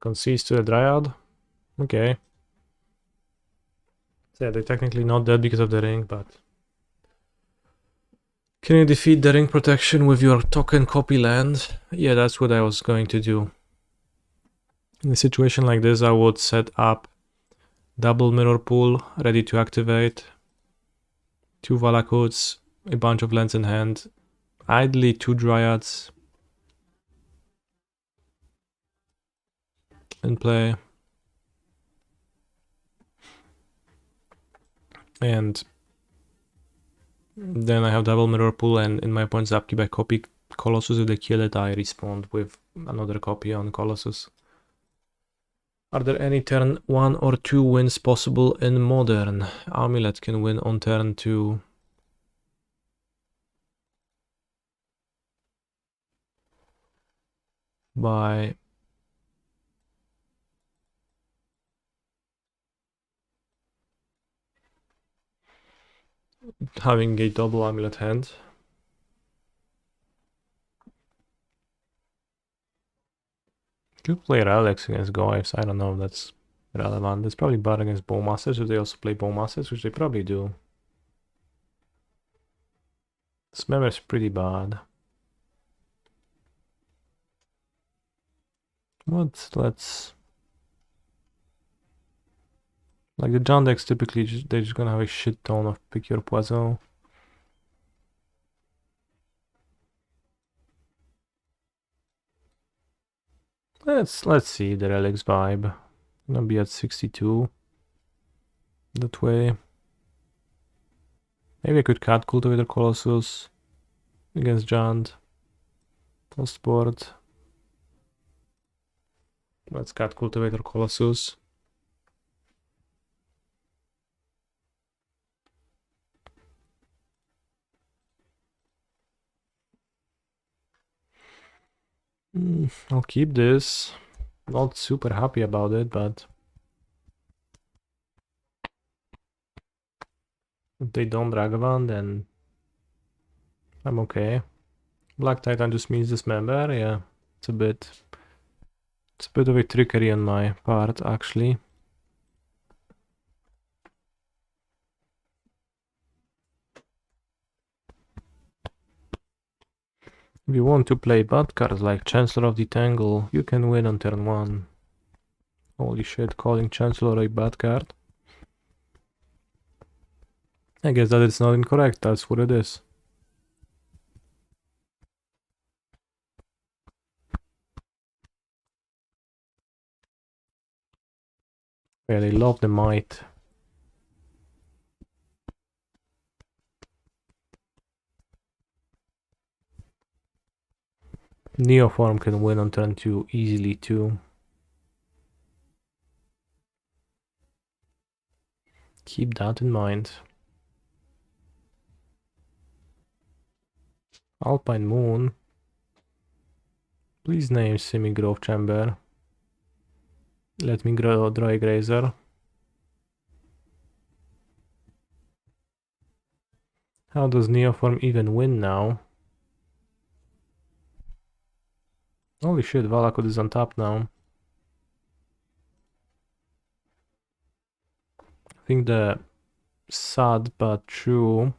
Concedes to the Dryad. Okay. So yeah, they're technically not dead because of the ring, but... Can you defeat the ring protection with your token copy land? Yeah, that's what I was going to do. In a situation like this, I would set up double mirror pool, ready to activate, 2 Valakuts, a bunch of lands in hand, ideally 2 Dryads in play, and then I have double mirror pool, and in my opponent's upkeep I copy Colossus. If they kill it, I respond with another copy on Colossus. Are there any turn 1 or 2 wins possible in Modern? Amulet can win on turn 2. By having a double Amulet hand. Could play Relics against Goyfs. I don't know if that's relevant. It's probably bad against Bowmasters if they also play Bowmasters, which they probably do. This member is pretty bad. Let's... Like the John decks typically, they're just gonna have a shit ton of Pick Your Poison. Let's see the Relics vibe. Gonna be at 62. That way. Maybe I could cut Cultivator Colossus against Jand. Post board. Let's cut Cultivator Colossus. I'll keep this. Not super happy about it, but if they don't Dragavan, then I'm okay. Black Titan just means dismember. Yeah, it's a bit of a trickery on my part, actually. If you want to play bad cards like Chancellor of the Tangle, you can win on turn 1. Holy shit, calling Chancellor a bad card. I guess that it's not incorrect, that's what it is. Yeah, they love the might. Neoform can win on turn 2 easily too. Keep that in mind. Alpine Moon. Please name Semi-Grove Chamber. Let me draw a Grazer. How does Neoform even win now? Holy shit, Valakut is on top now. I think the sad but true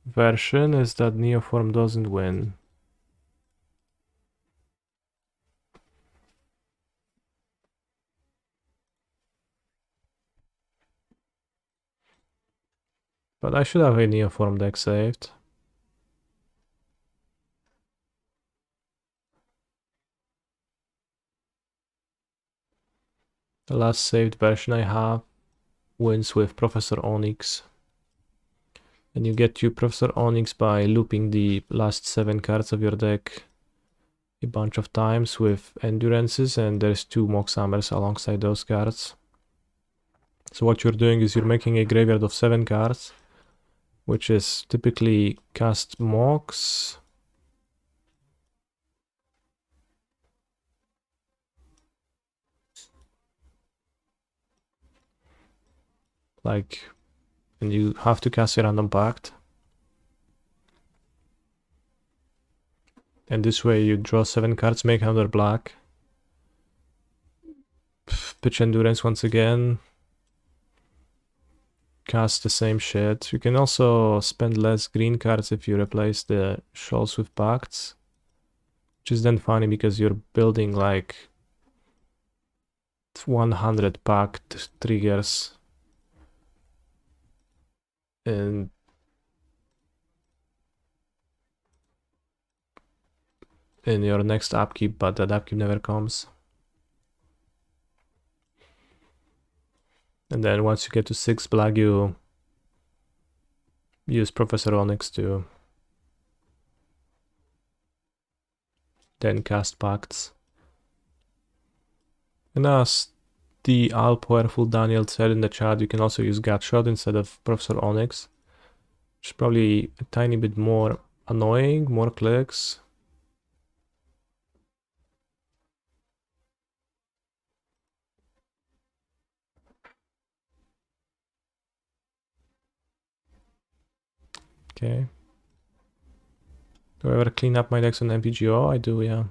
version is that Neoform doesn't win. But I should have a Neoform deck saved. The last saved version I have wins with Professor Onyx. And you get to Professor Onyx by looping the last 7 cards of your deck a bunch of times with Endurances, and there's 2 Mox Hammers alongside those cards. So what you're doing is you're making a graveyard of 7 cards, which is typically cast Mox, like, and you have to cast a random pact. And this way you draw 7 cards, make another black, pitch endurance once again. Cast the same shit. You can also spend less green cards if you replace the shoals with pacts. Which is then funny because you're building like 100 pact triggers in your next upkeep, but that upkeep never comes. And then once you get to 6 black, you use Professor Onyx to then cast pacts. And as the all-powerful Daniel said in the chat, you can also use Gutshot instead of Professor Onyx, which is probably a tiny bit more annoying, more clicks. Okay. Do I ever clean up my decks on MPGO? I do, yeah.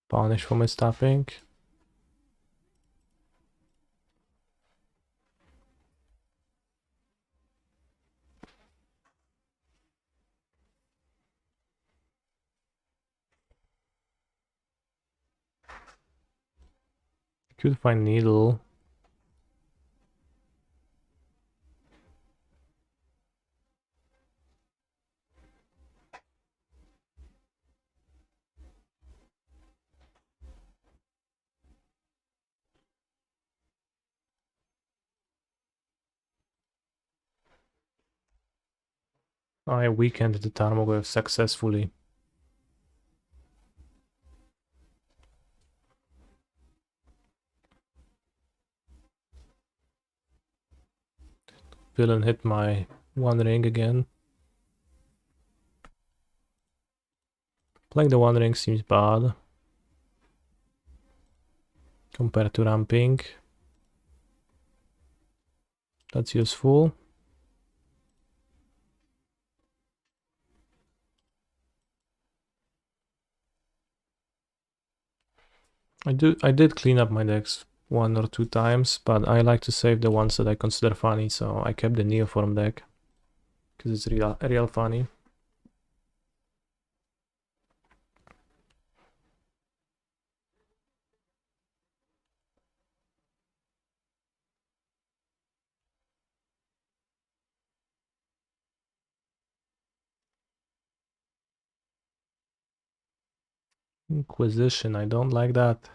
Punish for my stopping. Could find Needle. I weakened the Tarmogoyf successfully. Villain hit my One Ring again. Playing the One Ring seems bad compared to ramping. That's useful. I did clean up my decks 1 or 2 times, but I like to save the ones that I consider funny, so I kept the Neoform deck because it's real funny. Inquisition, I don't like that.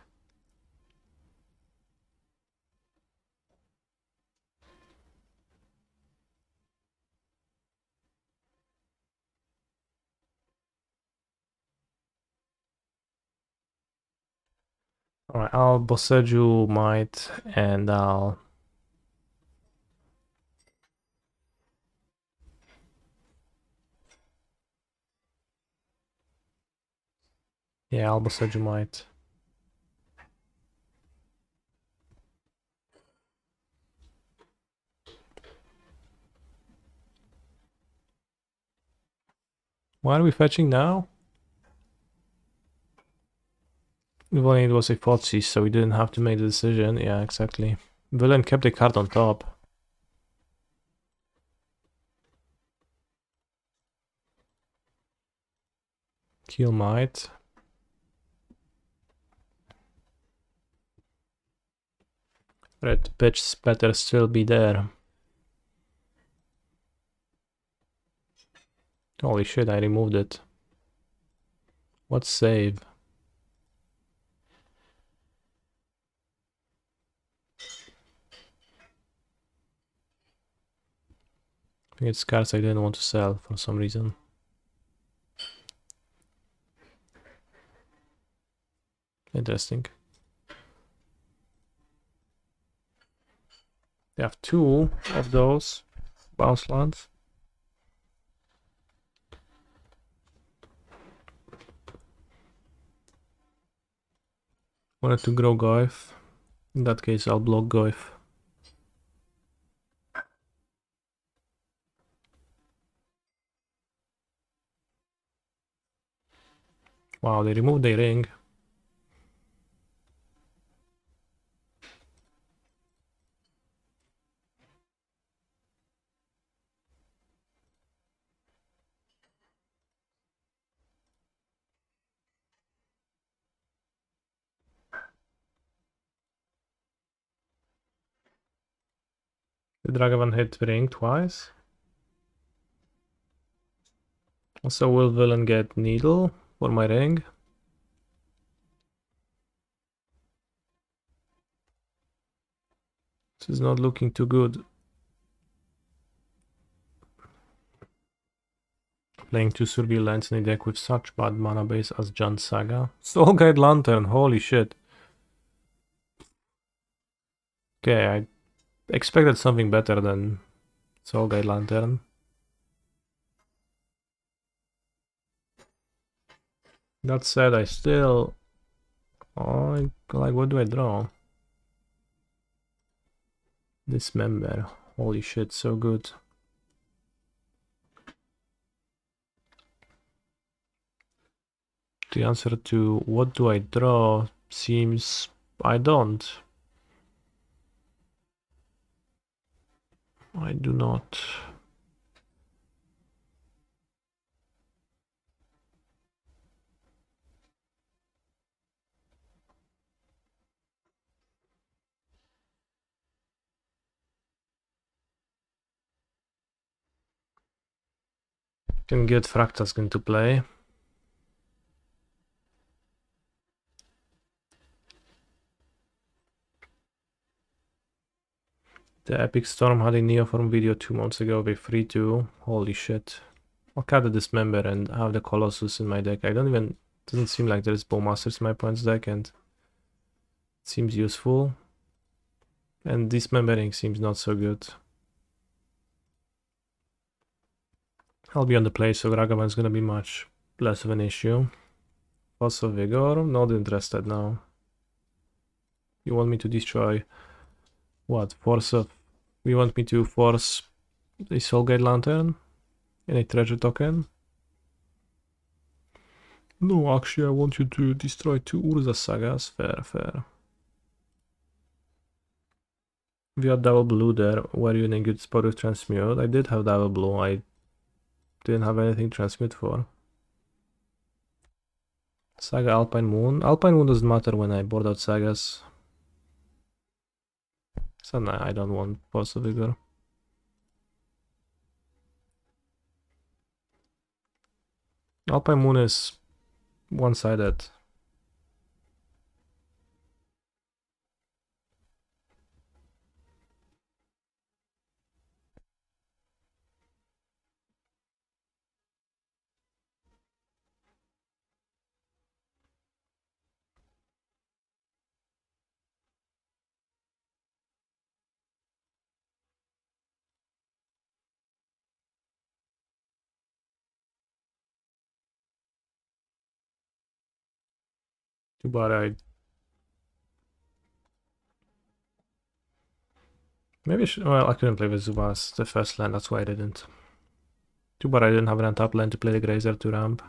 Alright, I'll Boseju Might and I'll... Yeah, I'll Boseju Might. Why are we fetching now? If only it was a Fotsy, so we didn't have to make the decision. Yeah, exactly. Villain kept the card on top. Kill Might. Red pitch better still be there. Holy shit, I removed it. What save? I think it's cards I didn't want to sell for some reason. Interesting. Yeah, have 2 of those bounce lands. Wanted to grow Goif. In that case, I'll block Goif. Wow, they removed their ring. The Dragavan hit ring twice. Also, will villain get needle for my ring? This is not looking too good. Playing 2 Survey lands in a deck with such bad mana base as Jan Saga. Soul Guide Lantern, holy shit. Okay, I expected something better than Soul Guide Lantern. That said, I still... Oh, like, what do I draw? Dismember. Holy shit, so good. The answer to what do I draw seems I don't. I do not. Can get Fractask into play. The Epic Storm had a Neoform video 2 months ago with 3-2. Holy shit. I'll cut the Dismember and have the Colossus in my deck. I don't even... Doesn't seem like there's Bowmasters in my opponent's deck and... It seems useful. And Dismembering seems not so good. I'll be on the play, so Ragavan's gonna be much less of an issue. Also Vigor, not interested now. You want me to destroy... What? Force of... You want me to force a Soulgate Lantern? In a treasure token? No, actually I want you to destroy 2 Urza Sagas. Fair, fair. We had double blue there. Were you in a good spot with transmute? I did have double blue. I didn't have anything to transmute for. Saga Alpine Moon. Alpine Moon doesn't matter when I board out sagas. So nah, I don't want Force of Vigor. Alpine Moon is one-sided. Too bad I... Maybe I should... Well, I couldn't play with Zubas the first land, that's why I didn't. Too bad I didn't have an untap land to play the Grazer to ramp.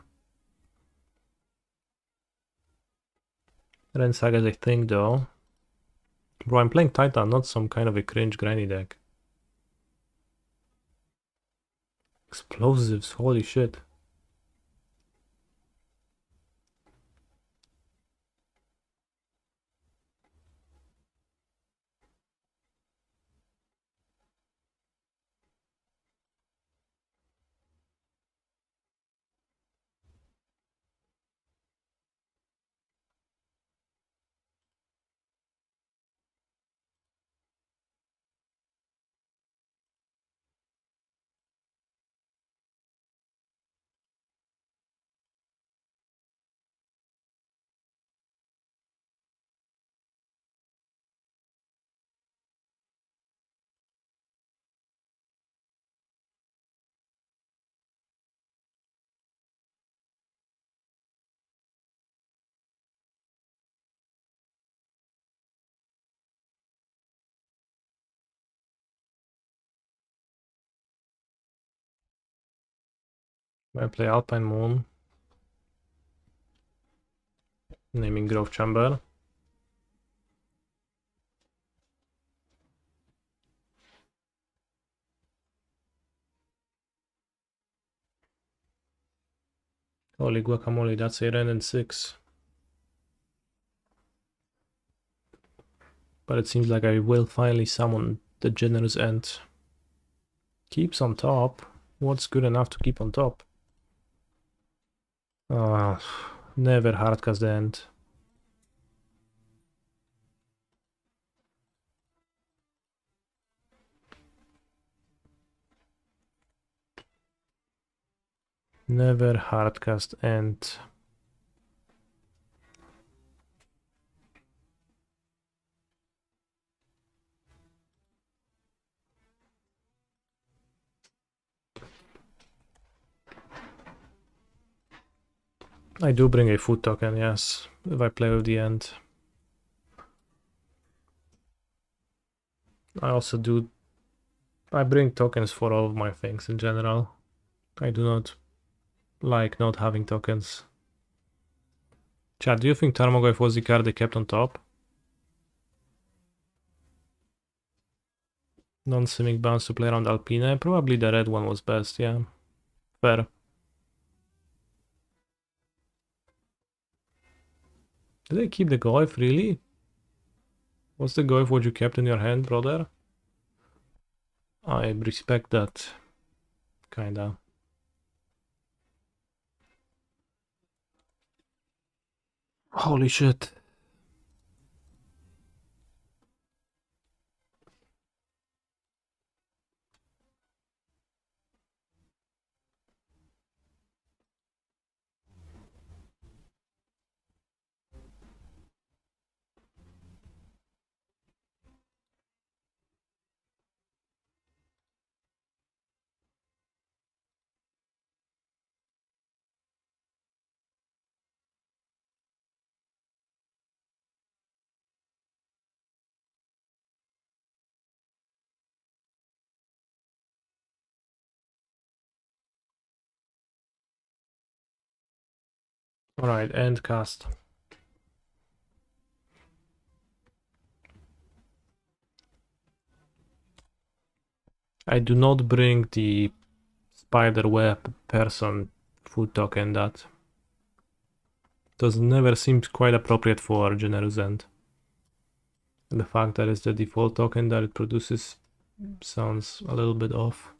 Ren Saga is a thing though. Bro, I'm playing Titan, not some kind of a cringe granny deck. Explosives, holy shit. I play Alpine Moon. Naming Grove Chamber. Holy guacamole, that's a Ren and 6. But it seems like I will finally summon the Generous End. Keeps on top. What's good enough to keep on top? Never hardcast the end. Never hardcast end. I do bring a food token, yes, if I play with the end. I also do... I bring tokens for all of my things in general. I do not like not having tokens. Chat, do you think Tarmogoyf was the card they kept on top? Non-simic bounce to play around Alpine? Probably the red one was best, yeah. Fair. Did they keep the Goyf, really? What's the Goyf what you kept in your hand, brother? I respect that. Kinda. Holy shit. Alright, end cast. I do not bring the spider web person food token. That does never seemed quite appropriate for Generous End. And the fact that it's the default token that it produces sounds a little bit off.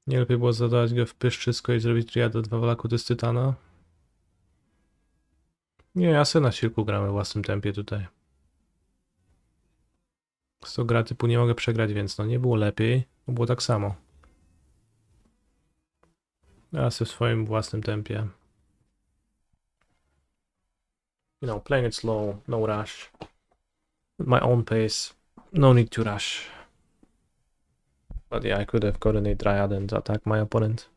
Nie lepiej było zadać go w pyszczysko i zrobić triadę 2 wlakuty z Tytana? Nie, ja se na silku gramy w własnym tempie tutaj. 100 gra typu nie mogę przegrać, więc no nie było lepiej, było tak samo. Ja se w swoim własnym tempie. You know, playing it slow, no rush. At my own pace, no need to rush. But yeah, I could have gotten a Dryad and attack my opponent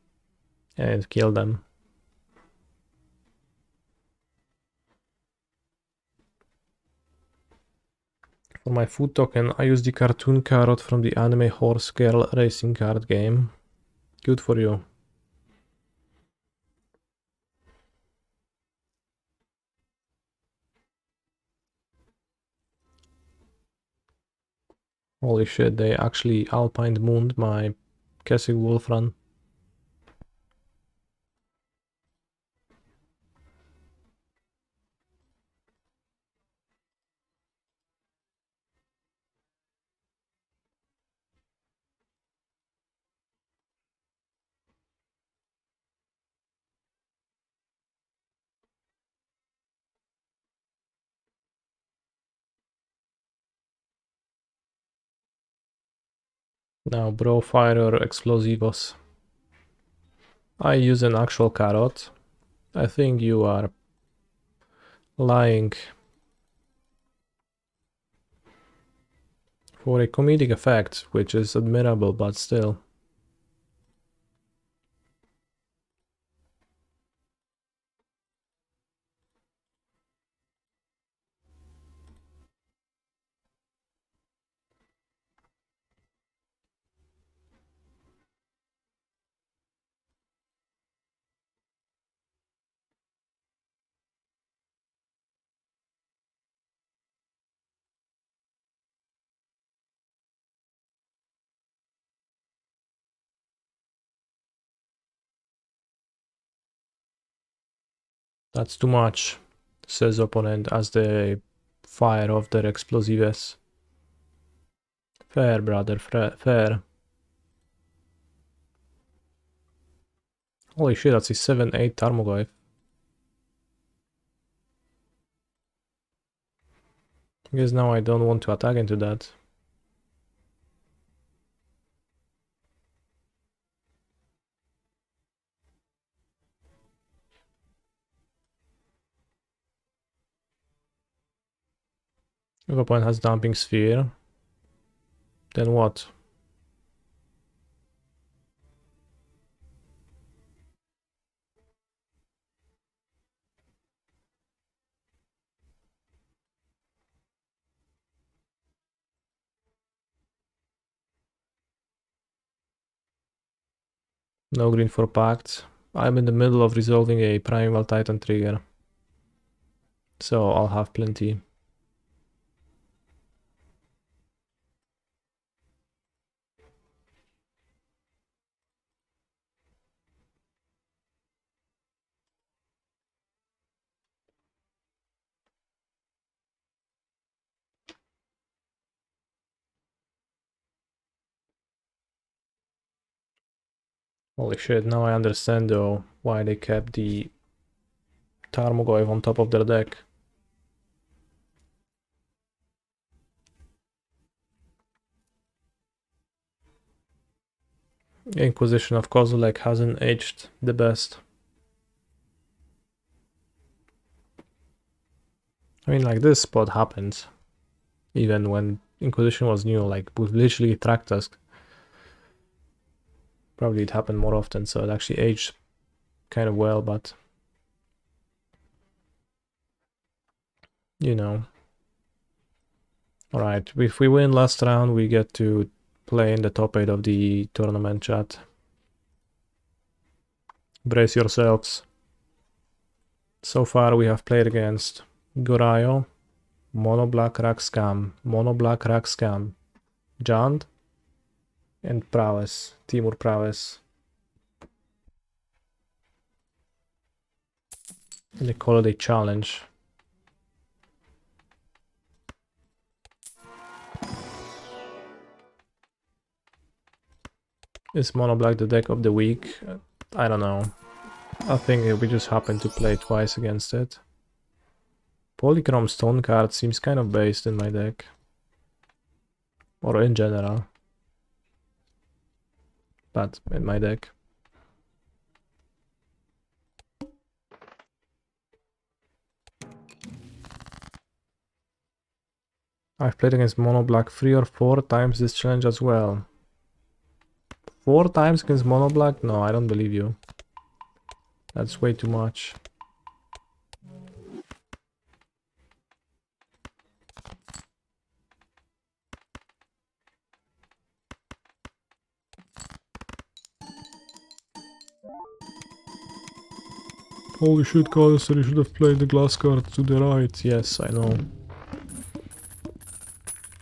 and kill them. For my food token, I use the cartoon carrot from the anime Horse Girl racing card game. Good for you. Holy shit, they actually Alpine Mooned my Kessig Wolf run. Now, Bro Fire Explosivos. I use an actual carrot. I think you are lying. For a comedic effect, which is admirable, but still. That's too much, says opponent as they fire off their explosives. Fair, brother, fair. Holy shit, that's a 7-8 Tarmogoyf. I guess now I don't want to attack into that. If opponent has dumping sphere, then what? No green for Pact. I'm in the middle of resolving a Primal Titan trigger, so I'll have plenty. Holy shit, now I understand though why they kept the Tarmogoyf on top of their deck. Inquisition of Kozilek hasn't aged the best. I mean, like, this spot happened even when Inquisition was new, like with literally Tractus. Probably it happened more often, so it actually aged kind of well, but you know. Alright, if we win last round, we get to play in the top 8 of the tournament, chat. Brace yourselves. So far we have played against Gorayo, Mono Black Raxcam, Mono Black Raxcam, Jand, and Prowess, Timur Prowess. And they call it a challenge. Is Mono Black the deck of the week? I don't know. I think we just happened to play twice against it. Polychrome Stone card seems kind of based in my deck. Or in general. But in my deck. I've played against Mono Black 3 or 4 times this challenge as well. 4 times against Mono Black? No, I don't believe you. That's way too much. Holy shit, Carlson, you should have played the glass card to the right. Yes, I know.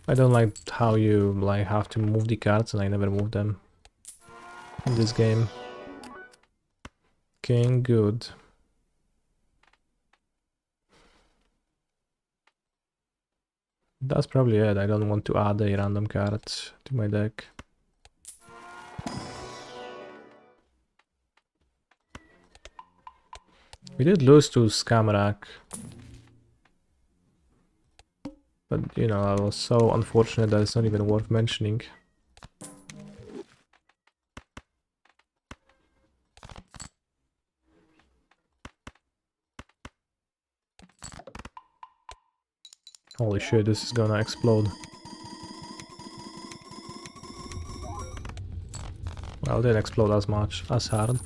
I don't like how you like have to move the cards, and I never move them in this game. King, good. That's probably it. I don't want to add a random card to my deck. We did lose to Scamrack. But, you know, I was so unfortunate that it's not even worth mentioning. Holy shit, this is gonna explode. Well, it didn't explode as much, as hard.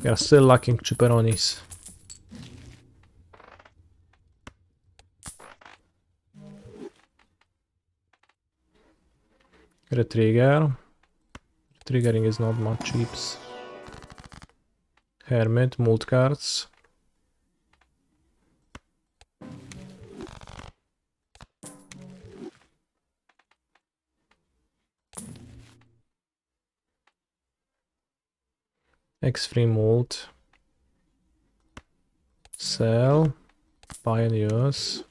We are still lacking Chipperonis. Retrigger. Triggering is not much cheaps. Hermit, mold cards. X-free mold. Sell. Buy and use.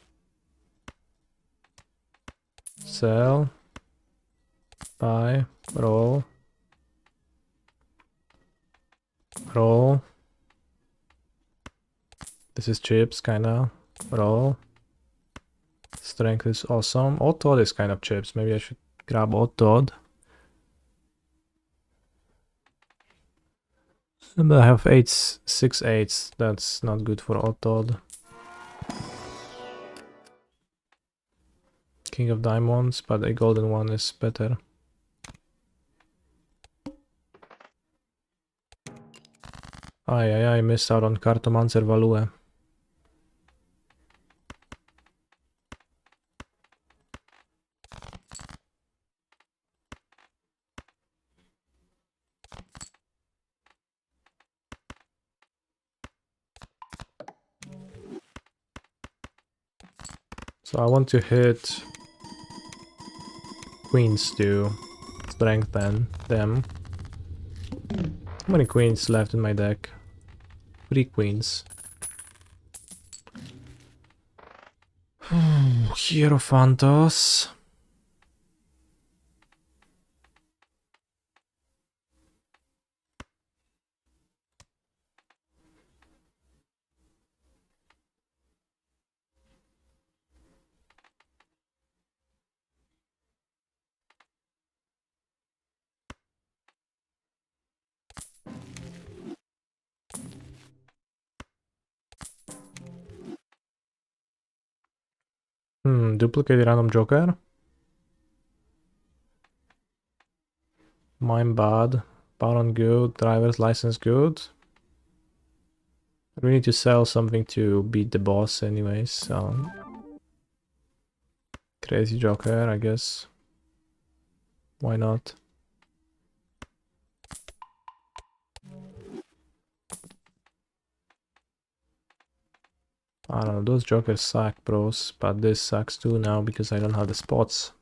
Sell. Buy. Roll. Roll. This is chips, kinda. Roll. Strength is awesome. Odd Todd is kind of chips. Maybe I should grab Odd Todd. And I have 6 8s. That's not good for Odd Todd. King of Diamonds, but a golden one is better. I missed out on Cartomancer Value. So I want to hit queens to strengthen them. How many queens left in my deck? 3 queens. Hierophantos. Duplicate random joker. Mine bad. Baron good. Driver's license good. We need to sell something to beat the boss anyways, so... Crazy joker, I guess. Why not? I don't know, those jokers suck, bros, but this sucks too now because I don't have the spots.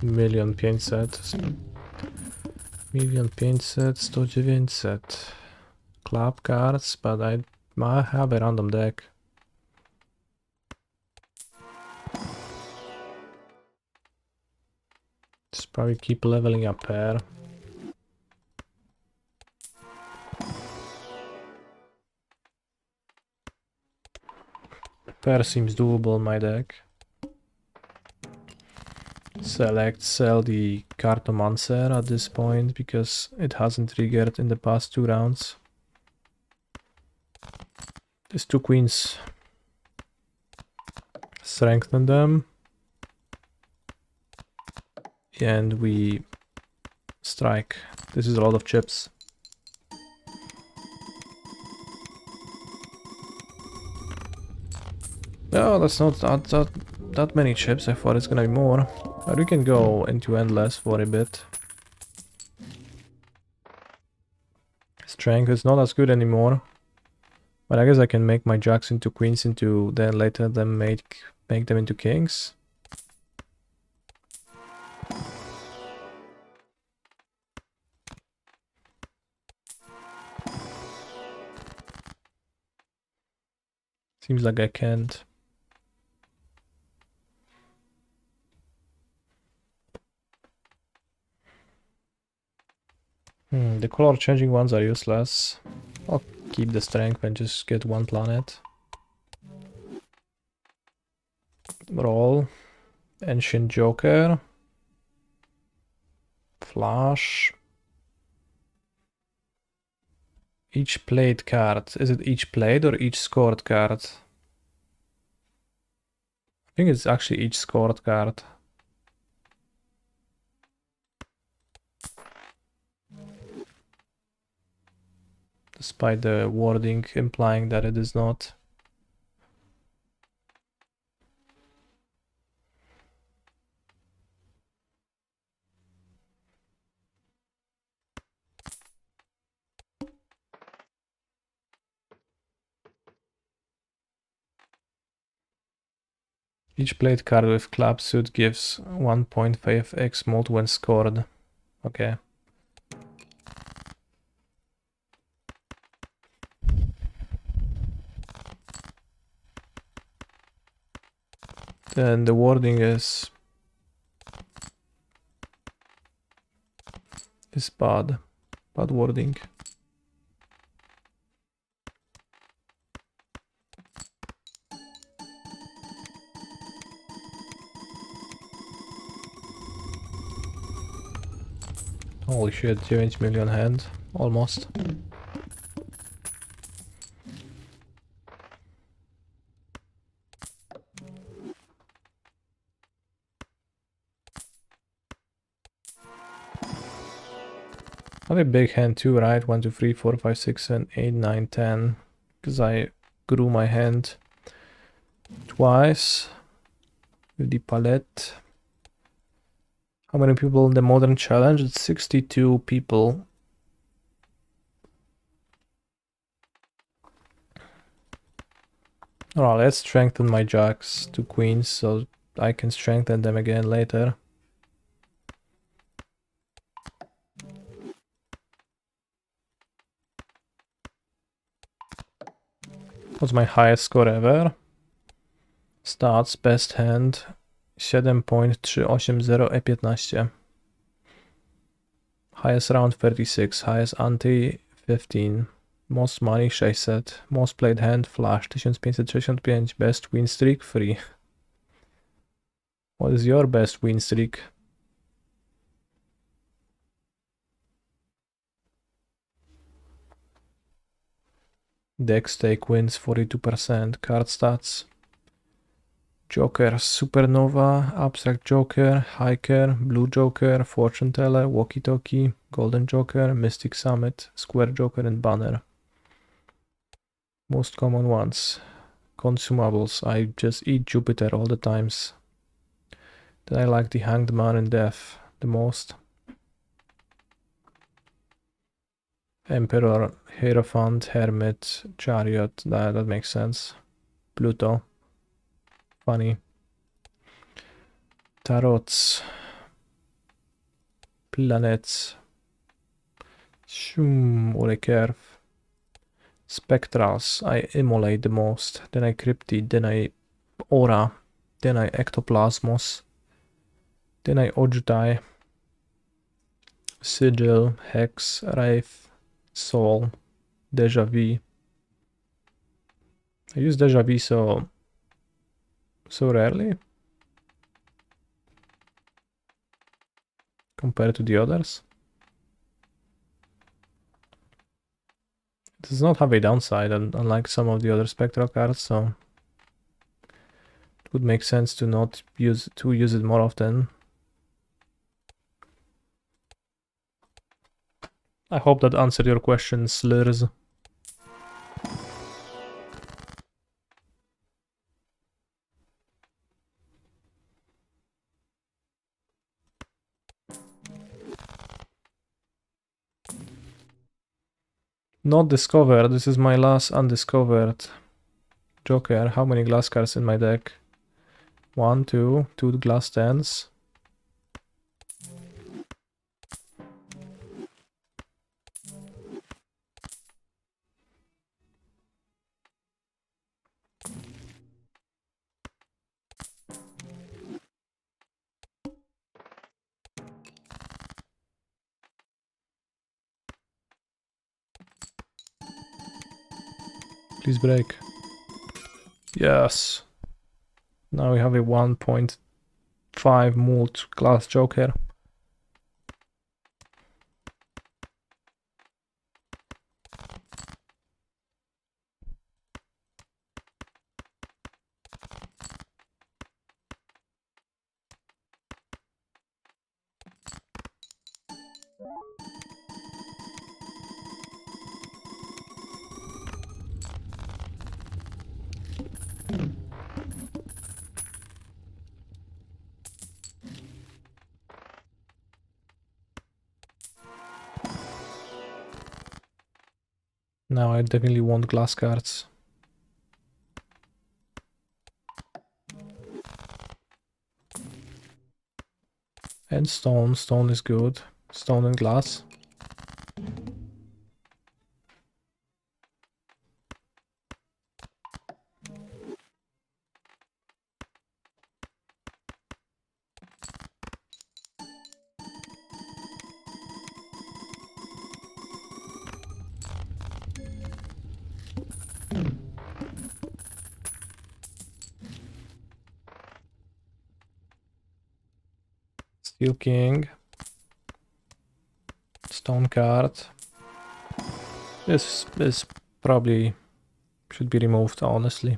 Milion 500. Milion 500, 100, 900. Club cards, but I might have a random deck. Just probably keep leveling up pair. Pair seems doable in my deck. Select, sell the Cartomancer at this point because it hasn't triggered in the past 2 rounds. These 2 queens. Strengthen them. And we strike. This is a lot of chips. No, that's not that many chips. I thought it's gonna be more. But we can go into endless for a bit. Strength is not as good anymore. But I guess I can make my jacks into queens into then later then make them into kings. Seems like I can't. The color changing ones are useless. I'll keep the strength and just get 1 planet. Roll. Ancient Joker. Flash. Each played card. Is it each played or each scored card? I think it's actually each scored card. Despite the wording implying that it is not. Each played card with club suit gives 1.5x mod when scored. Okay. Then the wording is bad. Bad wording. Holy shit, 9 million hand. Almost. I have a big hand too, right? 1, 2, 3, 4, 5, 6, 7, 8, 9, 10. Because I grew my hand twice with the palette. How many people in the modern challenge? It's 62 people. Alright, let's strengthen my jacks to queens so I can strengthen them again later. What's my highest score ever? Stats, best hand 7.380 E15. Highest round 36, highest ante 15. Most money 600. Most played hand flash 1565. Best win streak 3. What is your best win streak? Dex take wins 42%. Card stats. Joker, Supernova, Abstract Joker, Hiker, Blue Joker, Fortune Teller, Walkie Talkie, Golden Joker, Mystic Summit, Square Joker, and Banner. Most common ones. Consumables, I just eat Jupiter all the times. Then I like the Hanged Man and Death the most. Emperor, Hierophant, Hermit, Chariot, that makes sense. Pluto. Funny. Tarots. Planets. Ole Curve. Spectrals, I immolate the most. Then I Cryptid, then I Aura, then I Ectoplasmos, then I Ojutai, Sigil, Hex, Wraith, Soul, Deja Vu. I use Deja Vu so rarely compared to the others. It does not have a downside, unlike some of the other spectral cards, so it would make sense to not use it more often. I hope that answered your question, Slurs. Not discovered. This is my last undiscovered Joker. How many glass cards in my deck? 1, 2 glass 10s. Please break. Yes. Now we have a 1.5 mult glass Joker. Now I definitely want glass cards. And stone. Stone is good. Stone and glass. Steel king. Stone card. This probably should be removed, honestly.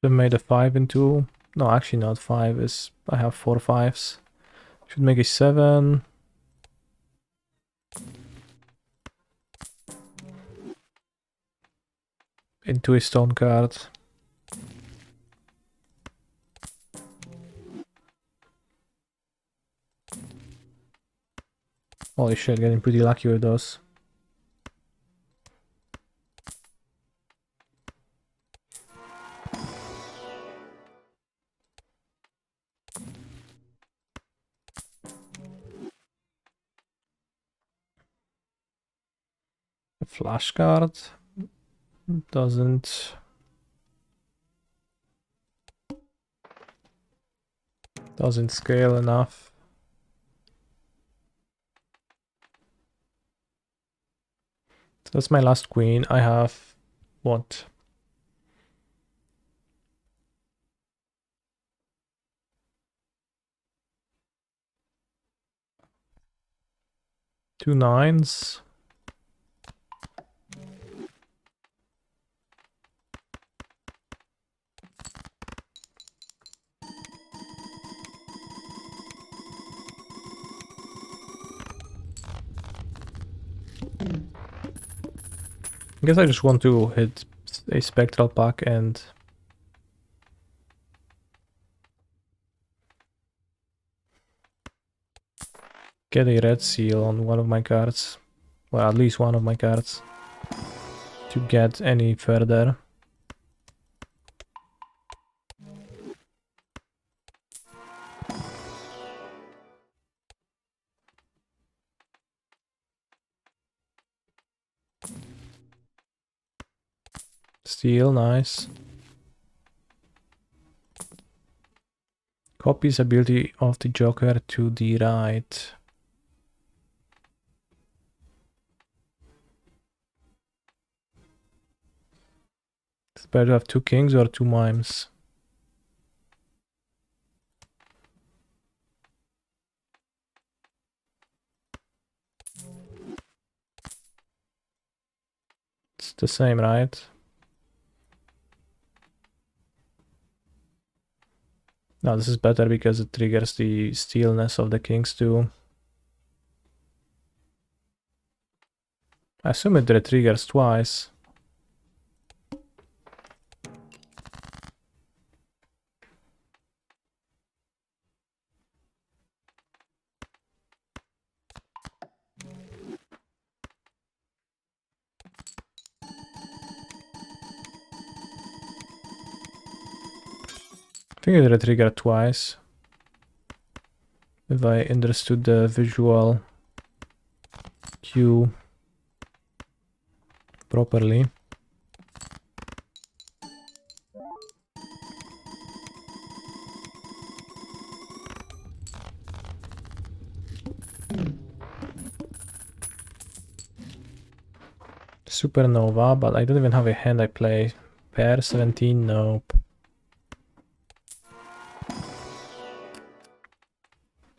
Should have made a 5 into... No, actually not 5. Is I have 4 5s. Should make a 7. Into a stone card. Holy shit, getting pretty lucky with those. A flash card doesn't scale enough. So that's my last queen. I have what? 2 9s. I guess I just want to hit a spectral pack and get a red seal on one of my cards. Well, at least one of my cards. To get any further. Steel, nice. Copies ability of the Joker to the right. It's better to have 2 kings or 2 mimes. It's the same, right? No, this is better because it triggers the steelness of the kings too. I assume it triggers twice. I think it triggered twice. If I understood the visual cue properly. Supernova, but I don't even have a hand I play. Pair 17, nope.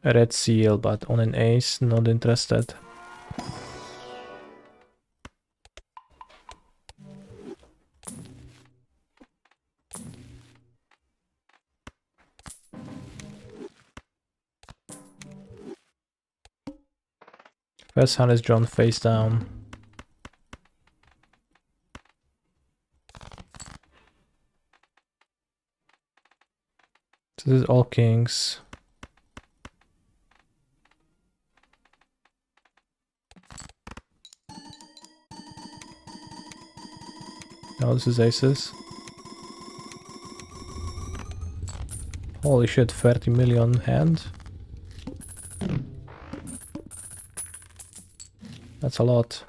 A red seal, but on an ace, not interested. First hand is drawn face down. This is all kings. Now this is aces. Holy shit, 30 million hand. That's a lot.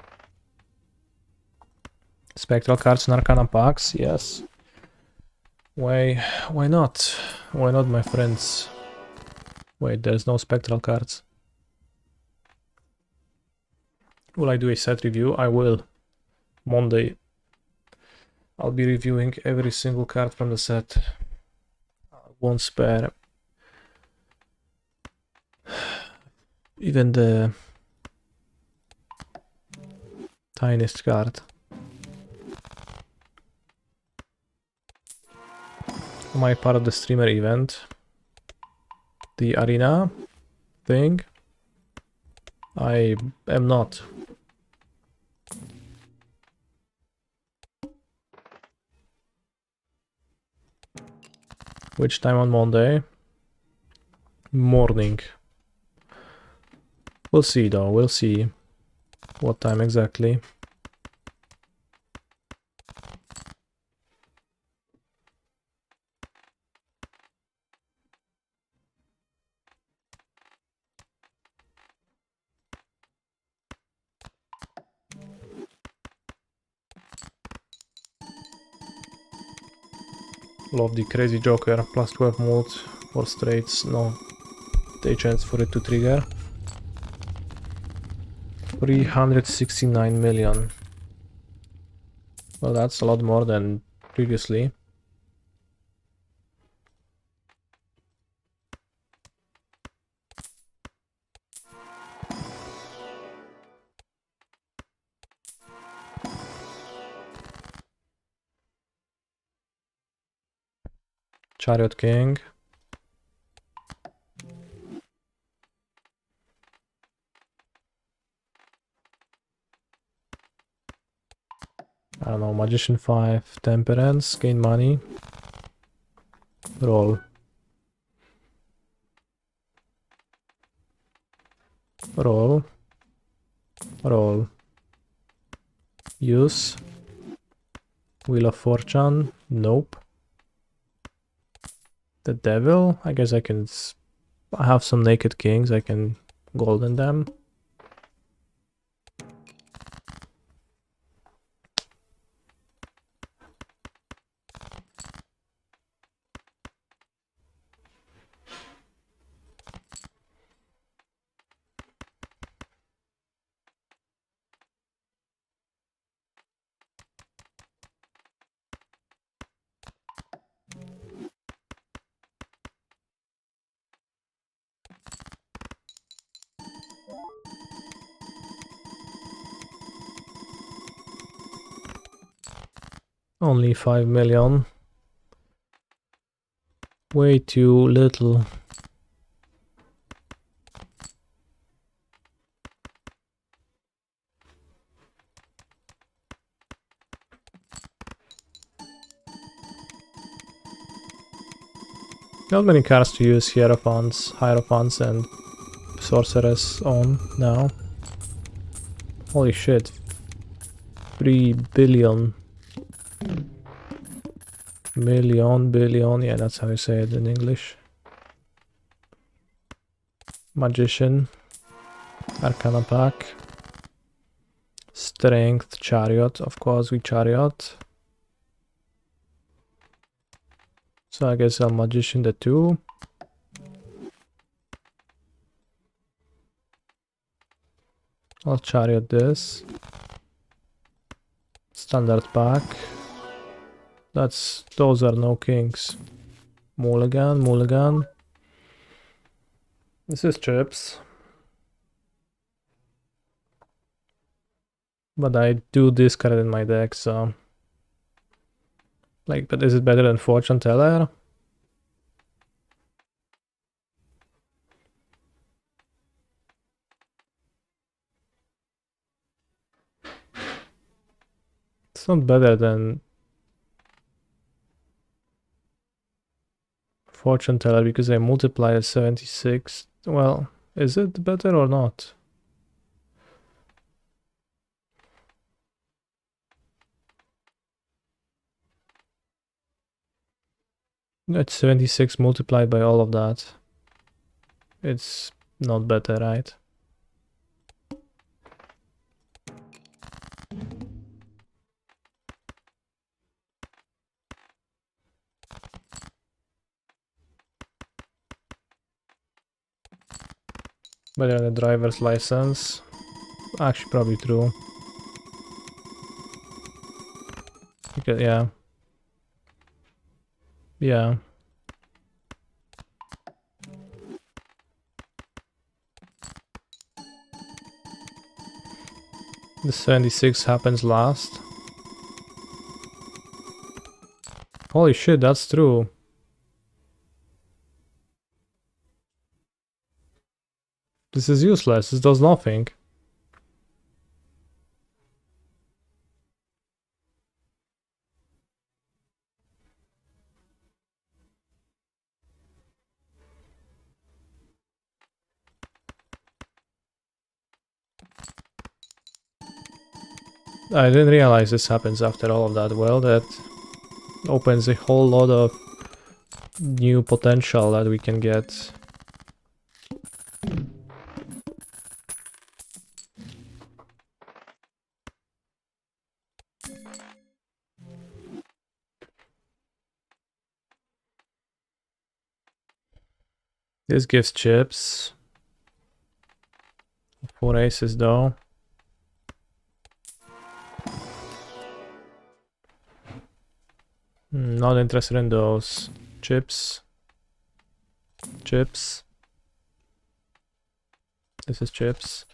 Spectral cards and Arcana packs, yes. Why not? Why not, my friends? Wait, there's no spectral cards. Will I do a set review? I will. Monday. I'll be reviewing every single card from the set. I won't spare even the tiniest card. Am I part of the streamer event? The arena thing? I am not. Which time on Monday? Morning. We'll see though, we'll see what time exactly. Love the crazy joker, plus 12 mult for straights, no day chance for it to trigger. 369 million. Well, that's a lot more than previously. Chariot King. I don't know, Magician 5, Temperance, gain money. Roll. Roll. Roll. Use. Wheel of Fortune. Nope. The Devil. I guess I can... I have some naked kings. I can golden them. Only 5 million. Way too little. Not many cards to use Hierophants and Sorceress on now. Holy shit. 3 billion. Billion, yeah, that's how you say it in English. Magician. Arcana pack. Strength, Chariot, of course, with Chariot. So I guess I'll Magician the 2. I'll Chariot this. Standard pack. Those are no kings. Mulligan. This is chips. But I do discard it in my deck, so... Like, but is it better than Fortune Teller? It's not better than fortune teller because I multiplied 76. Well, is it better or not? It's 76 multiplied by all of that. It's not better, right? Better than the driver's license. Actually, probably true. Because, yeah. Yeah. The 76 happens last. Holy shit, that's true. This is useless. This does nothing. I didn't realize this happens after all of that. Well, that opens a whole lot of new potential that we can get. This gives chips. 4 aces though. Not interested in those. Chips. Chips. This is chips.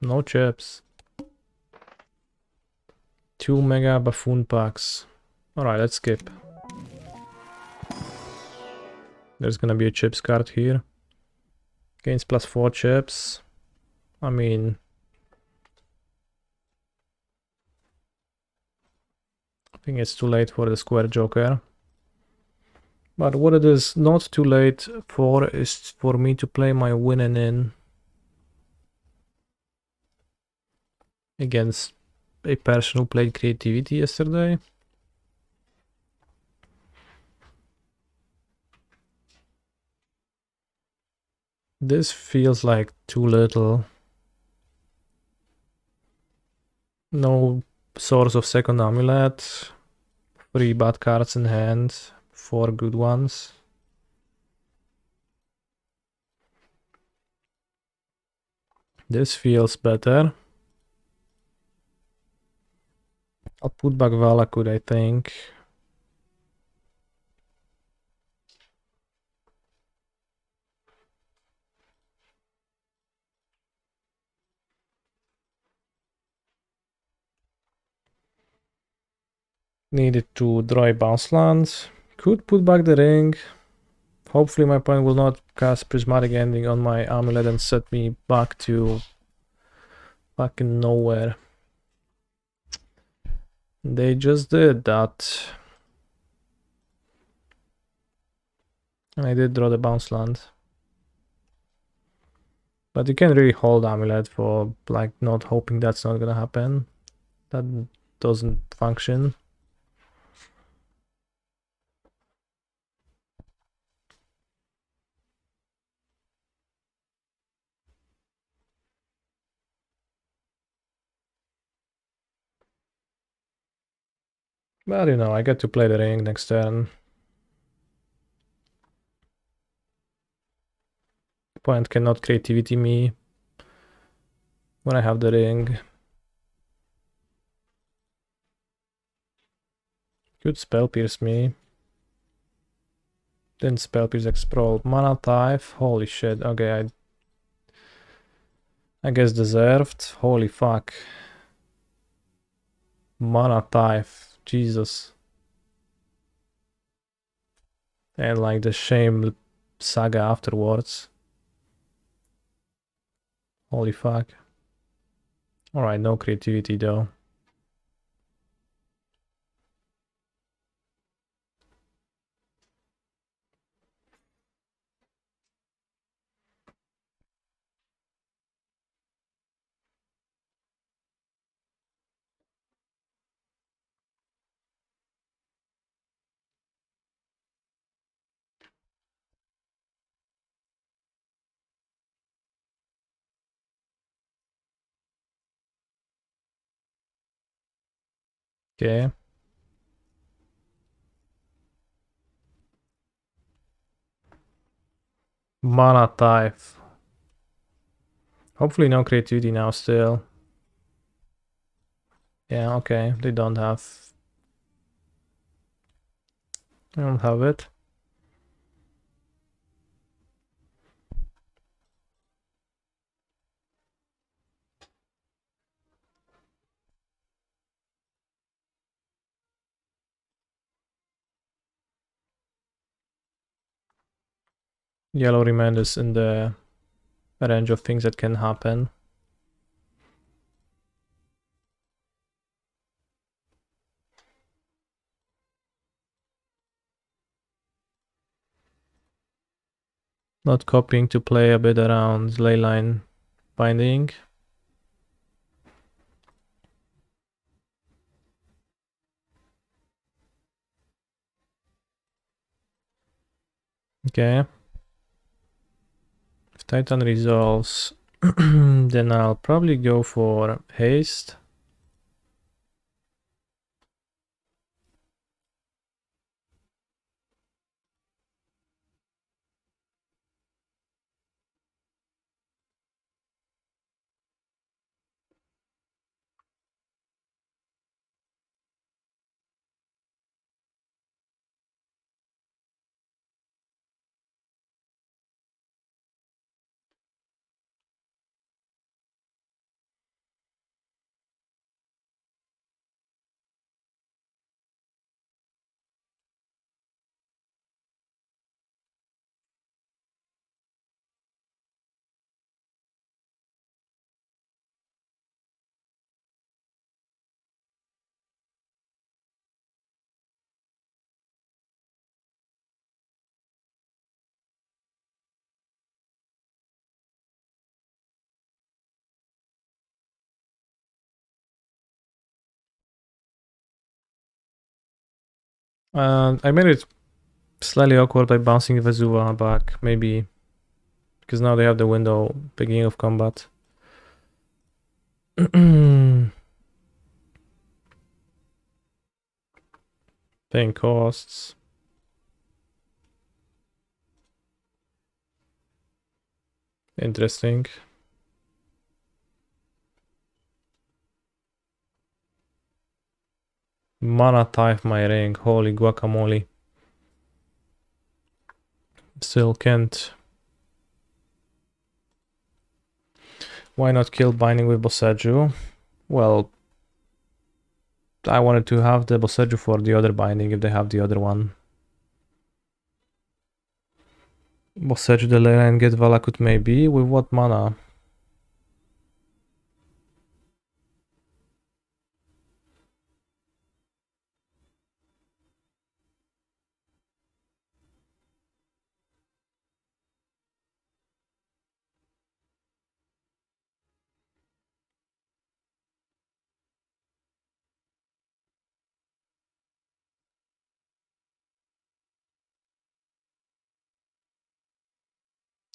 No chips. 2 mega buffoon packs. Alright, let's skip. There's gonna be a chips card here. Gains plus 4 chips. I mean... I think it's too late for the square joker. But what it is not too late for is for me to play my winning in against a person who played creativity yesterday. This feels like too little. No source of second amulet. 3 bad cards in hand. 4 good ones. This feels better. I'll put back Valakut, I think. Needed to draw a bounce land. Could put back the ring. Hopefully my opponent will not cast Prismatic Ending on my Amulet and set me back to fucking nowhere. They just did that. And I did draw the bounce land. But you can't really hold Amulet for like not hoping that's not gonna happen. That doesn't function. But you know, I get to play the ring next turn. Opponent cannot creativity me when I have the ring. Could spell pierce me. Didn't spell pierce Exprol. Mana type. Holy shit. Okay, I guess deserved. Holy fuck. Mana type. Jesus. And like the shame saga afterwards. Holy fuck. Alright, no creativity though. Okay. Mana type. Hopefully no creativity now still. Yeah, okay. They don't have it. Yellow remains in the range of things that can happen. Not copying to play a bit around leyline binding. Okay. If Titan resolves, then I'll probably go for haste. I made it slightly awkward by bouncing Vesuva back, maybe because now they have the window beginning of combat. Paying costs. Interesting. Mana type my ring. Holy guacamole. Still can't. Why not kill binding with Boseju? Well, I wanted to have the Boseju for the other binding if they have the other one. Boseju the layer and get Valakut maybe. With what mana?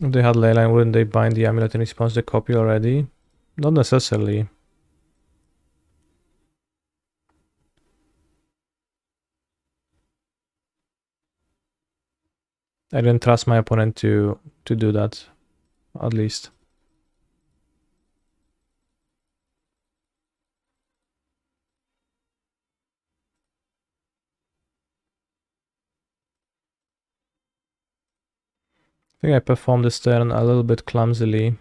If they had Leyline, wouldn't they bind the amulet in response to the copy already? Not necessarily. I didn't trust my opponent to do that, at least. I think I performed this turn a little bit clumsily.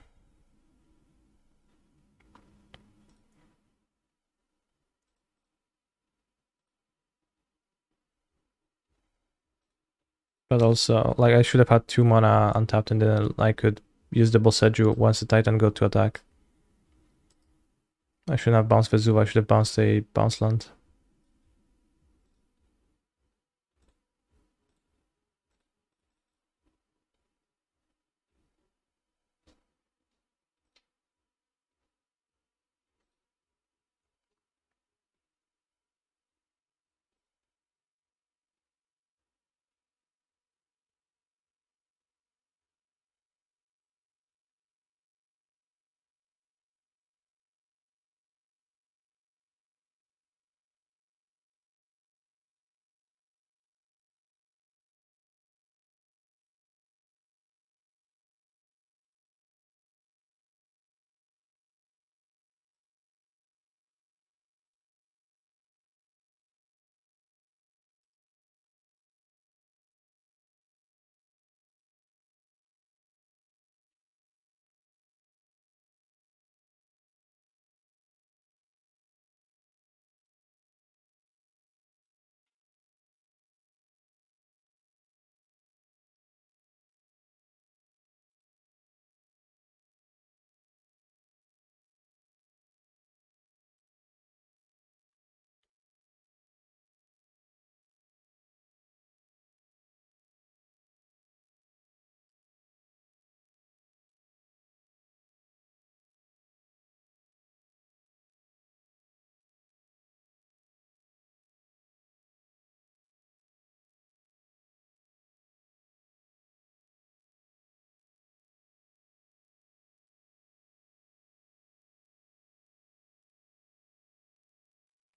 But also, like, I should have had 2 mana untapped and then I could use the Boseju once the Titan go to attack. I shouldn't have bounced Vesuva, I should have bounced a bounce land.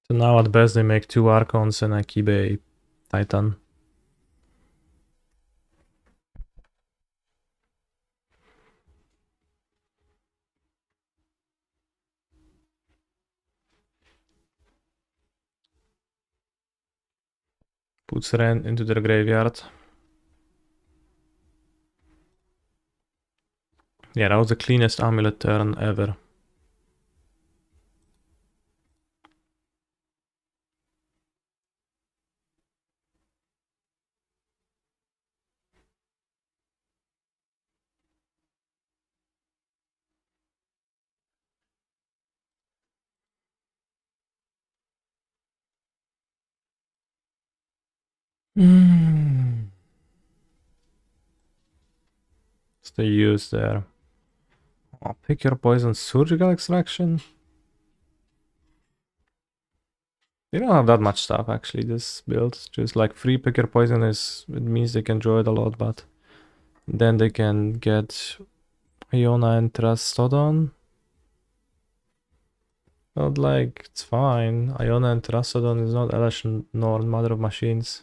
So now at best they make 2 Archons and I keep a Titan. Puts Ren into their graveyard. Yeah, that was the cleanest Amulet turn ever. So they use their pick your poison surgical extraction. They don't have that much stuff actually, this build. Just like free pick your poison is, it means they can draw it a lot, but then they can get Iona and Trastodon. Not like, it's fine. Iona and Trastodon is not Elesh nor Mother of Machines.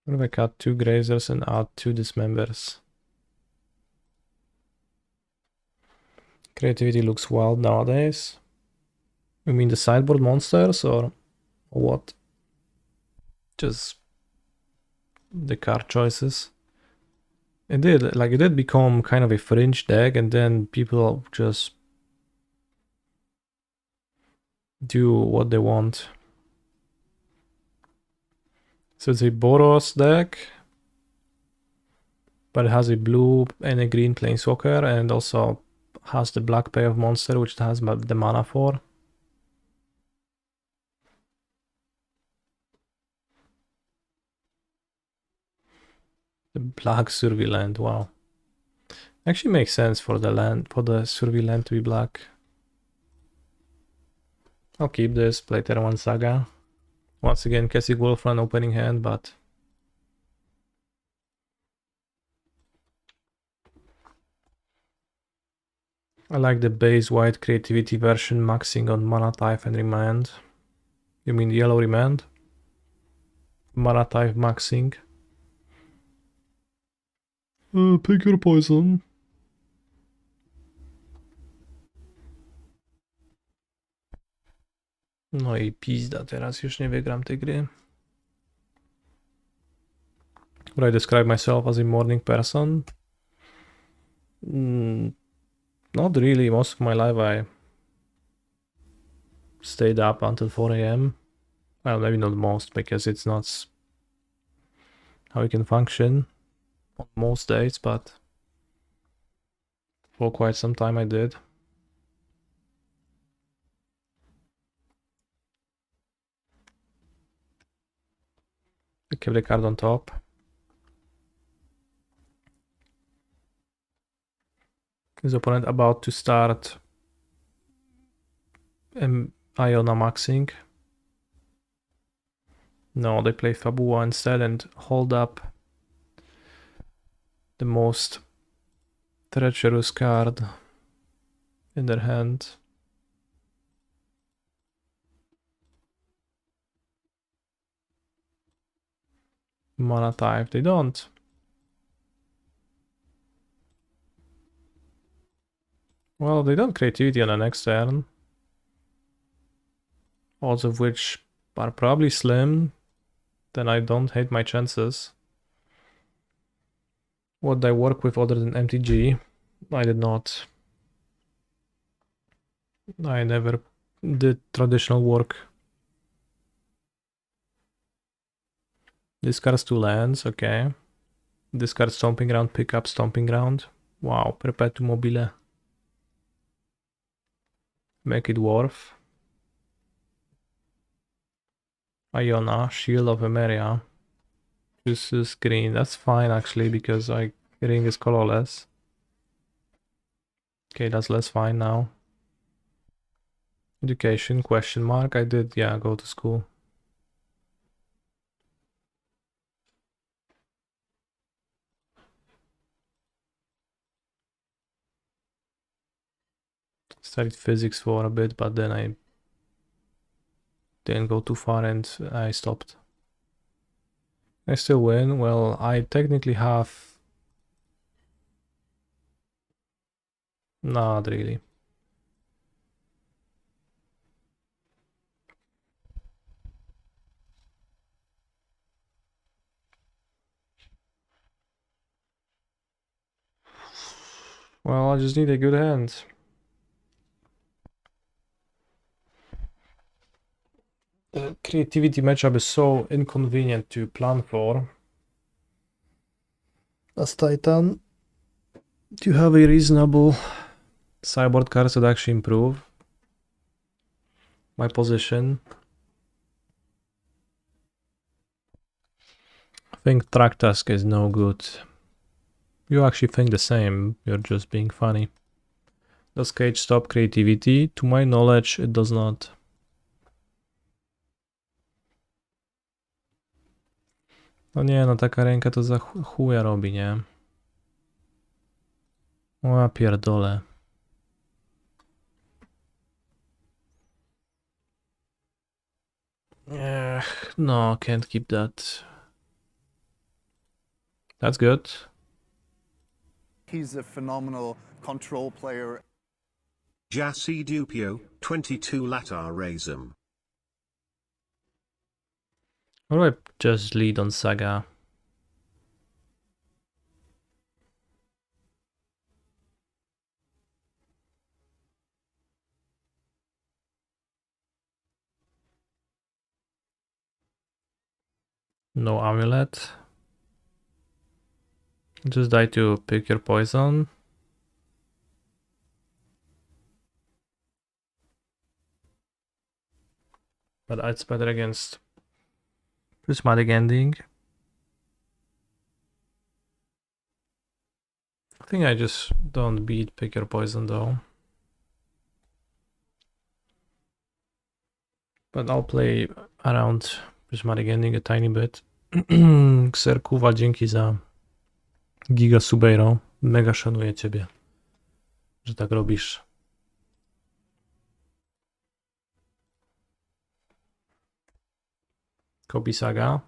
What if I cut 2 Grazers and add 2 Dismembers? Creativity looks wild nowadays. You mean the sideboard monsters or what? Just the card choices. It did become kind of a fringe deck, and then people just do what they want. So it's a Boros deck, but it has a blue and a green planeswalker, and also has the black pair of monster, which it has the mana for. The black Survey land, wow. Actually makes sense for the land, for the Survey land to be black. I'll keep this, play Terra 1 Saga. Once again, Cassie Wolfran opening hand, but I like the base white creativity version maxing on mana type and remand. You mean the yellow remand? Mana type maxing. Pick your poison. No i pizda, teraz już nie wygram tej gry. Would I describe myself as a morning person? Not really. Most of my life I stayed up until 4 a.m. Well, maybe not most, because it's not how you can function on most days, but for quite some time I did. I kept the card on top. His opponent about to start Iona maxing. No, they play Fabua instead and hold up the most treacherous card in their hand. Mana type, they don't. Well, they don't creativity on the next turn. Odds of which are probably slim. Then I don't hate my chances. What did I work with other than MTG? I did not. I never did traditional work. Discards 2 lands, okay. Discard Stomping Ground, pick up Stomping Ground. Wow, Perpetuum Mobile. Make it Dwarf. Iona, Shield of Emeria. This is green. That's fine actually, because ring is colorless. Okay, that's less fine now. Education, question mark. I did, yeah, go to school. Studied physics for a bit, but then I didn't go too far and I stopped. I still win. Well, I technically have... Not really. Well, I just need a good hand. The creativity matchup is so inconvenient to plan for. As Titan, do you have a reasonable sideboard cards that actually improve my position? I think Track Task is no good. You actually think the same, you're just being funny. Does Cage stop creativity? To my knowledge, it does not. No nie, no taka ręka to za chuja robi, nie? O, pierdolę. No, can't keep that. That's good. He's a phenomenal control player. Jassi Dupio, 22 Latar Razum. Or do I just lead on Saga? No Amulet. Just die to pick your poison. But it's better against Prismatic Ending. I think I just don't beat pick your poison though. But I'll play around Prismatic Ending a tiny bit. Xerkuwa, dzięki za Giga Subeiro. Mega szanuję ciebie, że tak robisz. Kobi Saga.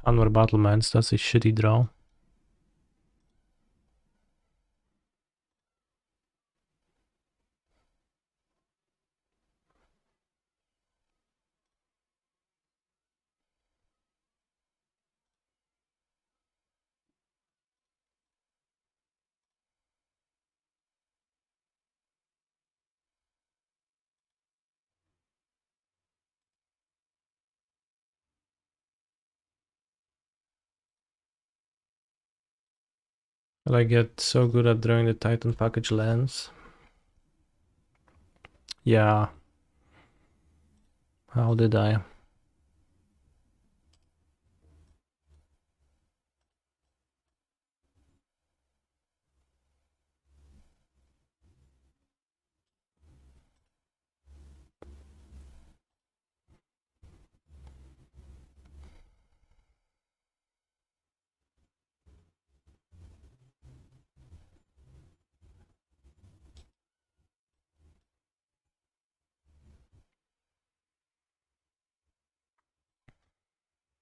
Anwar Battlements, that's a shitty draw. But I get so good at drawing the Titan package lands. Yeah. How did I?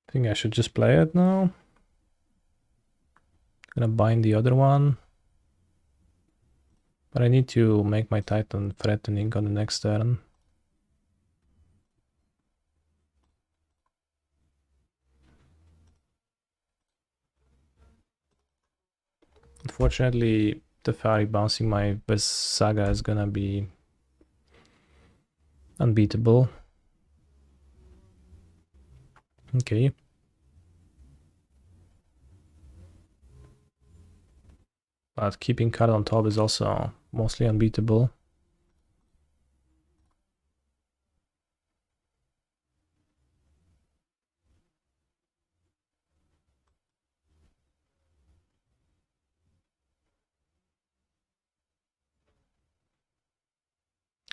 I think I should just play it now. Gonna bind the other one. But I need to make my Titan threatening on the next turn. Unfortunately, the Fairy bouncing my best Saga is gonna be unbeatable. Okay. But keeping card on top is also mostly unbeatable.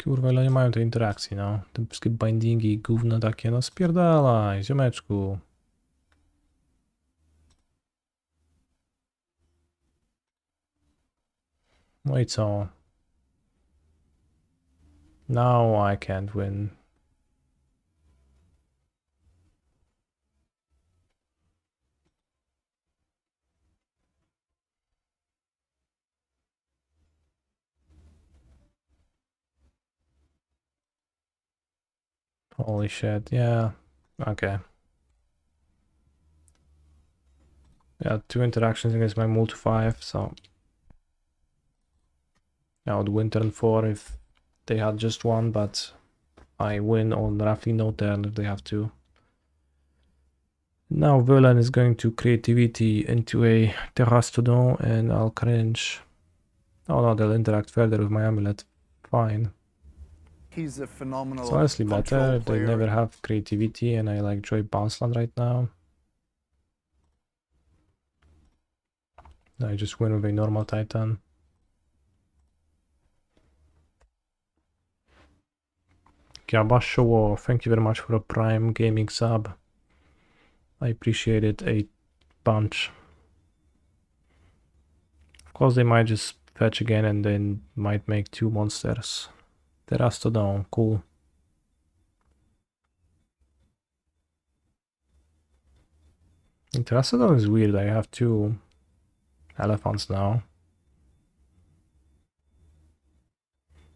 Kurwa, ile nie mają tej interakcji, no. Te wszystkie bindingi, gówno takie, no spierdalaj, ziomeczku. No i co? Now I can't win. Holy shit, yeah. Okay. Yeah, 2 interactions against my multi 5, so I would win turn 4 if they had just one, but I win on roughly no turn if they have two. Now Villain is going to creativity into a Terrastodon and I'll cringe. Oh no, they'll interact further with my amulet. Fine. He's a phenomenal It's honestly control better if they player. never have creativity and I like Joy Bounceland right now. I just win with a normal Titan. Kiabasho, thank you very much for a Prime Gaming sub. I appreciate it a bunch. Of course they might just fetch again and then might make 2 monsters. Terrastodon, cool. Terrastodon is weird, I have 2 elephants now.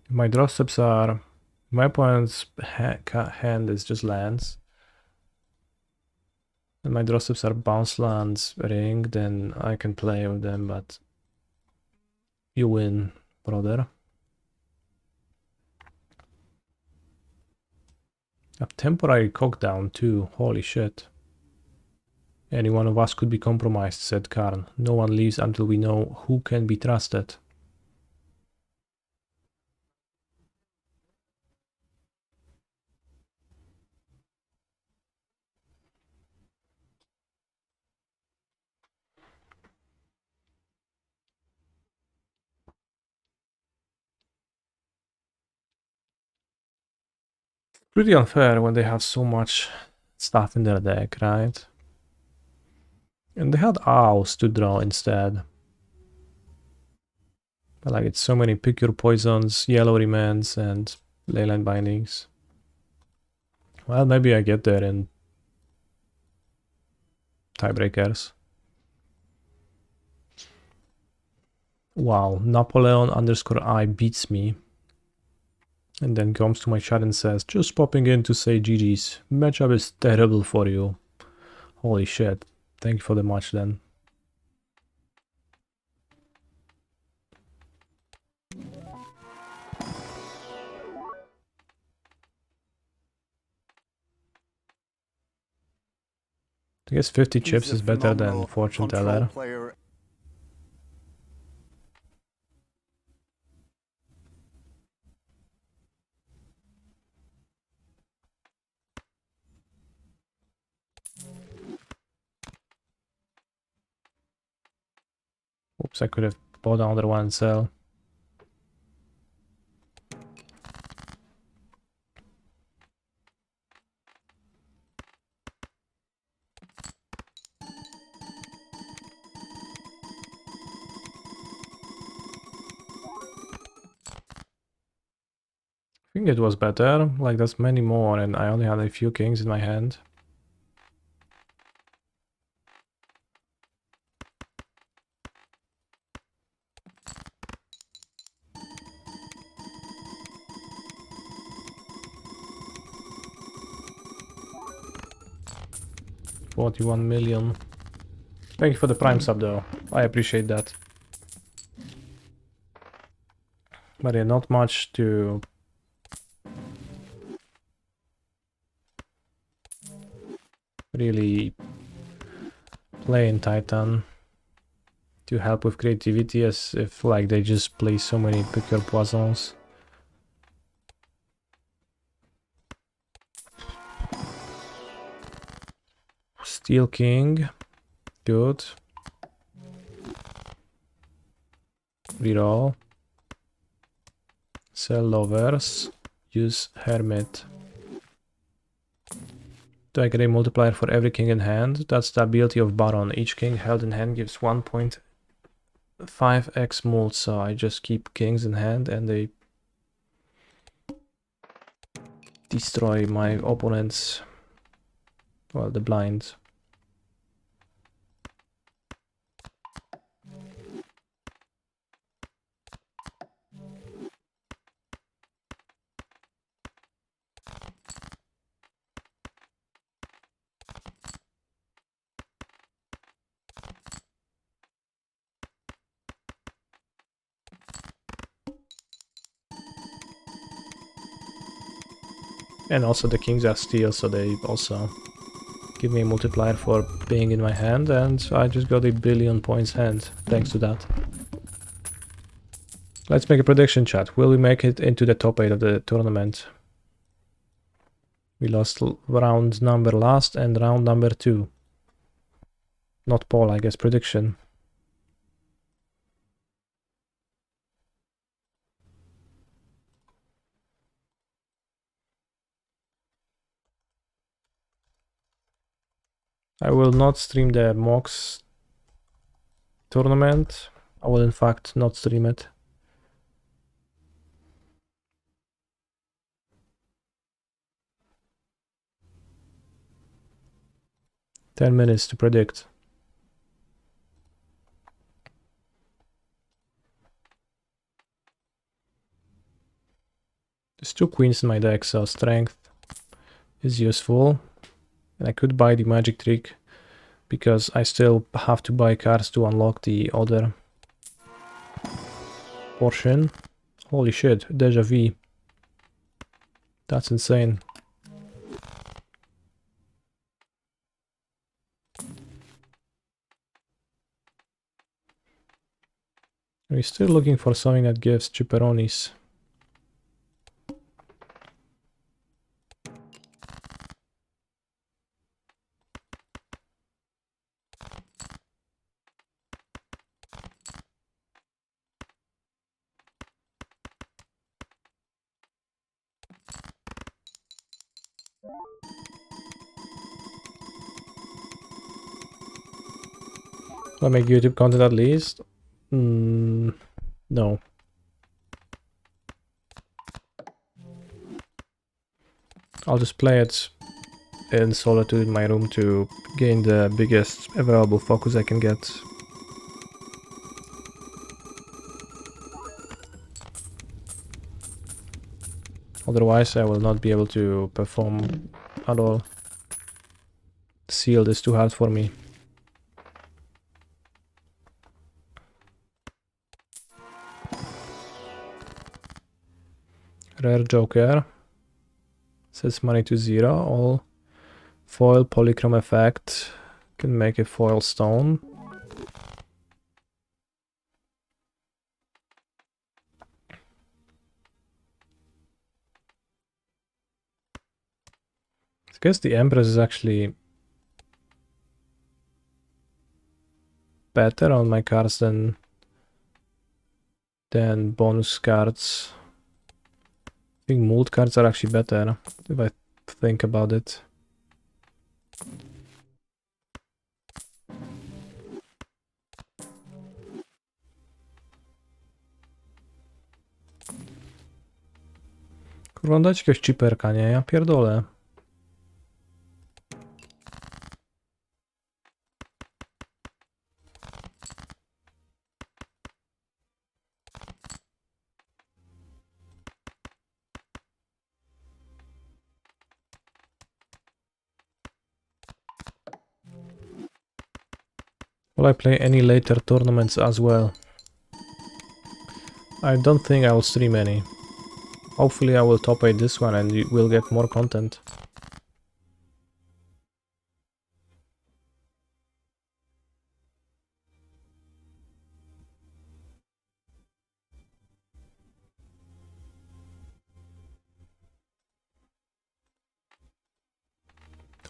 My draw steps are... My opponent's hand is just lands. And my draw steps are bounce lands, ring, then I can play with them, but... You win, brother. A temporary cockdown too, holy shit. Any one of us could be compromised, said Karn. No one leaves until we know who can be trusted. Pretty unfair when they have so much stuff in their deck, right? And they had owls to draw instead. But like, it's so many pick your poisons, yellow remands, and leyline bindings. Well, maybe I get there in tiebreakers. Wow, Napoleon_I beats me. And then comes to my chat and says, just popping in to say GG's. Matchup is terrible for you. Holy shit. Thank you for the match then. I guess 50 chips is better than Fortune Teller. Player. Oops, I could have bought another one and sell. I think it was better, like there's many more and I only had a few kings in my hand. $41 million. Thank you for the Prime sub though, I appreciate that. But yeah, not much to really play in Titan to help with creativity, as if like they just play so many pick your poisons. Steel King, good. Reroll. Sell lovers. Use hermit. Do I get a multiplier for every king in hand? That's the ability of Baron. Each king held in hand gives 1.5x mult, so I just keep kings in hand and they destroy my opponent's, well, the blinds. And also the kings are steel, so they also give me a multiplier for being in my hand, and I just got a billion points hand thanks to that. Let's make a prediction, chat. Will we make it into the top 8 of the tournament? We lost round number last and round number 2. Not Paul, I guess. Prediction. I will not stream the Mox tournament. I will in fact not stream it. Ten minutes to predict. There's 2 queens in my deck, so strength is useful. And I could buy the magic trick, because I still have to buy cards to unlock the other portion. Holy shit, deja vu. That's insane. We're still looking for something that gives chipperonis. Do I make YouTube content at least? No. I'll just play it in solitude in my room to gain the biggest available focus I can get. Otherwise I will not be able to perform at all. Sealed is too hard for me. Rare Joker. Sets money to 0. All foil polychrome effect. Can make a foil stone. I guess the Empress is actually better on my cards than bonus cards. I think mold cards are actually better, if I think about it. Kurwa, dać jakiegoś chiperka, nie? Ja pierdolę. Will I play any later tournaments as well? I don't think I will stream any. Hopefully I will top 8 this one and we'll get more content.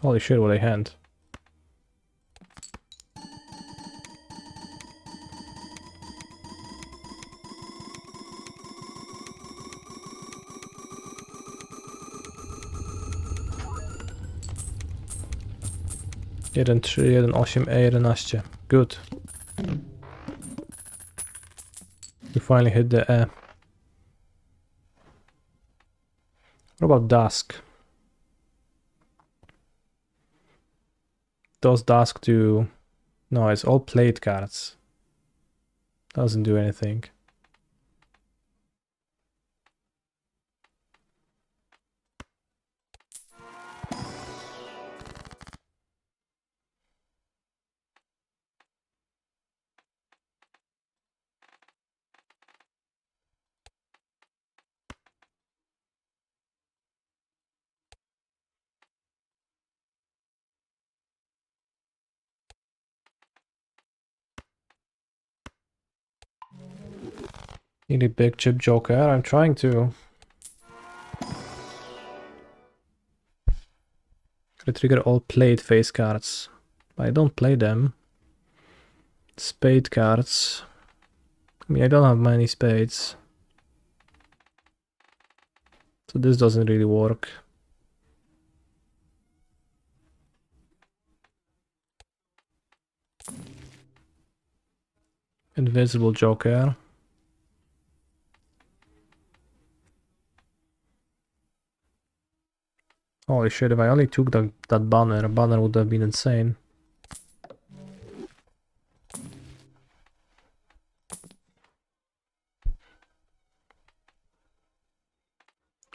Holy shit, what a hand. 1-3, 1-8, E11. Good. We finally hit the E. What about Dusk? Does Dusk do... No, it's all played cards. Doesn't do anything. Need a big chip joker. I'm trying to. Gotta trigger all played face cards. But I don't play them. Spade cards. I mean, I don't have many spades. So this doesn't really work. Invisible joker. Holy shit, if I only took that banner would have been insane.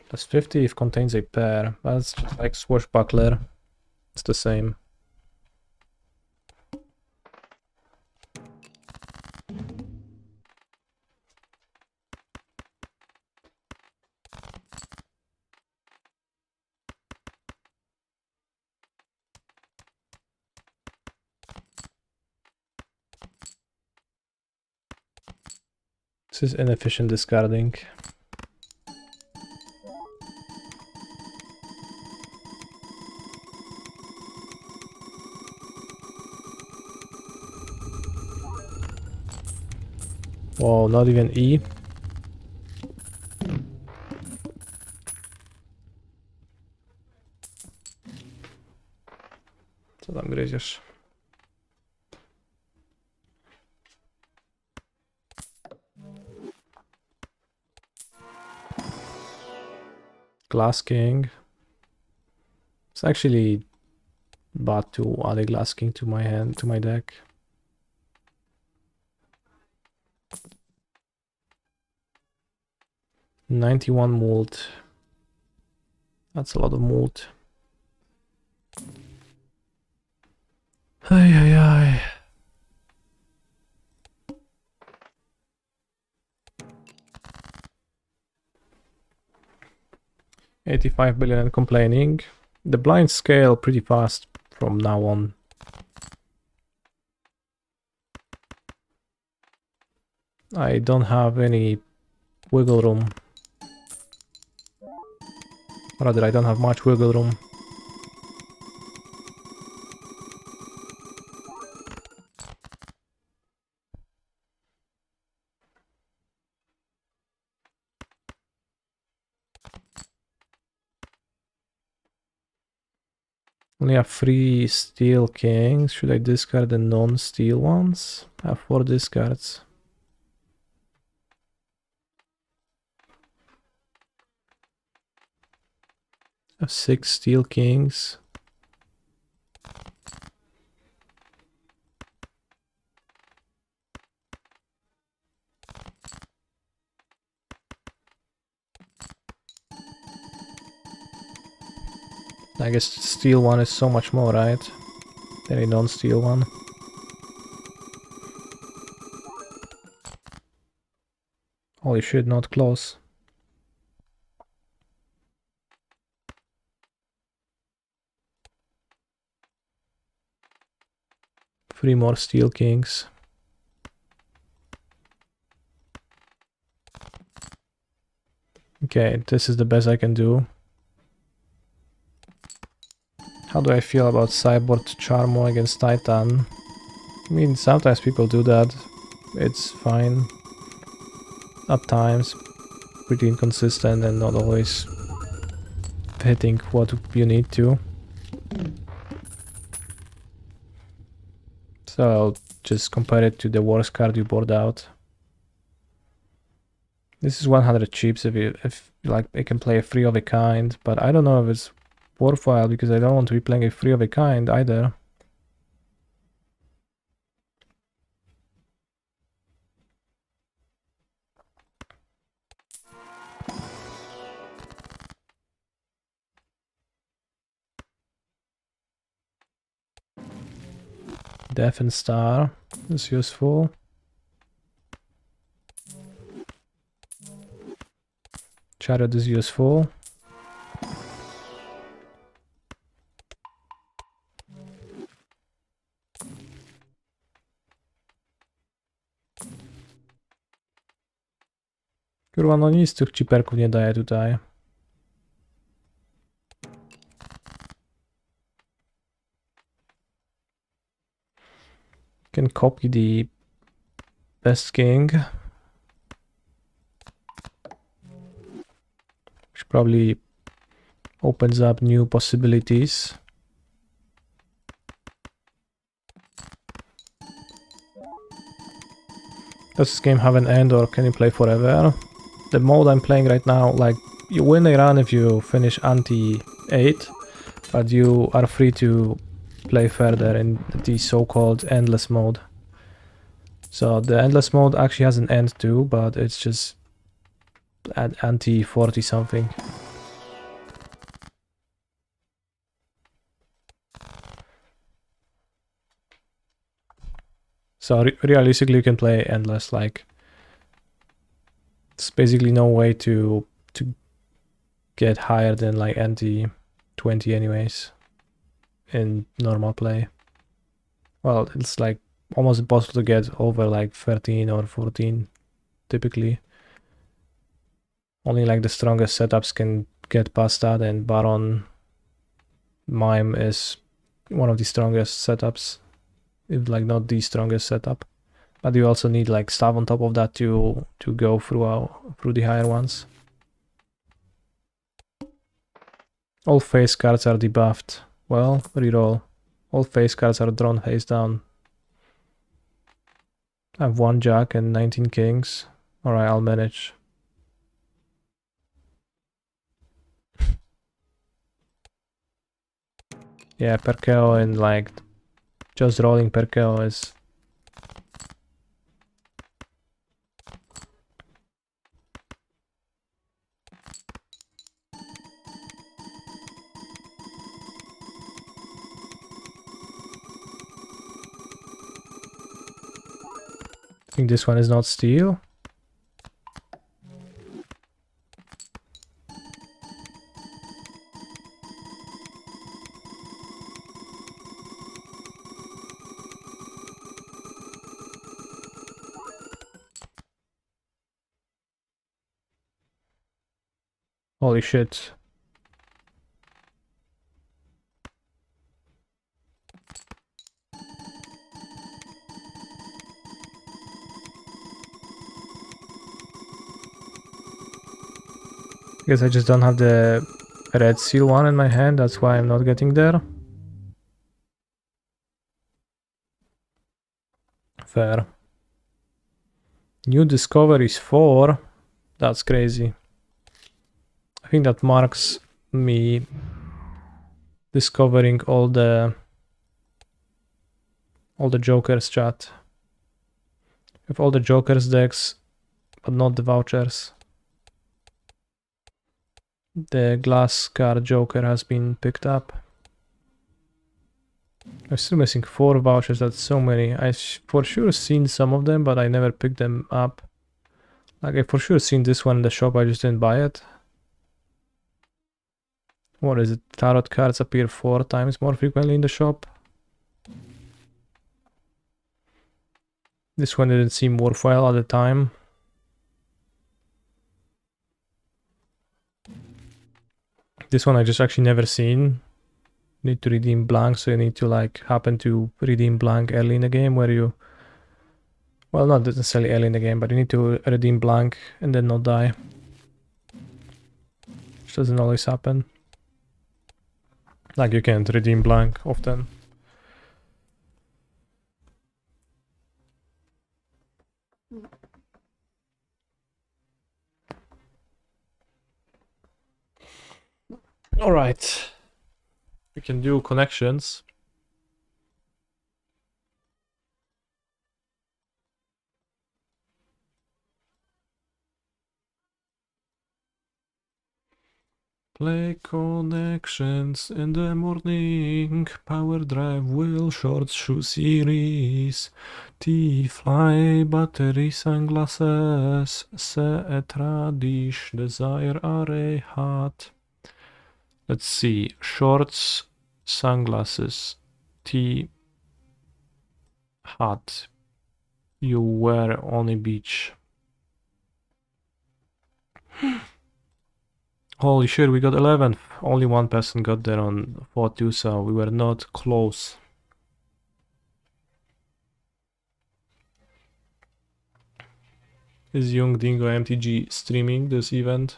Plus 50 if contains a pair. That's just like Swashbuckler. It's the same. This is inefficient discarding. Whoa, not even E. Co tam gryziesz? Glass King. It's actually bad to add a Glass King to my hand, to my deck. $91 mult. That's a lot of mult. Ay ay ay. $85 billion and complaining. The blinds scale pretty fast from now on. I don't have any wiggle room. Rather, I don't have much wiggle room. Only have 3 steel kings. Should I discard the non-steel ones? I have 4 discards. I have 6 steel kings. I guess steel one is so much more, right? Than a non-steel one. Holy shit, not close. Three more steel kings. Okay, this is the best I can do. How do I feel about Cyborg Charmo against Titan? I mean, sometimes people do that. It's fine. At times, pretty inconsistent and not always hitting what you need to. So I'll just compare it to the worst card you board out. This is 100 chips if like I can play a free of a kind, but I don't know if it's worthwhile because I don't want to be playing a free of a kind either. Death and Star is useful. Chariot is useful. Kurwa, no nic tych ciperków nie daje tutaj. Can copy the best king. Which probably opens up new possibilities. Does this game have an end or can you play forever? The mode I'm playing right now, like, you win a run if you finish ante 8, but you are free to play further in the so-called endless mode. So the endless mode actually has an end too, but it's just at ante 40 something. So realistically you can play endless, like there's basically no way to get higher than like ante 20 anyways in normal play. Well, it's like almost impossible to get over like 13 or 14 typically. Only like the strongest setups can get past that, and Baron Mime is one of the strongest setups, if like not the strongest setup. But you also need like stuff on top of that to go through the higher ones. All face cards are debuffed. Well, reroll. All face cards are drawn face down. I have 1 jack and 19 kings. Alright, I'll manage. Yeah, Perkeo and like just rolling Perkeo is... I think this one is not steal. Holy shit. Guess I just don't have the red seal one in my hand, that's why I'm not getting there. Fair. New discoveries 4. That's crazy. I think that marks me discovering all the jokers, chat. With all the jokers decks, but not the vouchers. The glass card joker has been picked up. I'm still missing 4 vouchers, that's so many. I've for sure seen some of them, but I never picked them up. Like, I for sure seen this one in the shop, I just didn't buy it. What is it? Tarot cards appear 4 times more frequently in the shop. This one didn't seem worthwhile at the time. This one I just actually never seen. Need to redeem blank, so you need to like happen to redeem blank early in the game where you... Well, not necessarily early in the game, but you need to redeem blank and then not die. Which doesn't always happen. Like, you can't redeem blank often. Alright. We can do connections. Play connections in the morning. Power drive will short shoe series. T fly battery sunglasses. Set radish desire array hat. Let's see. Shorts, sunglasses, T hat. You wear on a beach. Holy shit, we got 11th. Only one person got there on Fort USA. We were not close. Is Young Dingo MTG streaming this event?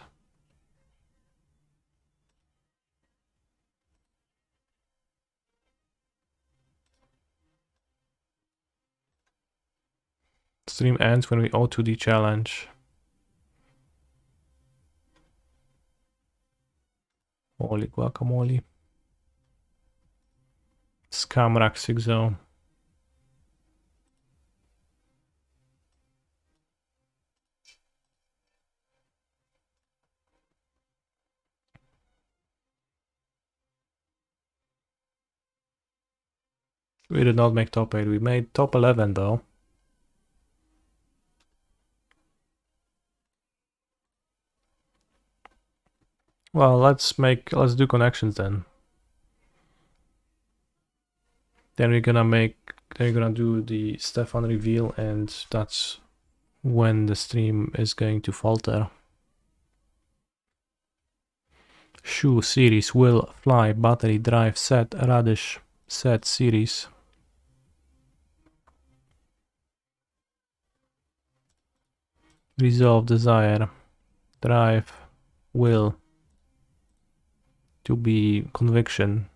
Stream ends when we O2D challenge. Holy guacamole. Scamrack 6-0. We did not make top 8. We made top 11 though. Well, let's do connections then. Then we're gonna do the Stefan reveal, and that's when the stream is going to falter. Shoe series, will, fly, battery, drive, set, radish, set series. Resolve, desire, drive, will, to be, conviction.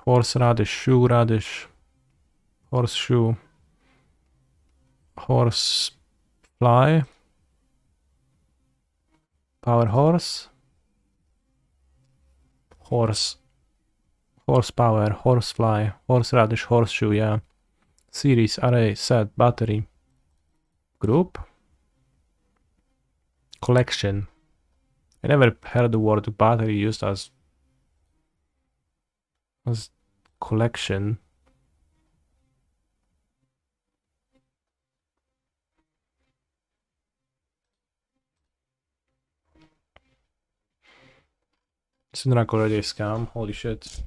Horse radish, shoe radish, horseshoe, horse fly, power horse, horsepower, horsefly, horseradish, horseshoe, yeah. Series, array, set, battery, group, collection. I never heard the word battery used as collection. Synrack already a scam, holy shit.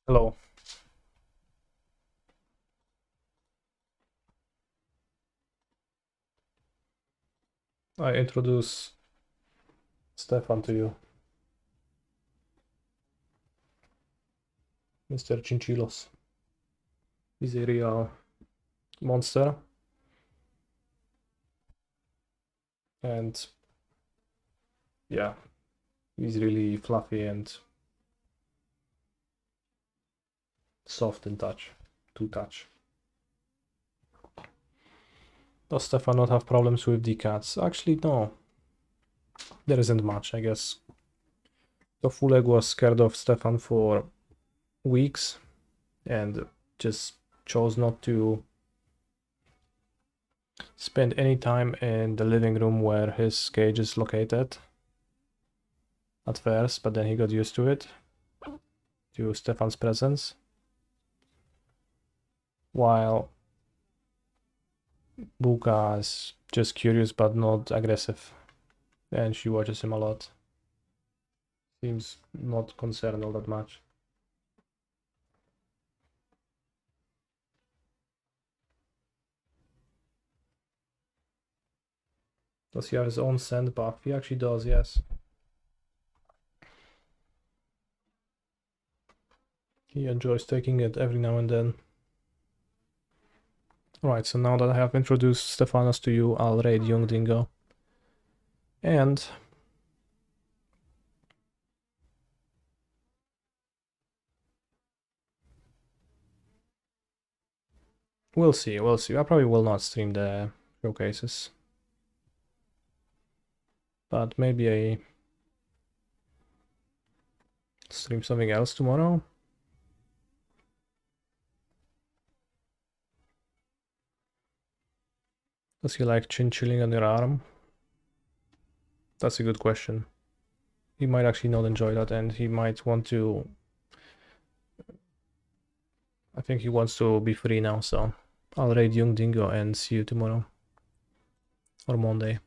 Hello. I introduce Stefan to you. Mr. Chinchillos. He's a real monster. And yeah, he's really fluffy and soft in touch, to touch. Does Stefan not have problems with the cats? Actually, no. There isn't much, I guess. Tofuleg was scared of Stefan for weeks and just chose not to spend any time in the living room where his cage is located at first, but then he got used to it, to Stefan's presence. While Buka is just curious but not aggressive, and she watches him a lot. Seems not concerned all that much. Does he have his own scent buff? He actually does, yes. He enjoys taking it every now and then. Alright, so now that I have introduced Stefanos to you, I'll raid Young Dingo. And we'll see. I probably will not stream the showcases. But maybe I stream something else tomorrow. Does he like chin chilling on your arm? That's a good question. He might actually not enjoy that, and he might want to... I think he wants to be free now, so I'll raid Young Dingo and see you tomorrow. Or Monday.